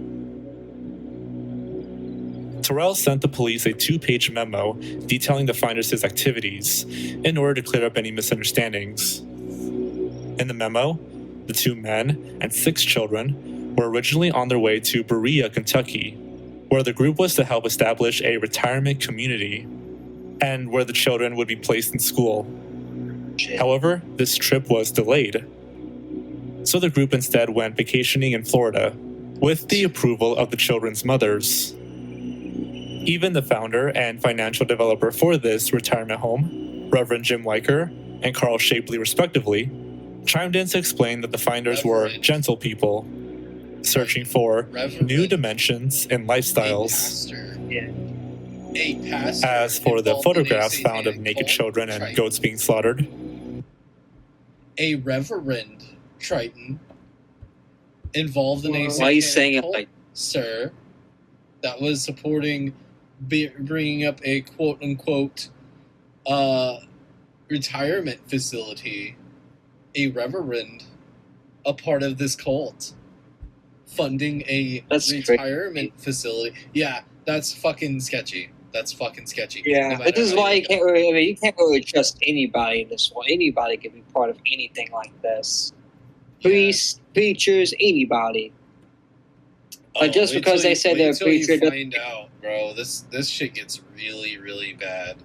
Speaker 11: Terrell sent the police a 2-page memo detailing the finders' activities in order to clear up any misunderstandings. In the memo, the 2 men and 6 children were originally on their way to Berea, Kentucky, where the group was to help establish a retirement community and where the children would be placed in school. However, this trip was delayed. So the group instead went vacationing in Florida with the approval of the children's mothers. Even the founder and financial developer for this retirement home, Reverend Jim Weicker and Carl Shapley respectively, chimed in to explain that the finders were gentle people, searching for new dimensions and lifestyles.
Speaker 2: A pastor
Speaker 11: As for the
Speaker 2: involved in a
Speaker 11: photographs found of
Speaker 2: satanic
Speaker 11: naked
Speaker 2: cult,
Speaker 11: children and
Speaker 2: Triton.
Speaker 11: goats being slaughtered,
Speaker 2: A reverend Triton involved in a
Speaker 1: Why are
Speaker 2: satanic
Speaker 1: you saying it
Speaker 2: cult,
Speaker 1: like-
Speaker 2: sir, that was supporting bringing up a quote-unquote retirement facility, a reverend, a part of this cult, funding a retirement facility. Yeah, that's fucking sketchy. That's fucking sketchy.
Speaker 1: Yeah,
Speaker 2: No matter
Speaker 1: this is
Speaker 2: how
Speaker 1: why
Speaker 2: you
Speaker 1: you can't really. I mean, you can't really trust anybody in this one. Anybody can be part of anything like this. Priests, preachers, anybody. But just
Speaker 2: wait
Speaker 1: because
Speaker 2: till
Speaker 1: they
Speaker 2: you-
Speaker 1: say
Speaker 2: wait
Speaker 1: they're a
Speaker 2: till you
Speaker 1: preacher,
Speaker 2: find out, bro. This shit gets really, really bad,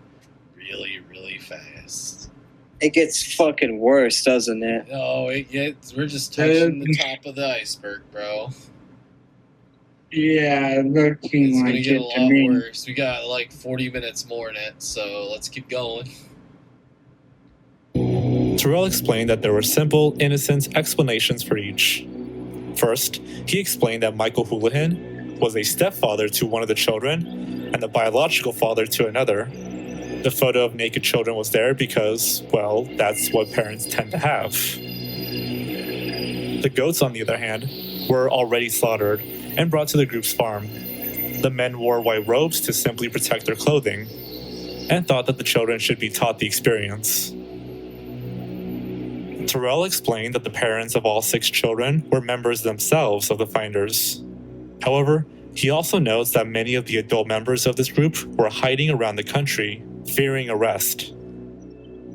Speaker 2: really, really fast.
Speaker 1: it gets fucking worse, doesn't it?
Speaker 2: No, it gets. We're just touching the top of the iceberg, bro.
Speaker 4: Yeah,
Speaker 6: It's
Speaker 4: looking
Speaker 6: gonna
Speaker 4: like
Speaker 6: get a
Speaker 4: it to
Speaker 6: lot
Speaker 4: me.
Speaker 6: worse. We got like 40 minutes more in it, so let's keep going.
Speaker 11: Terrell explained that there were simple, innocent explanations for each. First, he explained that Michael Houlihan was a stepfather to one of the children and the biological father to another. The photo of naked children was there because, well, that's what parents tend to have. The goats, on the other hand, were already slaughtered and brought to the group's farm. The men wore white robes to simply protect their clothing and thought that the children should be taught the experience. Terrell explained that the parents of all 6 children were members themselves of the finders. However, he also notes that many of the adult members of this group were hiding around the country, fearing arrest.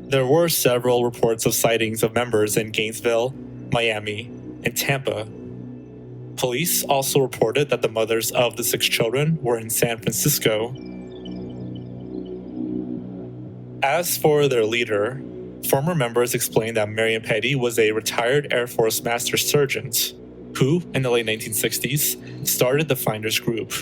Speaker 11: There were several reports of sightings of members in Gainesville, Miami, and Tampa. Police also reported that the mothers of the 6 children were in San Francisco. As for their leader, former members explained that Marion Petty was a retired Air Force Master Sergeant who, in the late 1960s, started the Finders Group.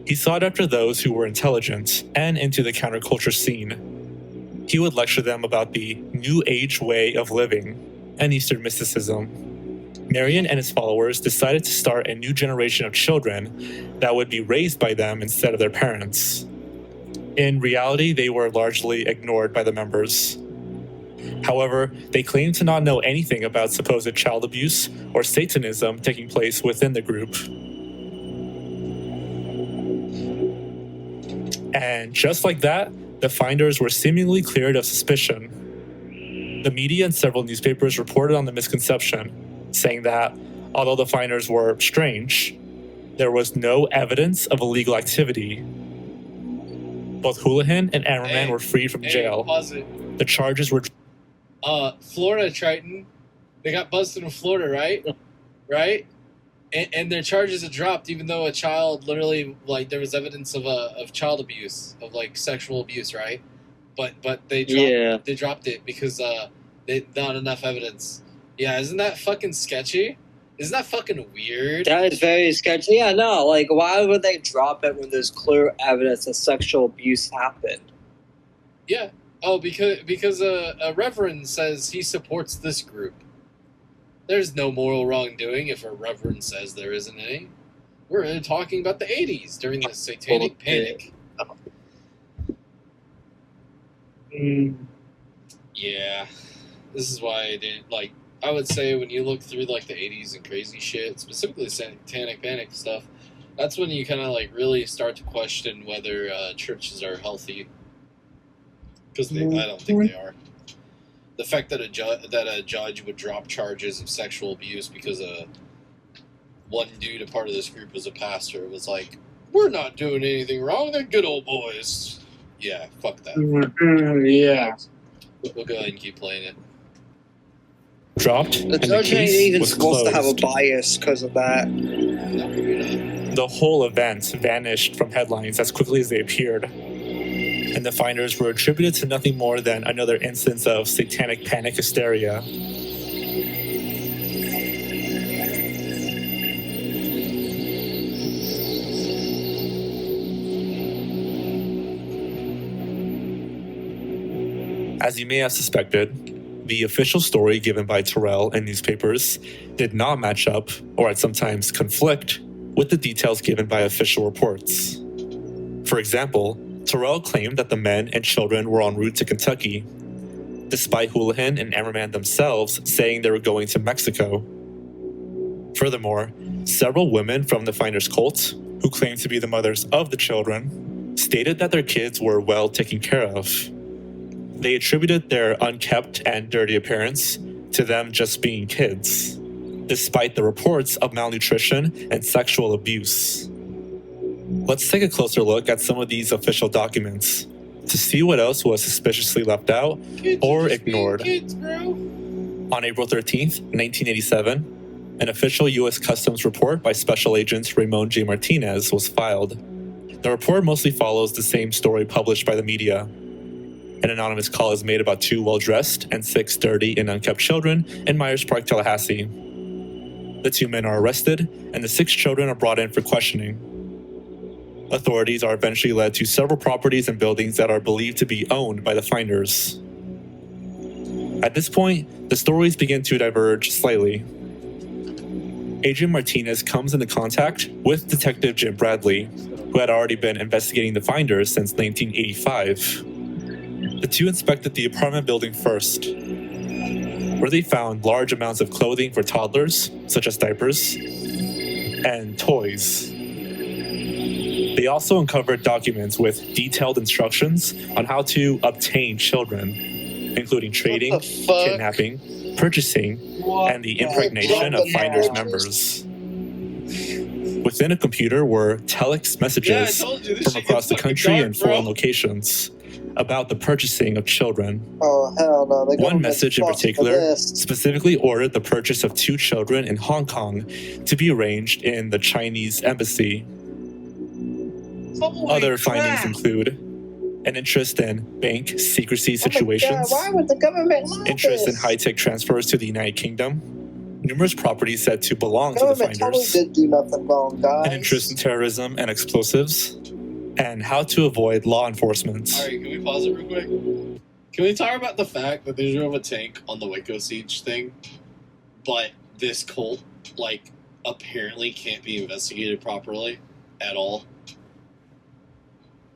Speaker 11: He sought after those who were intelligent and into the counterculture scene. He would lecture them about the New Age way of living and Eastern mysticism. Marion and his followers decided to start a new generation of children that would be raised by them instead of their parents. In reality, they were largely ignored by the members. However, they claimed to not know anything about supposed child abuse or Satanism taking place within the group. And just like that, the finders were seemingly cleared of suspicion. The media and several newspapers reported on the misconception, saying that, although the finders were strange, there was no evidence of illegal activity. Both Houlihan and Ammerman were freed from jail.
Speaker 6: Pause it.
Speaker 11: The charges were...
Speaker 6: Florida, Triton. They got busted in Florida, right? Right? And their charges had dropped, even though a child literally, like, there was evidence of child abuse, of, like, sexual abuse, right? But they dropped it because they not enough evidence. Yeah, isn't that fucking sketchy? Isn't that fucking weird?
Speaker 1: That is very sketchy. Yeah, no, like, why would they drop it when there's clear evidence that sexual abuse happened?
Speaker 6: Yeah. Oh, because a reverend says he supports this group. There's no moral wrongdoing if a reverend says there isn't any. We're talking about the 80s during the Satanic Panic. Yeah. This is why I didn't, like, I would say when you look through, like, the 80s and crazy shit, specifically Satanic Panic stuff, that's when you kind of, like, really start to question whether churches are healthy. Because I don't think they are. The fact that a judge would drop charges of sexual abuse because one dude, a part of this group, was a pastor, was like, we're not doing anything wrong, they're good old boys. Yeah, fuck that.
Speaker 4: Yeah.
Speaker 6: We'll go ahead and keep playing it.
Speaker 11: Dropped,
Speaker 1: The
Speaker 11: and the
Speaker 1: judge ain't
Speaker 11: case
Speaker 1: even
Speaker 11: was
Speaker 1: supposed to have a
Speaker 11: closed.
Speaker 1: bias because of that.
Speaker 11: The whole event vanished from headlines as quickly as they appeared, and the finders were attributed to nothing more than another instance of satanic panic hysteria. As you may have suspected, the official story given by Terrell and newspapers did not match up, or at sometimes conflict, with the details given by official reports. For example, Terrell claimed that the men and children were en route to Kentucky, despite Houlihan and Ammerman themselves saying they were going to Mexico. Furthermore, several women from the Finders cult, who claimed to be the mothers of the children, stated that their kids were well taken care of. They attributed their unkempt and dirty appearance to them just being kids, despite the reports of malnutrition and sexual abuse. Let's take a closer look at some of these official documents to see what else was suspiciously left out or ignored. On April 13th, 1987, an official U.S. Customs report by Special Agent Ramon J. Martinez was filed. The report mostly follows the same story published by the media. An anonymous call is made about 2 well-dressed and 6 dirty and unkept children in Myers Park, Tallahassee. The 2 men are arrested, and the 6 children are brought in for questioning. Authorities are eventually led to several properties and buildings that are believed to be owned by the finders. At this point, the stories begin to diverge slightly. Agent Martinez comes into contact with Detective Jim Bradley, who had already been investigating the finders since 1985. The two inspected the apartment building first, where they found large amounts of clothing for toddlers, such as diapers, and toys. They also uncovered documents with detailed instructions on how to obtain children, including trading, kidnapping, purchasing, and the impregnation of finders members. Within a computer were telex messages from across the country and foreign locations about the purchasing of children.
Speaker 1: Oh, hell no.
Speaker 11: One message in particular specifically ordered the purchase of 2 children in Hong Kong to be arranged in the Chinese embassy. Other findings include an interest in bank secrecy situations,
Speaker 1: why would the government allow
Speaker 11: interest in
Speaker 1: this?
Speaker 11: high-tech transfers to the United Kingdom, numerous properties said to belong to the
Speaker 1: Government totally
Speaker 11: finders,
Speaker 1: did do nothing wrong, guys.
Speaker 11: an interest in terrorism and explosives, and how to avoid law enforcement.
Speaker 6: Alright, can we pause it real quick? Can we talk about the fact that they drove a tank on the Waco siege thing, but this cult, like, apparently can't be investigated properly at all?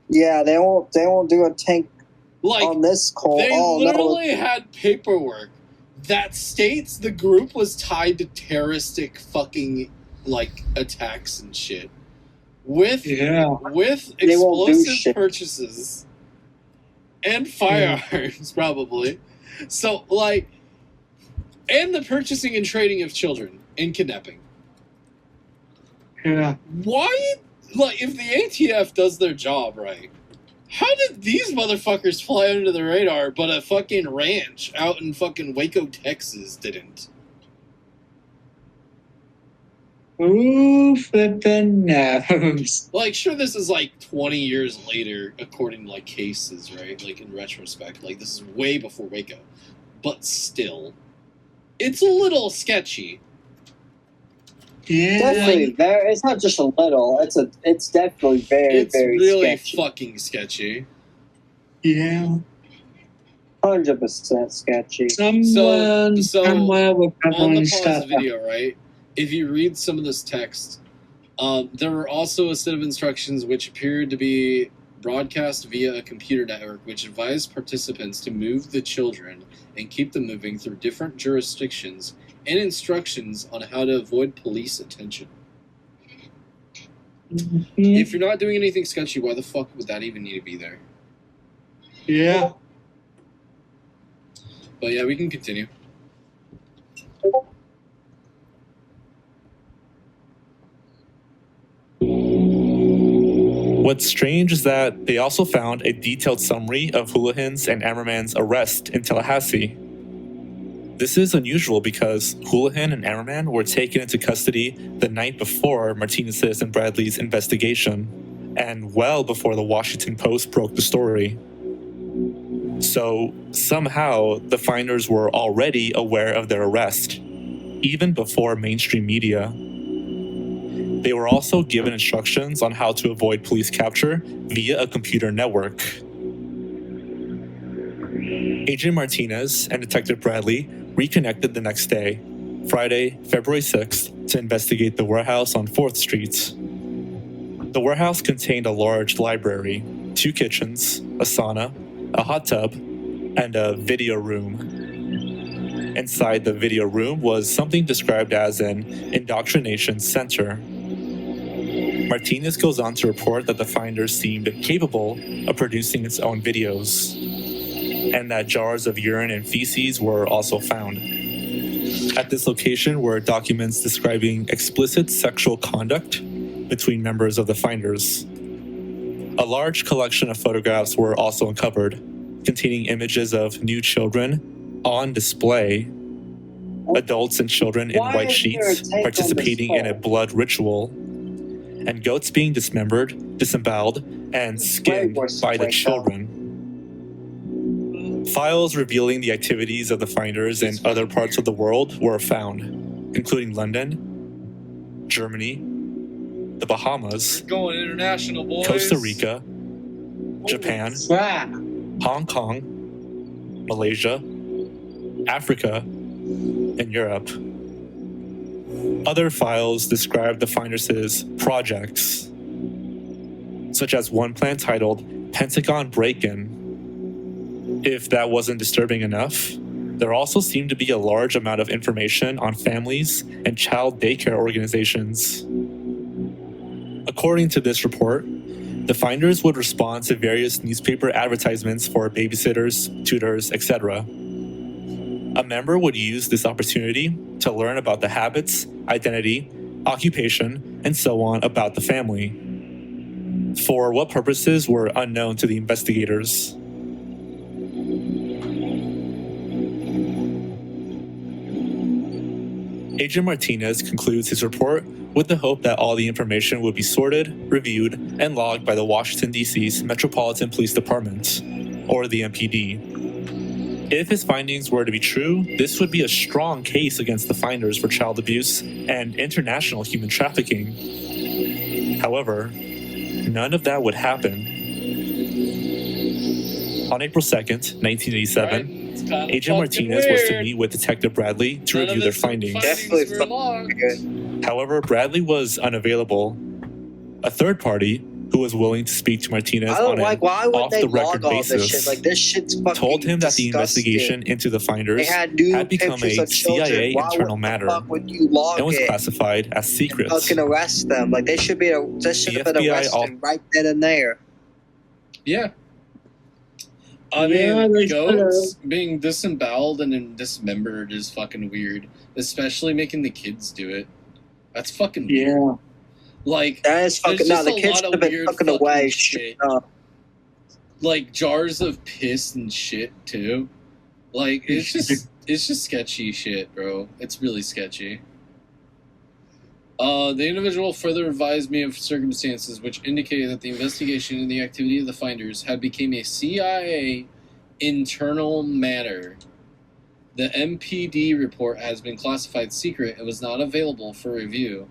Speaker 1: Yeah, they won't do a tank on this cult.
Speaker 6: They literally had paperwork that states the group was tied to terroristic fucking, like, attacks and shit. With explosive purchases and firearms, probably. So, like, and the purchasing and trading of children and kidnapping.
Speaker 4: Yeah.
Speaker 6: Why, like, if the ATF does their job right, how did these motherfuckers fly under the radar, but a fucking ranch out in fucking Waco, Texas didn't?
Speaker 4: Ooh, flippin' knows.
Speaker 6: Like, sure, this is like 20 years later, according to like cases, right? Like, in retrospect, like, this is way before Waco. But still, it's a little sketchy.
Speaker 4: Yeah.
Speaker 1: Definitely, it's not just a little. It's definitely very, very
Speaker 6: really
Speaker 1: sketchy.
Speaker 6: fucking sketchy.
Speaker 4: Yeah.
Speaker 1: 100% sketchy.
Speaker 6: So
Speaker 4: somewhere we're
Speaker 6: on
Speaker 4: probably
Speaker 6: the
Speaker 4: stuff.
Speaker 6: pause video, right? If you read some of this text, there were also a set of instructions which appeared to be broadcast via a computer network, which advised participants to move the children and keep them moving through different jurisdictions, and instructions on how to avoid police attention.
Speaker 4: Mm-hmm.
Speaker 6: If you're not doing anything sketchy, why the fuck would that even need to be there?
Speaker 4: Yeah.
Speaker 6: But yeah, we can continue.
Speaker 11: What's strange is that they also found a detailed summary of Houlihan's and Ammerman's arrest in Tallahassee. This is unusual because Houlihan and Ammerman were taken into custody the night before Martinez's and Bradley's investigation, and well before the Washington Post broke the story. So somehow the finders were already aware of their arrest, even before mainstream media. They were also given instructions on how to avoid police capture via a computer network. Agent Martinez and Detective Bradley reconnected the next day, Friday, February 6th, to investigate the warehouse on 4th Street. The warehouse contained a large library, 2 kitchens, a sauna, a hot tub, and a video room. Inside the video room was something described as an indoctrination center. Martinez goes on to report that the finders seemed capable of producing its own videos, and that jars of urine and feces were also found. At this location were documents describing explicit sexual conduct between members of the finders. A large collection of photographs were also uncovered, containing images of new children on display, adults and children in white sheets participating in a blood ritual, and goats being dismembered, disemboweled, and skinned by the children. Files revealing the activities of the finders in other parts of the world were found, including London, Germany, the Bahamas,
Speaker 6: Going international, boys.
Speaker 11: Costa Rica, Japan, Hong Kong, Malaysia, Africa, and Europe. Other files describe the finders' projects, such as one plan titled Pentagon Break-In. If that wasn't disturbing enough, there also seemed to be a large amount of information on families and child daycare organizations. According to this report, the finders would respond to various newspaper advertisements for babysitters, tutors, etc. A member would use this opportunity to learn about the habits, identity, occupation, and so on about the family. For what purposes were unknown to the investigators. Agent Martinez concludes his report with the hope that all the information would be sorted, reviewed, and logged by the Washington, D.C.'s Metropolitan Police Department, or the MPD. If his findings were to be true, this would be a strong case against the finders for child abuse and international human trafficking. However, none of that would happen. On April 2nd, 1987, Agent Martinez was to meet with Detective Bradley to review their findings. However, Bradley was unavailable. A third party, who was willing to speak to Martinez on an off-the-record basis,
Speaker 1: this shit's fucking
Speaker 11: told him that the
Speaker 1: disgusting.
Speaker 11: investigation into the finders had become a
Speaker 1: pictures of children.
Speaker 11: CIA
Speaker 1: Why
Speaker 11: internal
Speaker 1: would the
Speaker 11: matter
Speaker 1: fuck would you log
Speaker 11: and was
Speaker 1: it?
Speaker 11: classified as secret.
Speaker 1: Fucking arrest them. Like they should be. They should have been
Speaker 11: FBI
Speaker 1: arrested right then and there.
Speaker 6: Yeah. I
Speaker 4: Yeah,
Speaker 6: mean,
Speaker 4: they
Speaker 6: goats being disemboweled and then dismembered is fucking weird. Especially making the kids do it. That's fucking weird.
Speaker 4: Yeah.
Speaker 6: Like,
Speaker 1: That is fucking.
Speaker 6: there's
Speaker 1: No,
Speaker 6: just
Speaker 1: the
Speaker 6: a
Speaker 1: kids
Speaker 6: lot
Speaker 1: should
Speaker 6: of
Speaker 1: have been
Speaker 6: weird
Speaker 1: fucking
Speaker 6: fucking
Speaker 1: away.
Speaker 6: shit.
Speaker 1: Shut up.
Speaker 6: Like jars of piss and shit too. Like it's just sketchy shit, bro. It's really sketchy. The individual further advised me of circumstances which indicated that the investigation and the activity of the finders had become a CIA internal matter. The MPD report has been classified secret and was not available for review.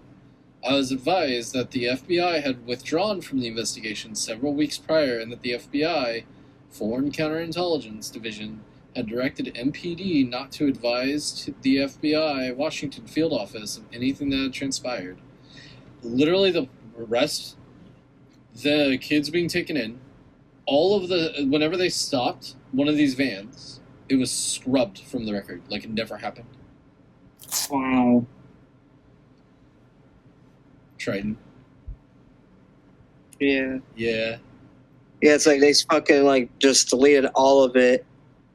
Speaker 6: I was advised that the FBI had withdrawn from the investigation several weeks prior and that the FBI, Foreign Counterintelligence Division, had directed MPD not to advise to the FBI Washington field office of anything that had transpired. Literally the arrest, the kids being taken in, whenever they stopped one of these vans, it was scrubbed from the record, like it never happened.
Speaker 4: Wow.
Speaker 6: Trident.
Speaker 1: Yeah.
Speaker 6: Yeah.
Speaker 1: Yeah, it's like they fucking like just deleted all of it.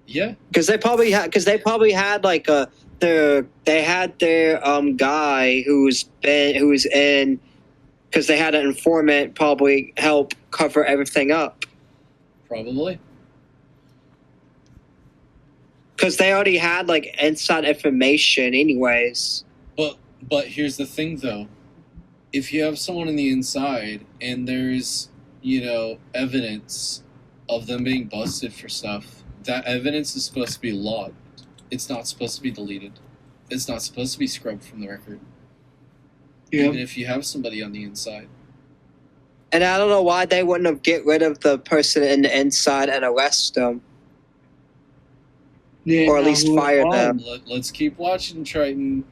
Speaker 6: Yeah.
Speaker 1: Because they probably had like they had their guy who's in, because they had an informant probably help cover everything up.
Speaker 6: Probably.
Speaker 1: Because they already had like inside information anyways.
Speaker 6: But here's the thing though. If you have someone on the inside and there's, evidence of them being busted for stuff, that evidence is supposed to be logged. It's not supposed to be deleted. It's not supposed to be scrubbed from the record.
Speaker 4: Yeah.
Speaker 6: Even if you have somebody on the inside.
Speaker 1: And I don't know why they wouldn't have get rid of the person in the inside and arrest them.
Speaker 4: Yeah,
Speaker 1: or at least fire them.
Speaker 6: Let's keep watching, Triton.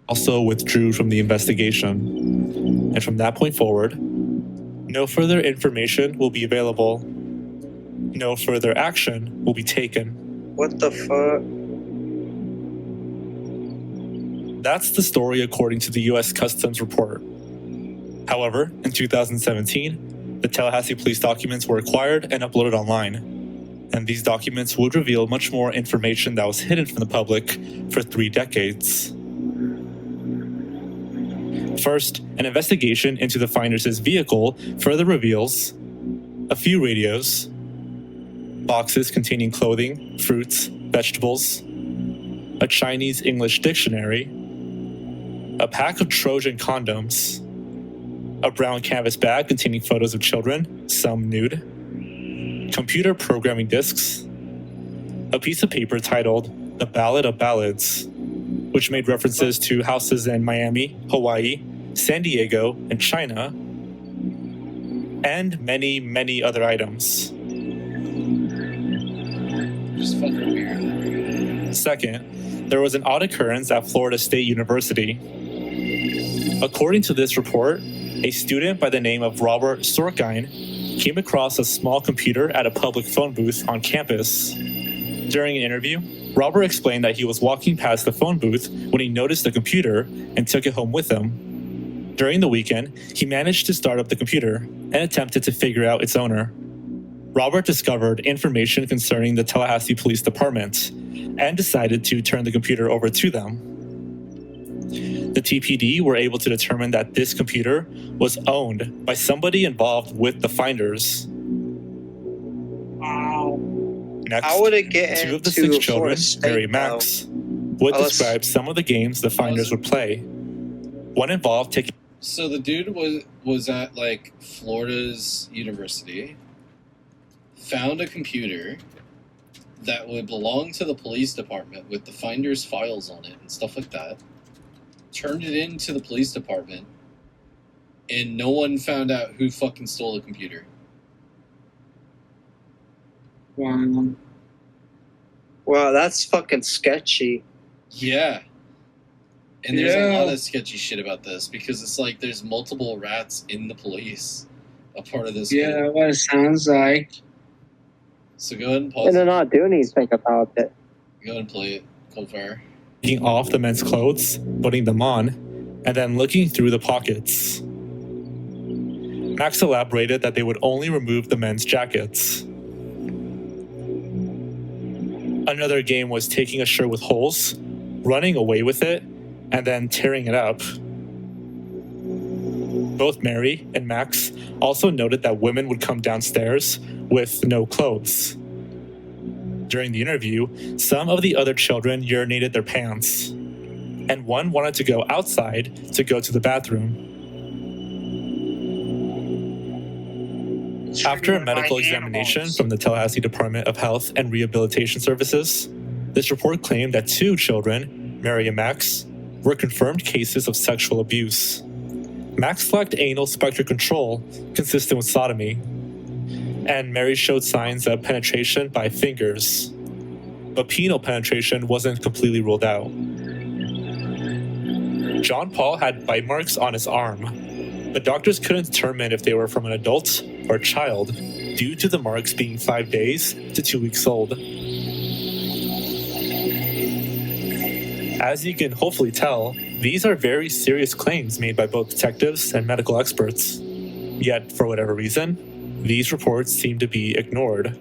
Speaker 11: Also withdrew from the investigation. And from that point forward, no further information will be available. No further action will be taken.
Speaker 1: What the fuck?
Speaker 11: That's the story according to the U.S. Customs report. However, in 2017, the Tallahassee police documents were acquired and uploaded online. And these documents would reveal much more information that was hidden from the public for 3 decades. First, an investigation into the finders' vehicle further reveals a few radios, boxes containing clothing, fruits, vegetables, a Chinese-English dictionary, a pack of Trojan condoms, a brown canvas bag containing photos of children, some nude, computer programming discs, a piece of paper titled The Ballad of Ballads, which made references to houses in Miami, Hawaii, San Diego, and China, and many, many other items.
Speaker 6: Just fucking weird.
Speaker 11: Second, there was an odd occurrence at Florida State University. According to this report, a student by the name of Robert Sorkine came across a small computer at a public phone booth on campus. During an interview, Robert explained that he was walking past the phone booth when he noticed the computer and took it home with him. During the weekend, he managed to start up the computer and attempted to figure out its owner. Robert discovered information concerning the Tallahassee Police Department and decided to turn the computer over to them. The TPD were able to determine that this computer was owned by somebody involved with the finders.
Speaker 4: Wow.
Speaker 11: Next,
Speaker 1: How would it get
Speaker 11: two of the
Speaker 1: into
Speaker 11: 6 children,
Speaker 1: Florida State,
Speaker 11: Mary and Max, would
Speaker 1: Unless-
Speaker 11: describe some of the games the finders would play. One involved taking.
Speaker 6: So the dude was at like Florida's university, found a computer that would belong to the police department with the finder's files on it and stuff like that, turned it into the police department, and no one found out who fucking stole the computer.
Speaker 4: Wow.
Speaker 1: Wow, that's fucking sketchy.
Speaker 6: Yeah. And there's a
Speaker 4: Yeah.
Speaker 6: lot of sketchy shit about this because it's like there's multiple rats in the police, a part of this.
Speaker 4: Yeah, what it sounds like.
Speaker 6: So go ahead and pause.
Speaker 15: And they're not doing anything about it.
Speaker 6: Go ahead and play it. Cold Fire.
Speaker 11: Taking off the men's clothes, putting them on, and then looking through the pockets. Max elaborated that they would only remove the men's jackets. Another game was taking a shirt with holes, running away with it, and then tearing it up. Both Mary and Max also noted that women would come downstairs with no clothes. During the interview, some of the other children urinated their pants, and one wanted to go outside to go to the bathroom. After a medical examination from the Tallahassee Department of Health and Rehabilitation Services, this report claimed that 2 children, Mary and Max, were confirmed cases of sexual abuse. Max lacked anal spectral control, consistent with sodomy, and Mary showed signs of penetration by fingers, but penile penetration wasn't completely ruled out. John Paul had bite marks on his arm, but doctors couldn't determine if they were from an adult or a child due to the marks being 5 days to 2 weeks old. As you can hopefully tell, these are very serious claims made by both detectives and medical experts. Yet, for whatever reason, these reports seem to be ignored.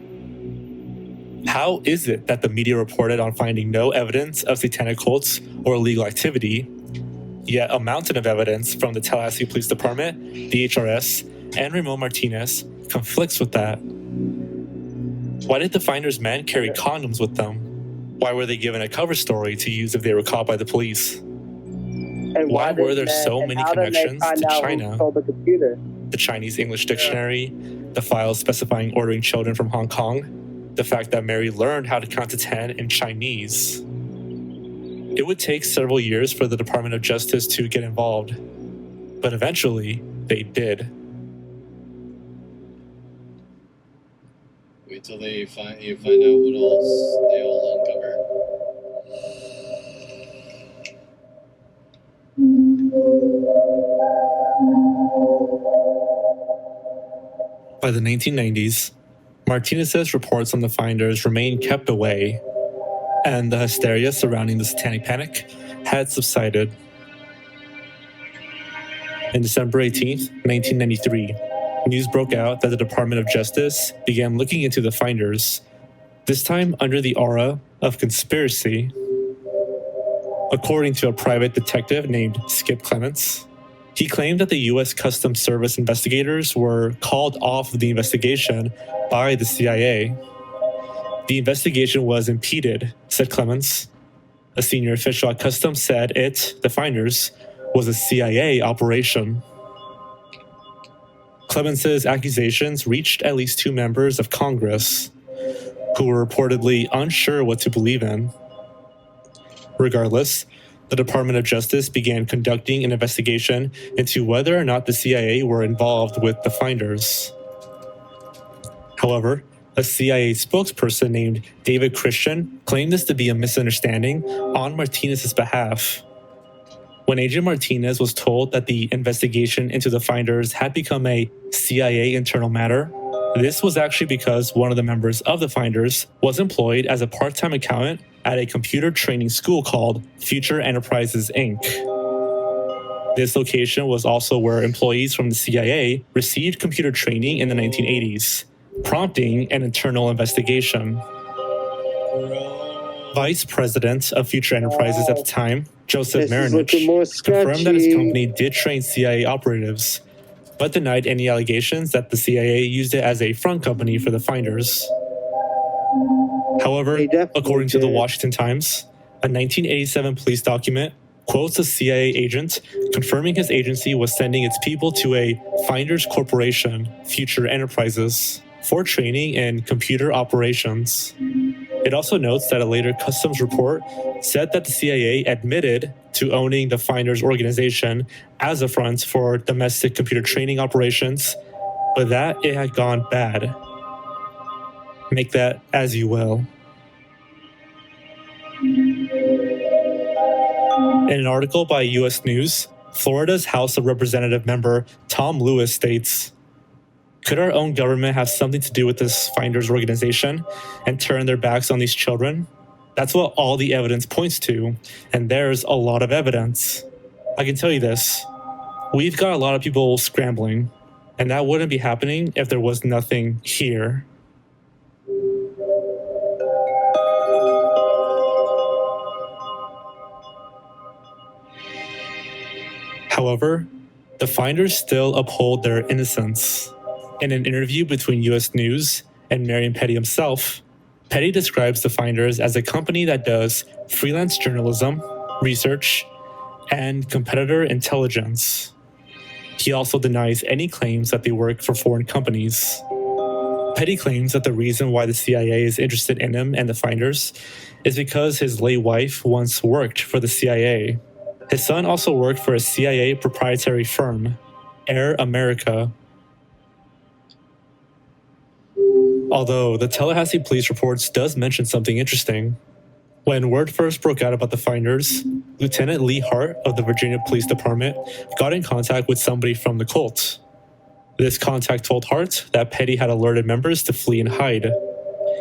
Speaker 11: How is it that the media reported on finding no evidence of satanic cults or illegal activity, yet a mountain of evidence from the Tallahassee Police Department, the HRS, and Ramon Martinez conflicts with that? Why did the finders' men carry condoms with them? Why were they given a cover story to use if they were caught by the police?
Speaker 15: And
Speaker 11: Why
Speaker 15: did
Speaker 11: were there
Speaker 15: they-
Speaker 11: so
Speaker 15: and
Speaker 11: many
Speaker 15: how did they
Speaker 11: connections
Speaker 15: find
Speaker 11: to
Speaker 15: out who
Speaker 11: China?
Speaker 15: stole the computer?
Speaker 11: The Chinese English dictionary, the files specifying ordering children from Hong Kong, the fact that Mary learned how to count to 10 in Chinese. It would take several years for the Department of Justice to get involved, but eventually they did.
Speaker 6: Wait till you find out what else they all uncover.
Speaker 11: By the 1990s, Martinez's reports on the finders remained kept away, and the hysteria surrounding the satanic panic had subsided. On December 18th, 1993, news broke out that the Department of Justice began looking into the finders, this time under the aura of conspiracy. According to a private detective named Skip Clements, he claimed that the U.S. Customs Service investigators were called off of the investigation by the CIA. The investigation was impeded, said Clements. A senior official at Customs said it, the finders, was a CIA operation. Clements' accusations reached at least 2 members of Congress, who were reportedly unsure what to believe in. Regardless, the Department of Justice began conducting an investigation into whether or not the CIA were involved with the finders. However, a CIA spokesperson named David Christian claimed this to be a misunderstanding on Martinez's behalf. When Agent Martinez was told that the investigation into the finders had become a CIA internal matter, this was actually because one of the members of the finders was employed as a part-time accountant at a computer training school called Future Enterprises, Inc. This location was also where employees from the CIA received computer training in the 1980s, prompting an internal investigation. Vice President of Future Enterprises at the time, Joseph Marinich, confirmed that his company did train CIA operatives, but denied any allegations that the CIA used it as a front company for the finders. However, according to the Washington Times, a 1987 police document quotes a CIA agent confirming his agency was sending its people to a Finders Corporation, Future Enterprises, for training in computer operations. It also notes that a later customs report said that the CIA admitted to owning the Finders organization as a front for domestic computer training operations, but that it had gone bad. Make that as you will. In an article by U.S. News, Florida's House of Representative member Tom Lewis states, "Could our own government have something to do with this Finders organization and turn their backs on these children? That's what all the evidence points to, and there's a lot of evidence. I can tell you this, we've got a lot of people scrambling, and that wouldn't be happening if there was nothing here." However, the Finders still uphold their innocence. In an interview between U.S. News and Marion Petty himself, Petty describes the Finders as a company that does freelance journalism, research, and competitor intelligence. He also denies any claims that they work for foreign companies. Petty claims that the reason why the CIA is interested in him and the Finders is because his late wife once worked for the CIA. His son also worked for a CIA proprietary firm, Air America. Although the Tallahassee police reports does mention something interesting. When word first broke out about the Finders, Lieutenant Lee Hart of the Virginia Police Department got in contact with somebody from the cult. This contact told Hart that Petty had alerted members to flee and hide.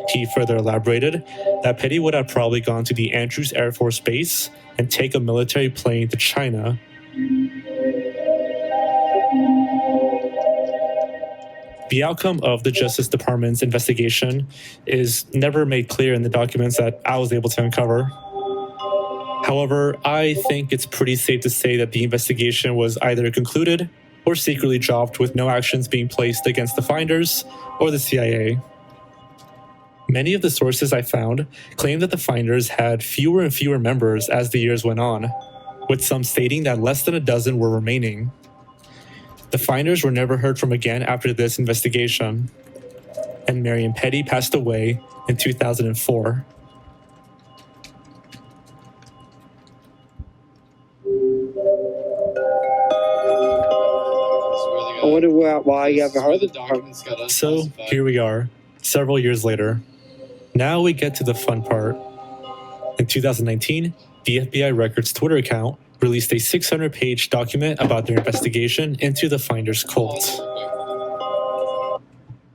Speaker 11: He further elaborated that Petty would have probably gone to the Andrews Air Force Base and take a military plane to China. The outcome of the Justice Department's investigation is never made clear in the documents that I was able to uncover. However, I think it's pretty safe to say that the investigation was either concluded or secretly dropped with no actions being placed against the Finders or the CIA. Many of the sources I found claim that the Finders had fewer and fewer members as the years went on, with some stating that less than a dozen were remaining. The Finders were never heard from again after this investigation, and Marion Petty passed away in 2004.
Speaker 15: I wonder why you haven't heard of it.
Speaker 11: So here we are, several years later. Now we get to the fun part. In 2019, the FBI Records Twitter account released a 600-page document about their investigation into the Finders cult.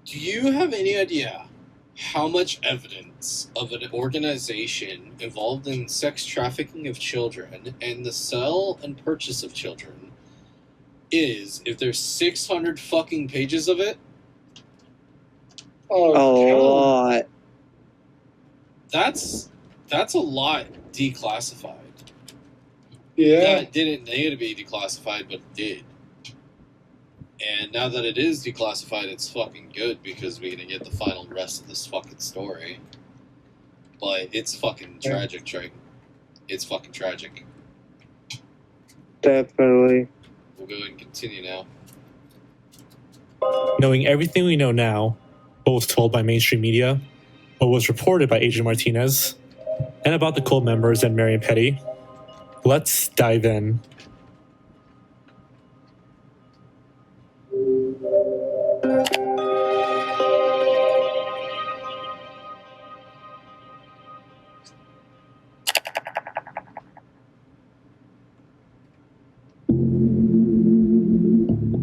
Speaker 6: Do you have any idea how much evidence of an organization involved in sex trafficking of children and the sale and purchase of children is if there's 600 fucking pages of it?
Speaker 15: A lot.
Speaker 6: That's a lot declassified.
Speaker 4: Yeah.
Speaker 6: That didn't need to be declassified, but it did. And now that it is declassified, it's fucking good because we're gonna get the final rest of this fucking story. But it's fucking tragic, Trey. It's fucking tragic.
Speaker 15: Definitely.
Speaker 6: We'll go ahead and continue now.
Speaker 11: Knowing everything we know now, what was told by mainstream media, what was reported by Agent Martinez, and about the cult members and Marion Petty, Let's dive in.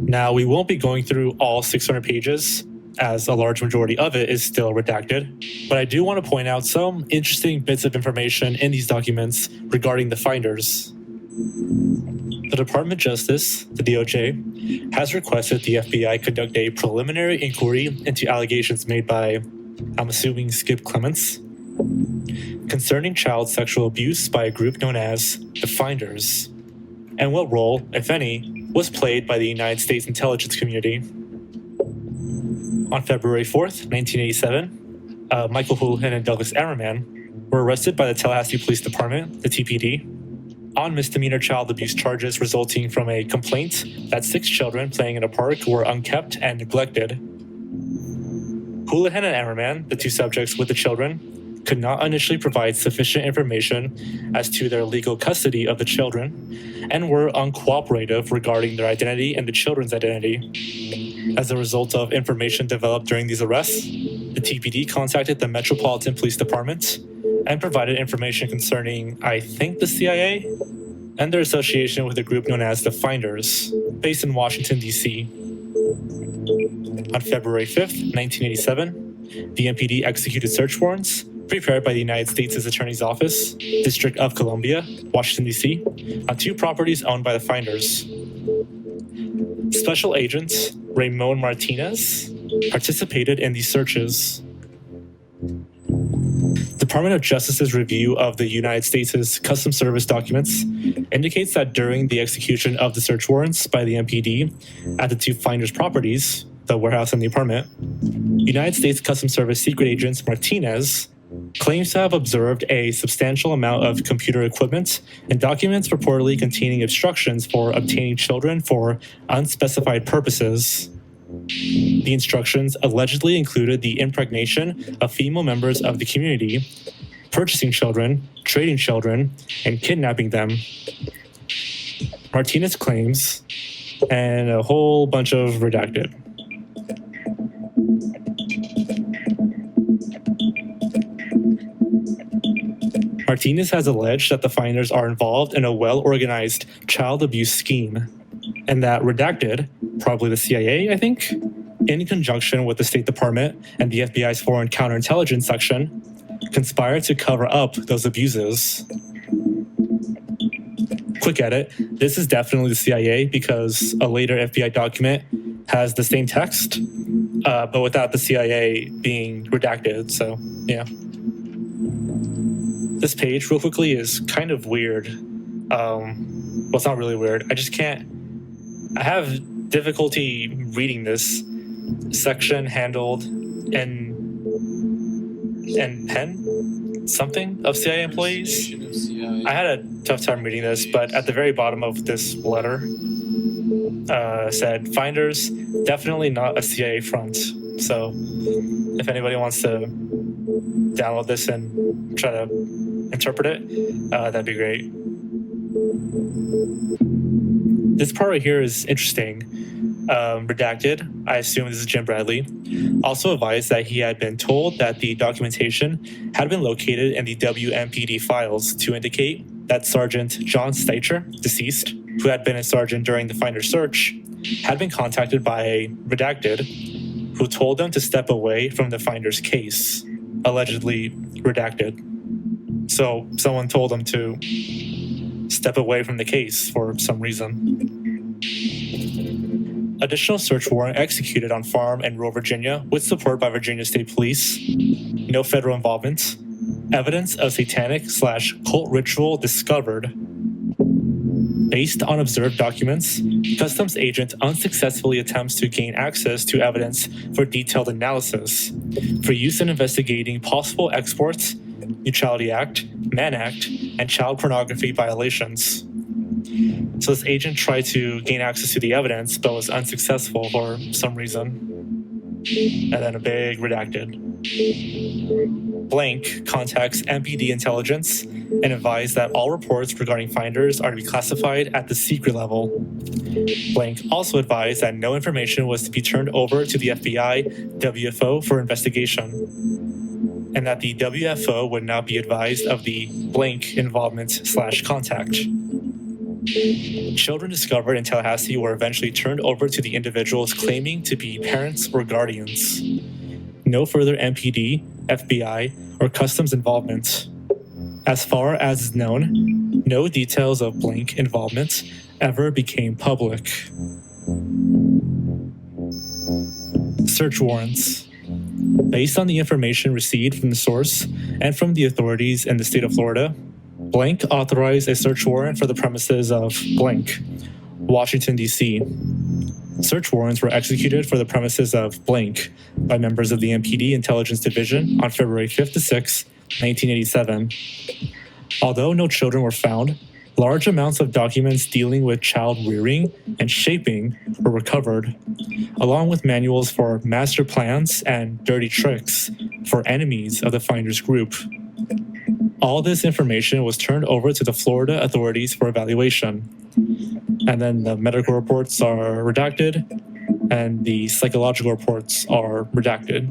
Speaker 11: Now, we won't be going through all 600 pages, as a large majority of it is still redacted, but I do want to point out some interesting bits of information in these documents regarding the finders. The Department of Justice, the DOJ, has requested the FBI conduct a preliminary inquiry into allegations made by, I'm assuming, Skip Clements, concerning child sexual abuse by a group known as the Finders, and what role, if any, was played by the United States intelligence community. On February 4th, 1987, Michael Houlihan and Douglas Ammerman were arrested by the Tallahassee Police Department, the TPD, on misdemeanor child abuse charges resulting from a complaint that 6 children playing in a park were unkept and neglected. Houlihan and Ammerman, the 2 subjects with the children, could not initially provide sufficient information as to their legal custody of the children and were uncooperative regarding their identity and the children's identity. As a result of information developed during these arrests, the TPD contacted the Metropolitan Police Department and provided information concerning, I think, the CIA and their association with a group known as the Finders, based in Washington, D.C. On February 5th, 1987, the MPD executed search warrants prepared by the United States Attorney's Office, District of Columbia, Washington, D.C., on 2 properties owned by the Finders. Special Agent Ramon Martinez participated in these searches. Department of Justice's review of the United States' Customs Service documents indicates that during the execution of the search warrants by the MPD at the 2 Finders properties, the warehouse and the apartment, United States Customs Service Secret Agent Martinez claims to have observed a substantial amount of computer equipment and documents purportedly containing instructions for obtaining children for unspecified purposes. The instructions allegedly included the impregnation of female members of the community, purchasing children, trading children, and kidnapping them. Martinez claims, and a whole bunch of redacted. Martinez has alleged that the Finders are involved in a well-organized child abuse scheme, and that redacted, probably the CIA, I think, in conjunction with the State Department and the FBI's Foreign Counterintelligence Section, conspired to cover up those abuses. Quick edit, this is definitely the CIA because a later FBI document has the same text, but without the CIA being redacted, so yeah. This page, real quickly, is kind of weird. Well, it's not really weird. I have difficulty reading this section handled in pen, something of CIA employees. I had a tough time reading this, but at the very bottom of this letter said, Finders, definitely not a CIA front. So if anybody wants to download this and try to interpret it, that'd be great. This part right here is interesting. Redacted, I assume this is Jim Bradley, also advised that he had been told that the documentation had been located in the WMPD files to indicate that Sergeant John Steicher, deceased, who had been a sergeant during the Finder search, had been contacted by a redacted who told them to step away from the Finder's case, allegedly redacted. So someone told them to step away from the case for some reason. Additional search warrant executed on farm in rural Virginia with support by Virginia State Police. No federal involvement. Evidence of satanic/cult ritual discovered. Based on observed documents, customs agent unsuccessfully attempts to gain access to evidence for detailed analysis for use in investigating possible exports, Neutrality Act, Mann Act, and child pornography violations. So this agent tried to gain access to the evidence, but was unsuccessful for some reason. And then a big redacted. Blank contacts MPD intelligence and advised that all reports regarding finders are to be classified at the secret level. Blank also advised that no information was to be turned over to the FBI WFO for investigation, and that the WFO would not be advised of the blank involvement/contact. Children discovered in Tallahassee were eventually turned over to the individuals claiming to be parents or guardians. No further MPD, FBI, or customs involvement. As far as is known, no details of blank involvement ever became public. Search warrants. Based on the information received from the source and from the authorities in the state of Florida, blank authorized a search warrant for the premises of blank, Washington, D.C. Search warrants were executed for the premises of blank by members of the MPD Intelligence Division on February 5th to 6th, 1987. Although no children were found, large amounts of documents dealing with child rearing and shaping were recovered, along with manuals for master plans and dirty tricks for enemies of the finders group. All this information was turned over to the Florida authorities for evaluation. And then the medical reports are redacted, and the psychological reports are redacted.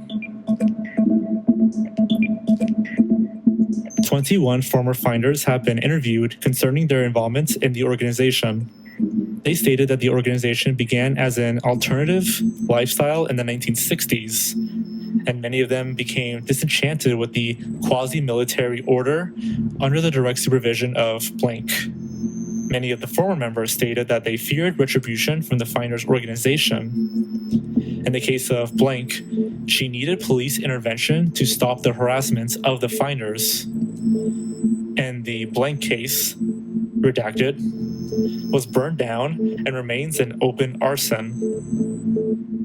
Speaker 11: 21 former finders have been interviewed concerning their involvement in the organization. They stated that the organization began as an alternative lifestyle in the 1960s, and many of them became disenchanted with the quasi-military order under the direct supervision of blank. Many of the former members stated that they feared retribution from the finders organization. In the case of blank, she needed police intervention to stop the harassment of the finders. In the blank case, redacted, was burned down and remains an open arson.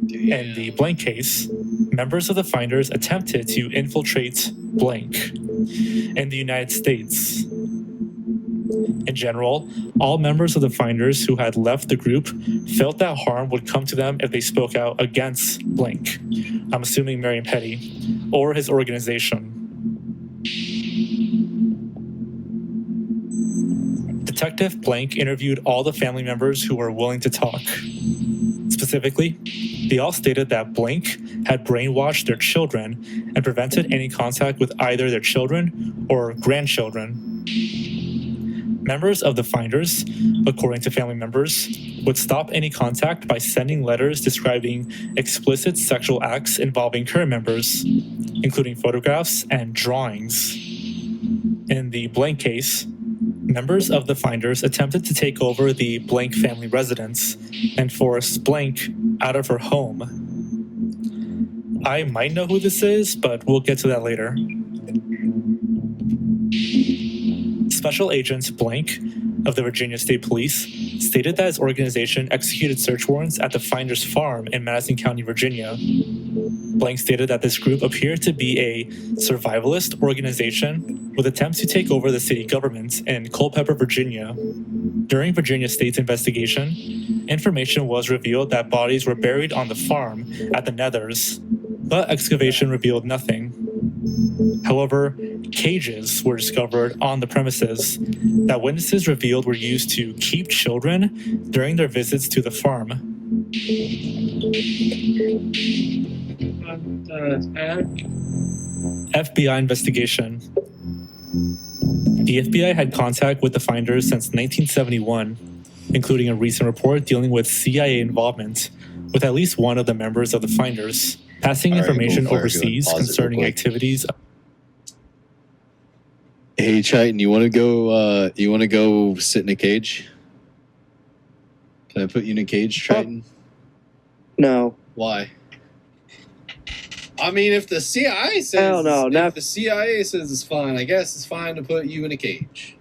Speaker 11: In the blank case, members of the finders attempted to infiltrate blank in the United States. In general, all members of the finders who had left the group felt that harm would come to them if they spoke out against blank, I'm assuming Marion Petty, or his organization. Detective Blank interviewed all the family members who were willing to talk. Specifically, they all stated that blank had brainwashed their children and prevented any contact with either their children or grandchildren. Members of the finders, according to family members, would stop any contact by sending letters describing explicit sexual acts involving current members, including photographs and drawings. In the blank case, members of the finders attempted to take over the blank family residence and force blank out of her home. I might know who this is, but we'll get to that later. Special Agent Blank of the Virginia State Police stated that his organization executed search warrants at the Finders Farm in Madison County, Virginia. Blank stated that this group appeared to be a survivalist organization with attempts to take over the city government in Culpeper, Virginia. During Virginia State's investigation, information was revealed that bodies were buried on the farm at the Nethers, but excavation revealed nothing. However, cages were discovered on the premises that witnesses revealed were used to keep children during their visits to the farm. FBI investigation. The FBI had contact with the finders since 1971, including a recent report dealing with CIA involvement with at least one of the members of the finders, passing information overseas concerning activities.
Speaker 16: Hey, Triton, you want to go? You want to go sit in a cage? Can I put you in a cage, Triton?
Speaker 15: No.
Speaker 16: Why?
Speaker 6: I mean, if the CIA says
Speaker 15: Hell no,
Speaker 6: if the CIA says it's fine, I guess it's fine to put you in a cage.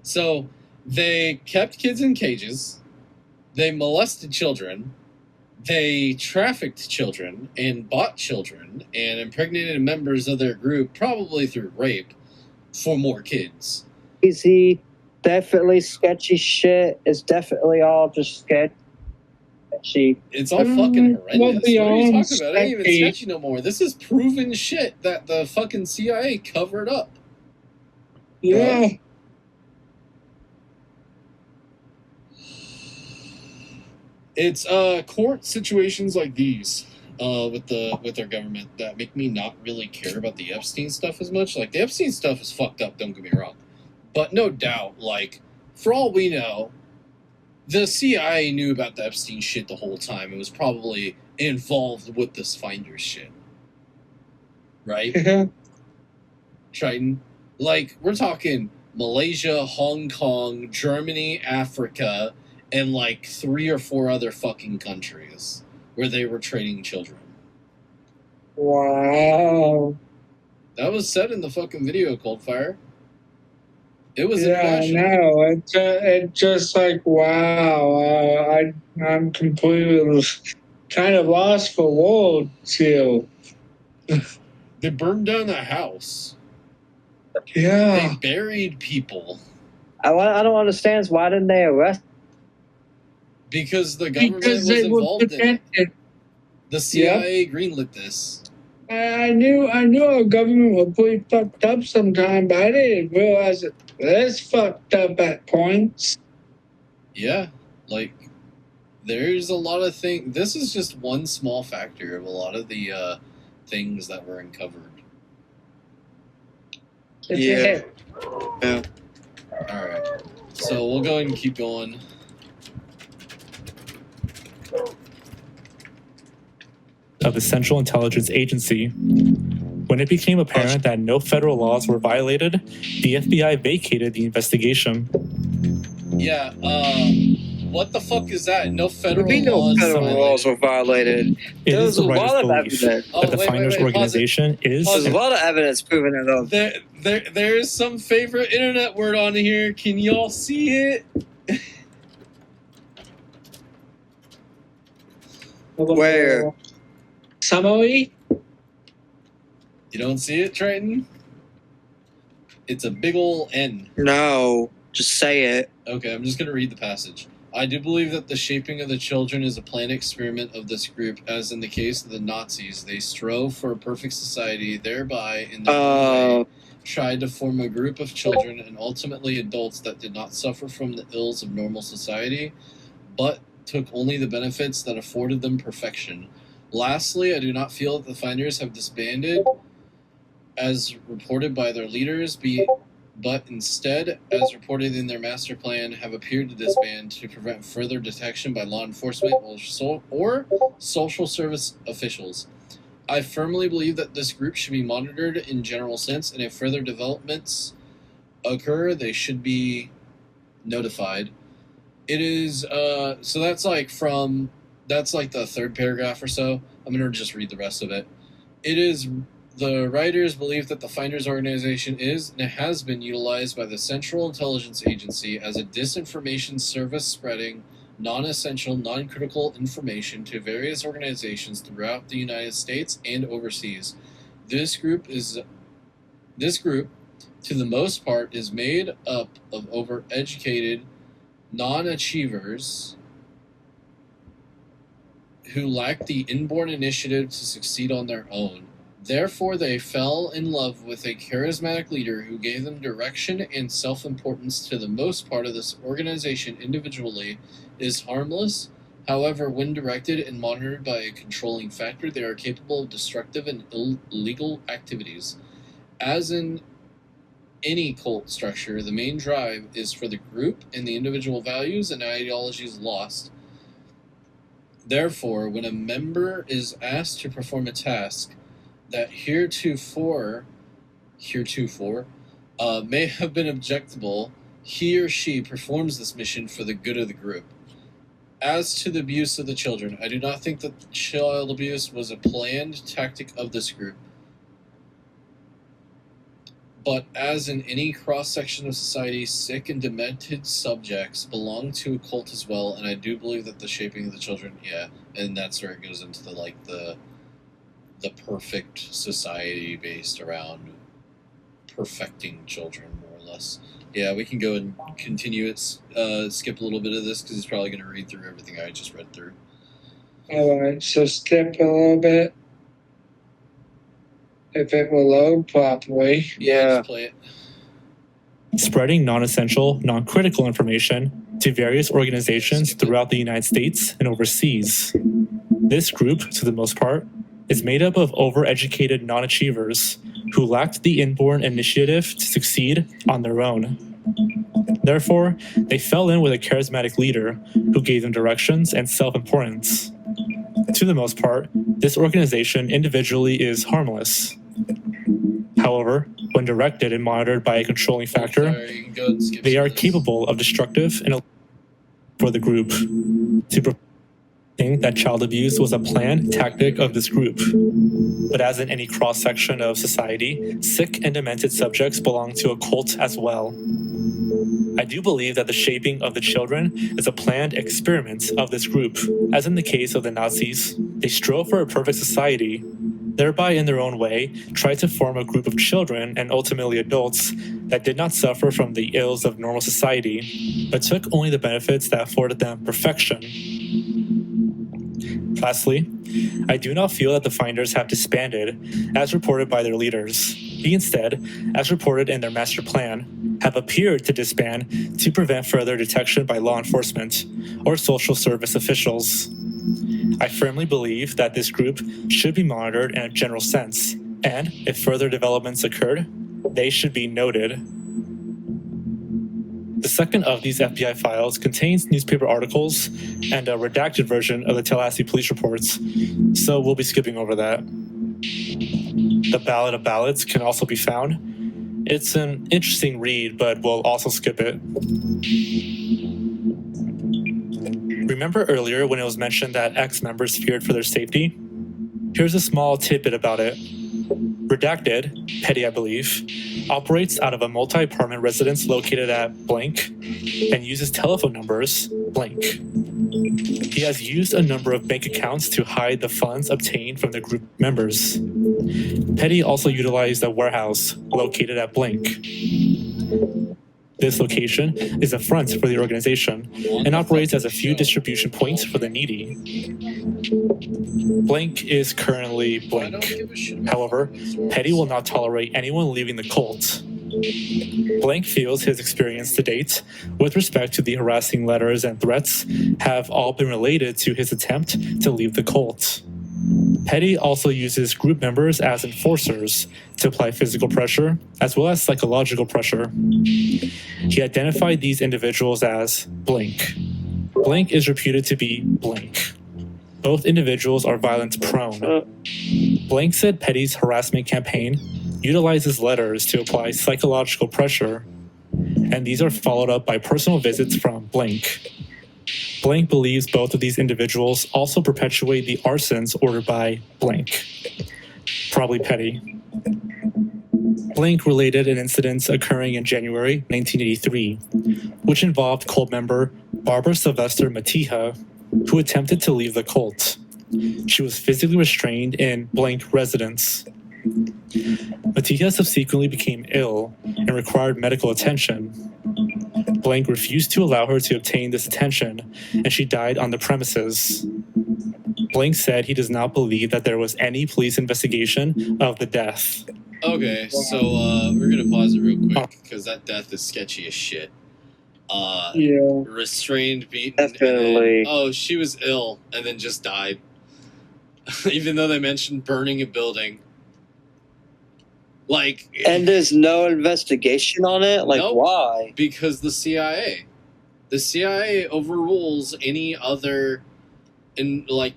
Speaker 6: So they kept kids in cages, they molested children, they trafficked children and bought children and impregnated members of their group, probably through rape, for more kids.
Speaker 15: Easy, definitely sketchy shit. It's definitely all just sketch.
Speaker 4: sketchy.
Speaker 2: It's all fucking horrendous.
Speaker 4: Well,
Speaker 2: What are you
Speaker 4: beyond
Speaker 2: talking about? It ain't even
Speaker 4: sketchy.
Speaker 2: sketchy no more. This is proven shit that the fucking CIA covered up.
Speaker 4: Yeah.
Speaker 2: It's court situations like these with their government that make me not really care about the Epstein stuff as much. Like, the Epstein stuff is fucked up, don't get me wrong. But no doubt, like, for all we know, the CIA knew about the Epstein shit the whole time. It was probably involved with this Finders shit. Right? Triton. Like, we're talking Malaysia, Hong Kong, Germany, Africa, and like 3 or 4 other fucking countries where they were trading children.
Speaker 4: Wow.
Speaker 2: That was said in the fucking video, Coldfire. It was
Speaker 4: Yeah,
Speaker 2: international.
Speaker 4: no, it's just like, wow. I'm completely kind of lost for words here.
Speaker 2: They burned down a house.
Speaker 4: Yeah.
Speaker 2: They buried people.
Speaker 1: I don't understand. Why didn't they arrest?
Speaker 2: Because the government
Speaker 4: Because
Speaker 2: was
Speaker 4: they were
Speaker 2: involved in it.
Speaker 4: protected.
Speaker 2: The CIA greenlit this.
Speaker 4: I knew our government was pretty fucked up sometime, but I didn't realize it this fucked up at points.
Speaker 2: Yeah, like, there's a lot of things. This is just one small factor of a lot of the things that were uncovered.
Speaker 1: Yeah.
Speaker 2: Alright, so we'll go ahead and keep going.
Speaker 11: Of the Central Intelligence Agency. When it became apparent that no federal laws were violated, the FBI vacated the investigation.
Speaker 2: Yeah, what the fuck is that? No federal
Speaker 15: no
Speaker 2: laws.
Speaker 15: federal laws were violated.
Speaker 11: It
Speaker 15: There
Speaker 11: is
Speaker 15: was a
Speaker 11: the
Speaker 15: lot
Speaker 11: writer's
Speaker 15: of
Speaker 11: belief
Speaker 15: evidence.
Speaker 11: that the Finders organization is...
Speaker 15: There's a lot of evidence proving that up.
Speaker 2: There's some favorite internet word on here. Can y'all see it?
Speaker 15: Where?
Speaker 4: Summary?
Speaker 2: You don't see it, Triton? It's a big ol' N.
Speaker 15: No, just say it.
Speaker 2: Okay, I'm just going to read the passage. I do believe that the shaping of the children is a planned experiment of this group, as in the case of the Nazis. They strove for a perfect society, thereby, in their own way, tried to form a group of children and ultimately adults that did not suffer from the ills of normal society, but took only the benefits that afforded them perfection. Lastly, I do not feel that the Finders have disbanded, as reported by their leaders, but instead, as reported in their master plan, have appeared to disband to prevent further detection by law enforcement or social service officials. I firmly believe that this group should be monitored in general sense, and if further developments occur, they should be notified. It is, so that's like the third paragraph or so. I'm going to just read the rest of it. It is... The writers believe that the Finders organization is and has been utilized by the Central Intelligence Agency as a disinformation service spreading non-essential, non-critical information to various organizations throughout the United States and overseas. This group, to the most part, is made up of overeducated non-achievers who lack the inborn initiative to succeed on their own. Therefore, they fell in love with a charismatic leader who gave them direction and self-importance. To the most part of this organization individually is harmless. However, when directed and monitored by a controlling factor, they are capable of destructive and illegal activities. As in any cult structure, the main drive is for the group, and the individual values and ideologies lost. Therefore, when a member is asked to perform a task that heretofore may have been objectable, he or she performs this mission for the good of the group. As to the abuse of the children, I do not think that child abuse was a planned tactic of this group. But as in any cross-section of society, sick and demented subjects belong to a cult as well, and I do believe that the shaping of the children, and that's where it goes into the perfect society based around perfecting children, more or less. Yeah, we can go and continue it, skip a little bit of this, because he's probably going to read through everything I just read through.
Speaker 4: Alright, so skip a little bit. If it will load properly.
Speaker 1: Yeah.
Speaker 6: Just play it.
Speaker 11: Spreading non-essential, non-critical information to various organizations throughout the United States and overseas. This group, to the most part, is made up of overeducated non-achievers who lacked the inborn initiative to succeed on their own. Therefore, they fell in with a charismatic leader who gave them directions and self-importance. To the most part, this organization individually is harmless. However, when directed and monitored by a controlling factor, they are capable of destructive and for the group. To think that child abuse was a planned tactic of this group. But as in any cross-section of society, sick and demented subjects belong to a cult as well. I do believe that the shaping of the children is a planned experiment of this group. As in the case of the Nazis, they strove for a perfect society, thereby in their own way tried to form a group of children and ultimately adults that did not suffer from the ills of normal society, but took only the benefits that afforded them perfection. Lastly, I do not feel that the finders have disbanded, as reported by their leaders. They instead, as reported in their master plan, have appeared to disband to prevent further detection by law enforcement or social service officials. I firmly believe that this group should be monitored in a general sense, and if further developments occurred, they should be noted. The second of these FBI files contains newspaper articles and a redacted version of the Tallahassee police reports, so we'll be skipping over that. The Ballad of Ballads can also be found. It's an interesting read, but we'll also skip it. Remember earlier when it was mentioned that ex-members feared for their safety? Here's a small tidbit about it. Redacted, Petty I believe, operates out of a multi-apartment residence located at blank and uses telephone numbers blank. He has used a number of bank accounts to hide the funds obtained from the group members. Petty also utilized a warehouse located at blank. This location is a front for the organization and operates as a few distribution points for the needy. Blank is currently blank. However, Petty will not tolerate anyone leaving the cult. Blank feels his experience to date with respect to the harassing letters and threats have all been related to his attempt to leave the cult. Petty also uses group members as enforcers to apply physical pressure as well as psychological pressure. He identified these individuals as blank. Blank is reputed to be blank. Both individuals are violence prone. Blank said Petty's harassment campaign utilizes letters to apply psychological pressure, and these are followed up by personal visits from blank. Blank believes both of these individuals also perpetuate the arsons ordered by blank. Probably Petty. Blank related an incident occurring in January 1983, which involved cult member Barbara Sylvester Matija, who attempted to leave the cult. She was physically restrained in blank residence. Matija subsequently became ill and required medical attention. Blank refused to allow her to obtain this attention, and she died on the premises. Blank said he does not believe that there was any police investigation of the death.
Speaker 6: Okay, so we're gonna pause it real quick because that death is sketchy as shit. Restrained, beaten,
Speaker 15: Definitely.
Speaker 6: and then, oh, she was ill and then just died. Even though they mentioned burning a building. Like,
Speaker 15: And there's no investigation on it? Like,
Speaker 6: nope,
Speaker 15: why?
Speaker 6: because the CIA overrules any other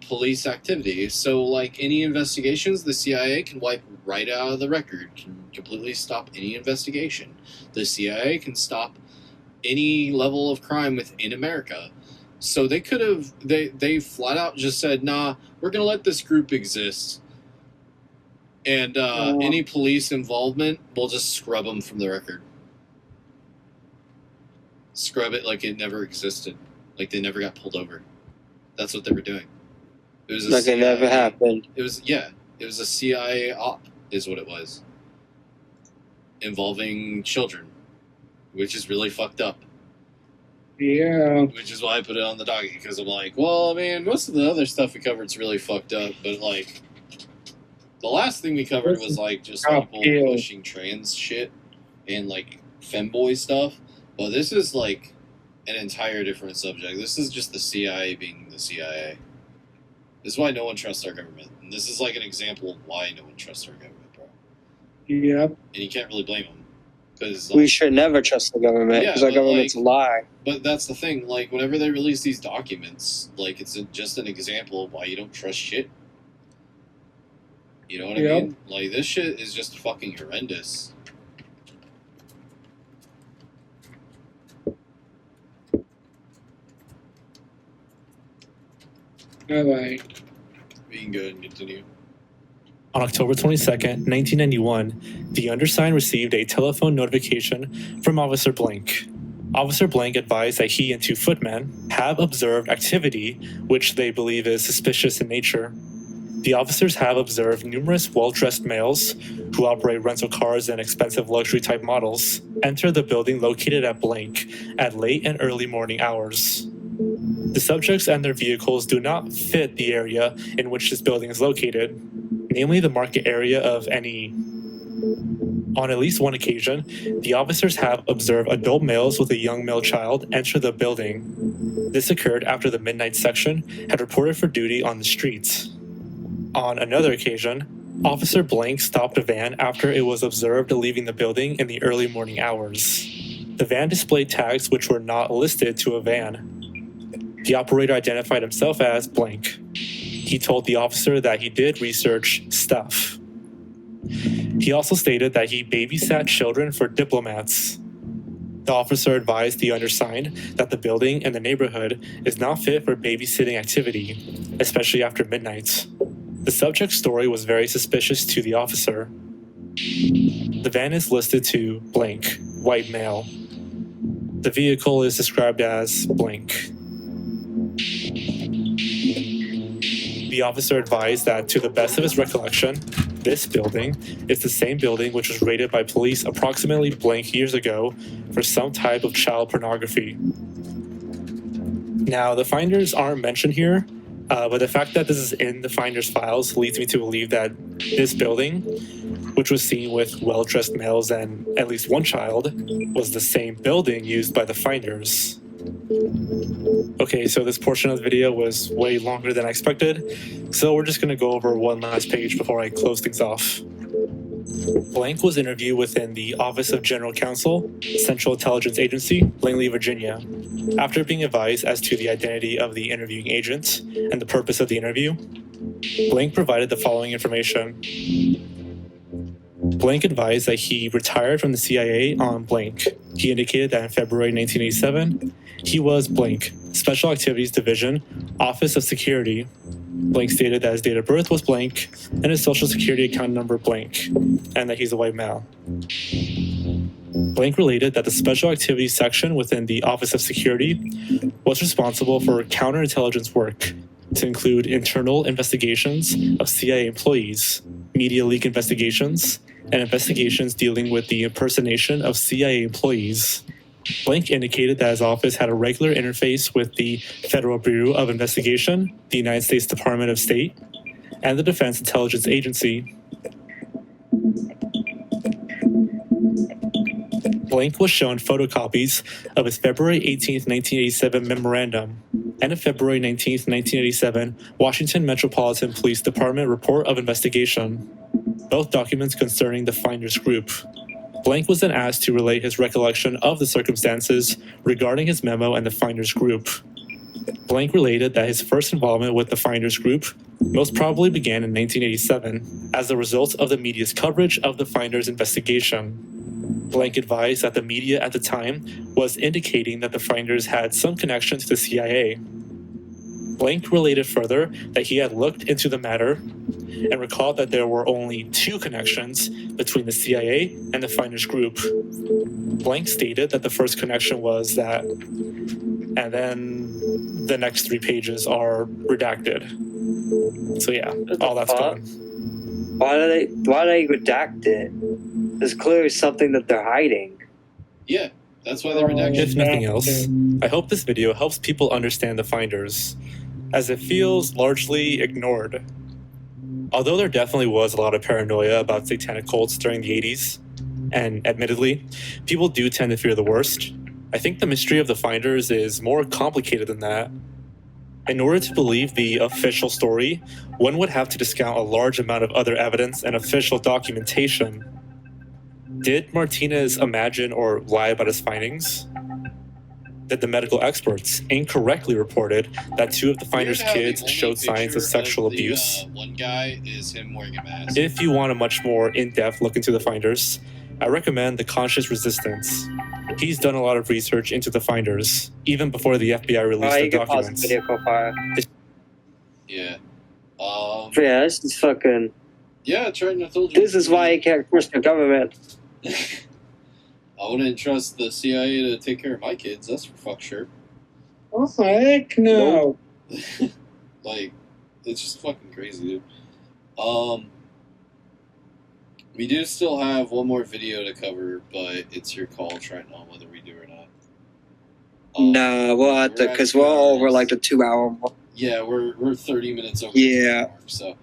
Speaker 6: police activity. So like any investigations, the CIA can wipe right out of the record, can completely stop any investigation. The CIA can stop any level of crime within America. So they could have they flat out just said, nah, we're gonna let this group exist. And any police involvement, we'll just scrub them from the record. Scrub it like it never existed. Like they never got pulled over. That's what they were doing. It was
Speaker 15: Like it never happened.
Speaker 6: It was a CIA op, is what it was. Involving children, which is really fucked up.
Speaker 4: Yeah.
Speaker 2: Which is why I put it on the docket, because I'm like, well, I mean, most of the other stuff we covered's really fucked up, but like, the last thing we covered was like just people pushing trans shit and like femboy stuff. But this is like an entire different subject. This is just the CIA being the CIA. This is why no one trusts our government. And this is like an example of why no one trusts our government, bro.
Speaker 4: Yep.
Speaker 2: And you can't really blame them. Because
Speaker 15: we should never trust the government because our government's a lie.
Speaker 2: But that's the thing. Like, whenever they release these documents, like, it's just an example of why you don't trust shit. You know what I mean? Like, this shit is just fucking horrendous.
Speaker 4: Bye-bye.
Speaker 2: We can go ahead and continue.
Speaker 11: On October 22nd, 1991, the undersigned received a telephone notification from Officer Blank. Officer Blank advised that he and two footmen have observed activity which they believe is suspicious in nature. The officers have observed numerous well-dressed males who operate rental cars and expensive luxury-type models enter the building located at Blank at late and early morning hours. The subjects and their vehicles do not fit the area in which this building is located, namely the market area of any. On at least one occasion, the officers have observed adult males with a young male child enter the building. This occurred after the midnight section had reported for duty on the streets. On another occasion, Officer Blank stopped a van after it was observed leaving the building in the early morning hours. The van displayed tags which were not listed to a van. The operator identified himself as Blank. He told the officer that he did research stuff. He also stated that he babysat children for diplomats. The officer advised the undersigned that the building and the neighborhood is not fit for babysitting activity, especially after midnight. The subject's story was very suspicious to the officer. The van is listed to Blank, white male. The vehicle is described as Blank. The officer advised that, to the best of his recollection, this building is the same building which was raided by police approximately blank years ago for some type of child pornography. Now, the finders aren't mentioned here, but the fact that this is in the finders' files leads me to believe that this building, which was seen with well-dressed males and at least one child, was the same building used by the finders. Okay, so this portion of the video was way longer than I expected, so we're just going to go over one last page before I close things off. Blank was interviewed within the Office of General Counsel, Central Intelligence Agency, Langley, Virginia. After being advised as to the identity of the interviewing agent and the purpose of the interview, Blank provided the following information. Blank advised that he retired from the CIA on Blank. He indicated that in February 1987, he was Blank, Special Activities Division, Office of Security. Blank stated that his date of birth was blank and his social security account number blank, and that he's a white male. Blank related that the Special Activities section within the Office of Security was responsible for counterintelligence work to include internal investigations of CIA employees, media leak investigations, and investigations dealing with the impersonation of CIA employees. Blank indicated that his office had a regular interface with the Federal Bureau of Investigation, the United States Department of State, and the Defense Intelligence Agency. Blank was shown photocopies of his February 18, 1987 memorandum and a February 19, 1987 Washington Metropolitan Police Department Report of Investigation, both documents concerning the Finders Group. Blank was then asked to relate his recollection of the circumstances regarding his memo and the Finders Group. Blank related that his first involvement with the Finders Group most probably began in 1987 as a result of the media's coverage of the Finders investigation. Blank advised that the media at the time was indicating that the Finders had some connection to the CIA. Blank related further that he had looked into the matter and recalled that there were only two connections between the CIA and the Finders Group. Blank stated that the first connection was that, and then the next 3 pages are redacted. So yeah, all that's gone.
Speaker 15: Why do they redact it? There's clearly something that they're hiding.
Speaker 2: Yeah, That's why they're redacted.
Speaker 11: If nothing else, I hope this video helps people understand the Finders, as it feels largely ignored. Although there definitely was a lot of paranoia about satanic cults during the 80s, and admittedly, people do tend to fear the worst, I think the mystery of the Finders is more complicated than that. In order to believe the official story, one would have to discount a large amount of other evidence and official documentation. Did Martinez imagine or lie about his findings? That the medical experts incorrectly reported that 2 of the Finders' kids showed signs of sexual abuse.
Speaker 2: One guy is him wearing a mask.
Speaker 11: If you want a much more in-depth look into the Finders, I recommend The Conscious Resistance. He's done a lot of research into the Finders, even before the FBI released the documents.
Speaker 15: Video profile.
Speaker 2: Yeah.
Speaker 15: Yeah, this is fucking.
Speaker 2: Yeah, Triton, I told you.
Speaker 15: This is why you can't trust the government.
Speaker 2: I wouldn't trust the CIA to take care of my kids. That's for fuck sure.
Speaker 4: Oh, heck no.
Speaker 2: Like, it's just fucking crazy, dude. We do still have one more video to cover, but it's your call, Triton, on whether we do or not.
Speaker 15: Nah, we'll have to, because we're over like the 2-hour mark.
Speaker 2: Yeah, we're 30 minutes over.
Speaker 15: Yeah.
Speaker 2: The 2 hour,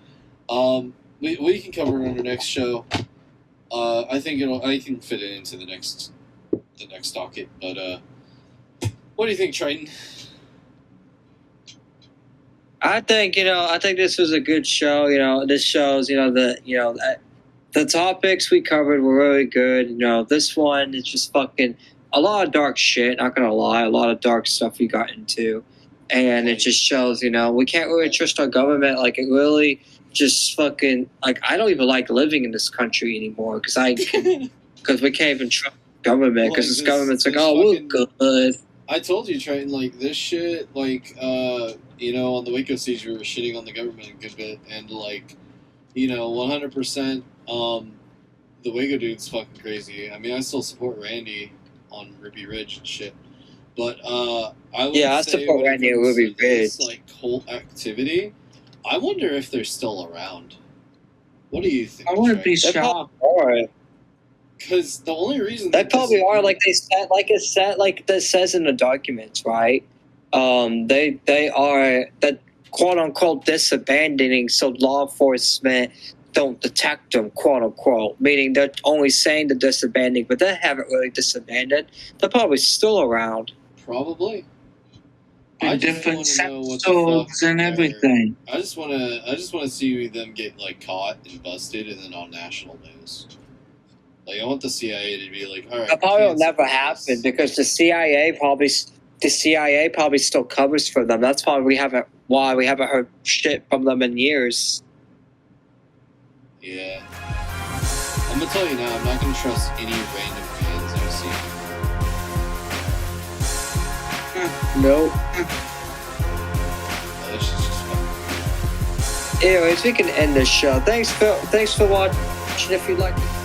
Speaker 2: so, we can cover it on our next show. I think I can fit it into the next docket. But what do you think, Triton?
Speaker 15: I think this was a good show. This shows the topics we covered were really good. This one is just fucking a lot of dark shit. Not gonna lie, a lot of dark stuff we got into, and it just shows we can't really trust our government. Like it really. Just fucking I don't even like living in this country anymore because we can't even trust the government because this government's like, oh, we're good.
Speaker 2: I told you, Triton, like this shit, like on the Waco siege we were shitting on the government a good bit, and 100%, the Waco dude's fucking crazy. I mean, I still support Randy on Ruby Ridge and shit, but I
Speaker 15: support Randy on Ruby Ridge.
Speaker 2: Like cult activity. I wonder if they're still around. What do you think?
Speaker 4: I wouldn't be shocked.
Speaker 2: Because the only reason
Speaker 15: they probably are, like they said, like that says in the documents, right? They are that quote unquote disabandoning, so law enforcement don't detect them, quote unquote. Meaning they're only saying the disabandoning, but they haven't really disabandoned. They're probably still around.
Speaker 2: Probably.
Speaker 4: Different episodes and everything.
Speaker 2: I just want to see them get caught and busted, and then on national news. I want the CIA to be like, all right.
Speaker 15: That probably will never happen because the CIA probably still covers for them. That's why we haven't heard shit from them in years.
Speaker 2: Yeah, I'm gonna tell you now. I'm not gonna trust any random fans I see.
Speaker 15: Nope. Anyways, we can end this show. Thanks for watching. If you liked it.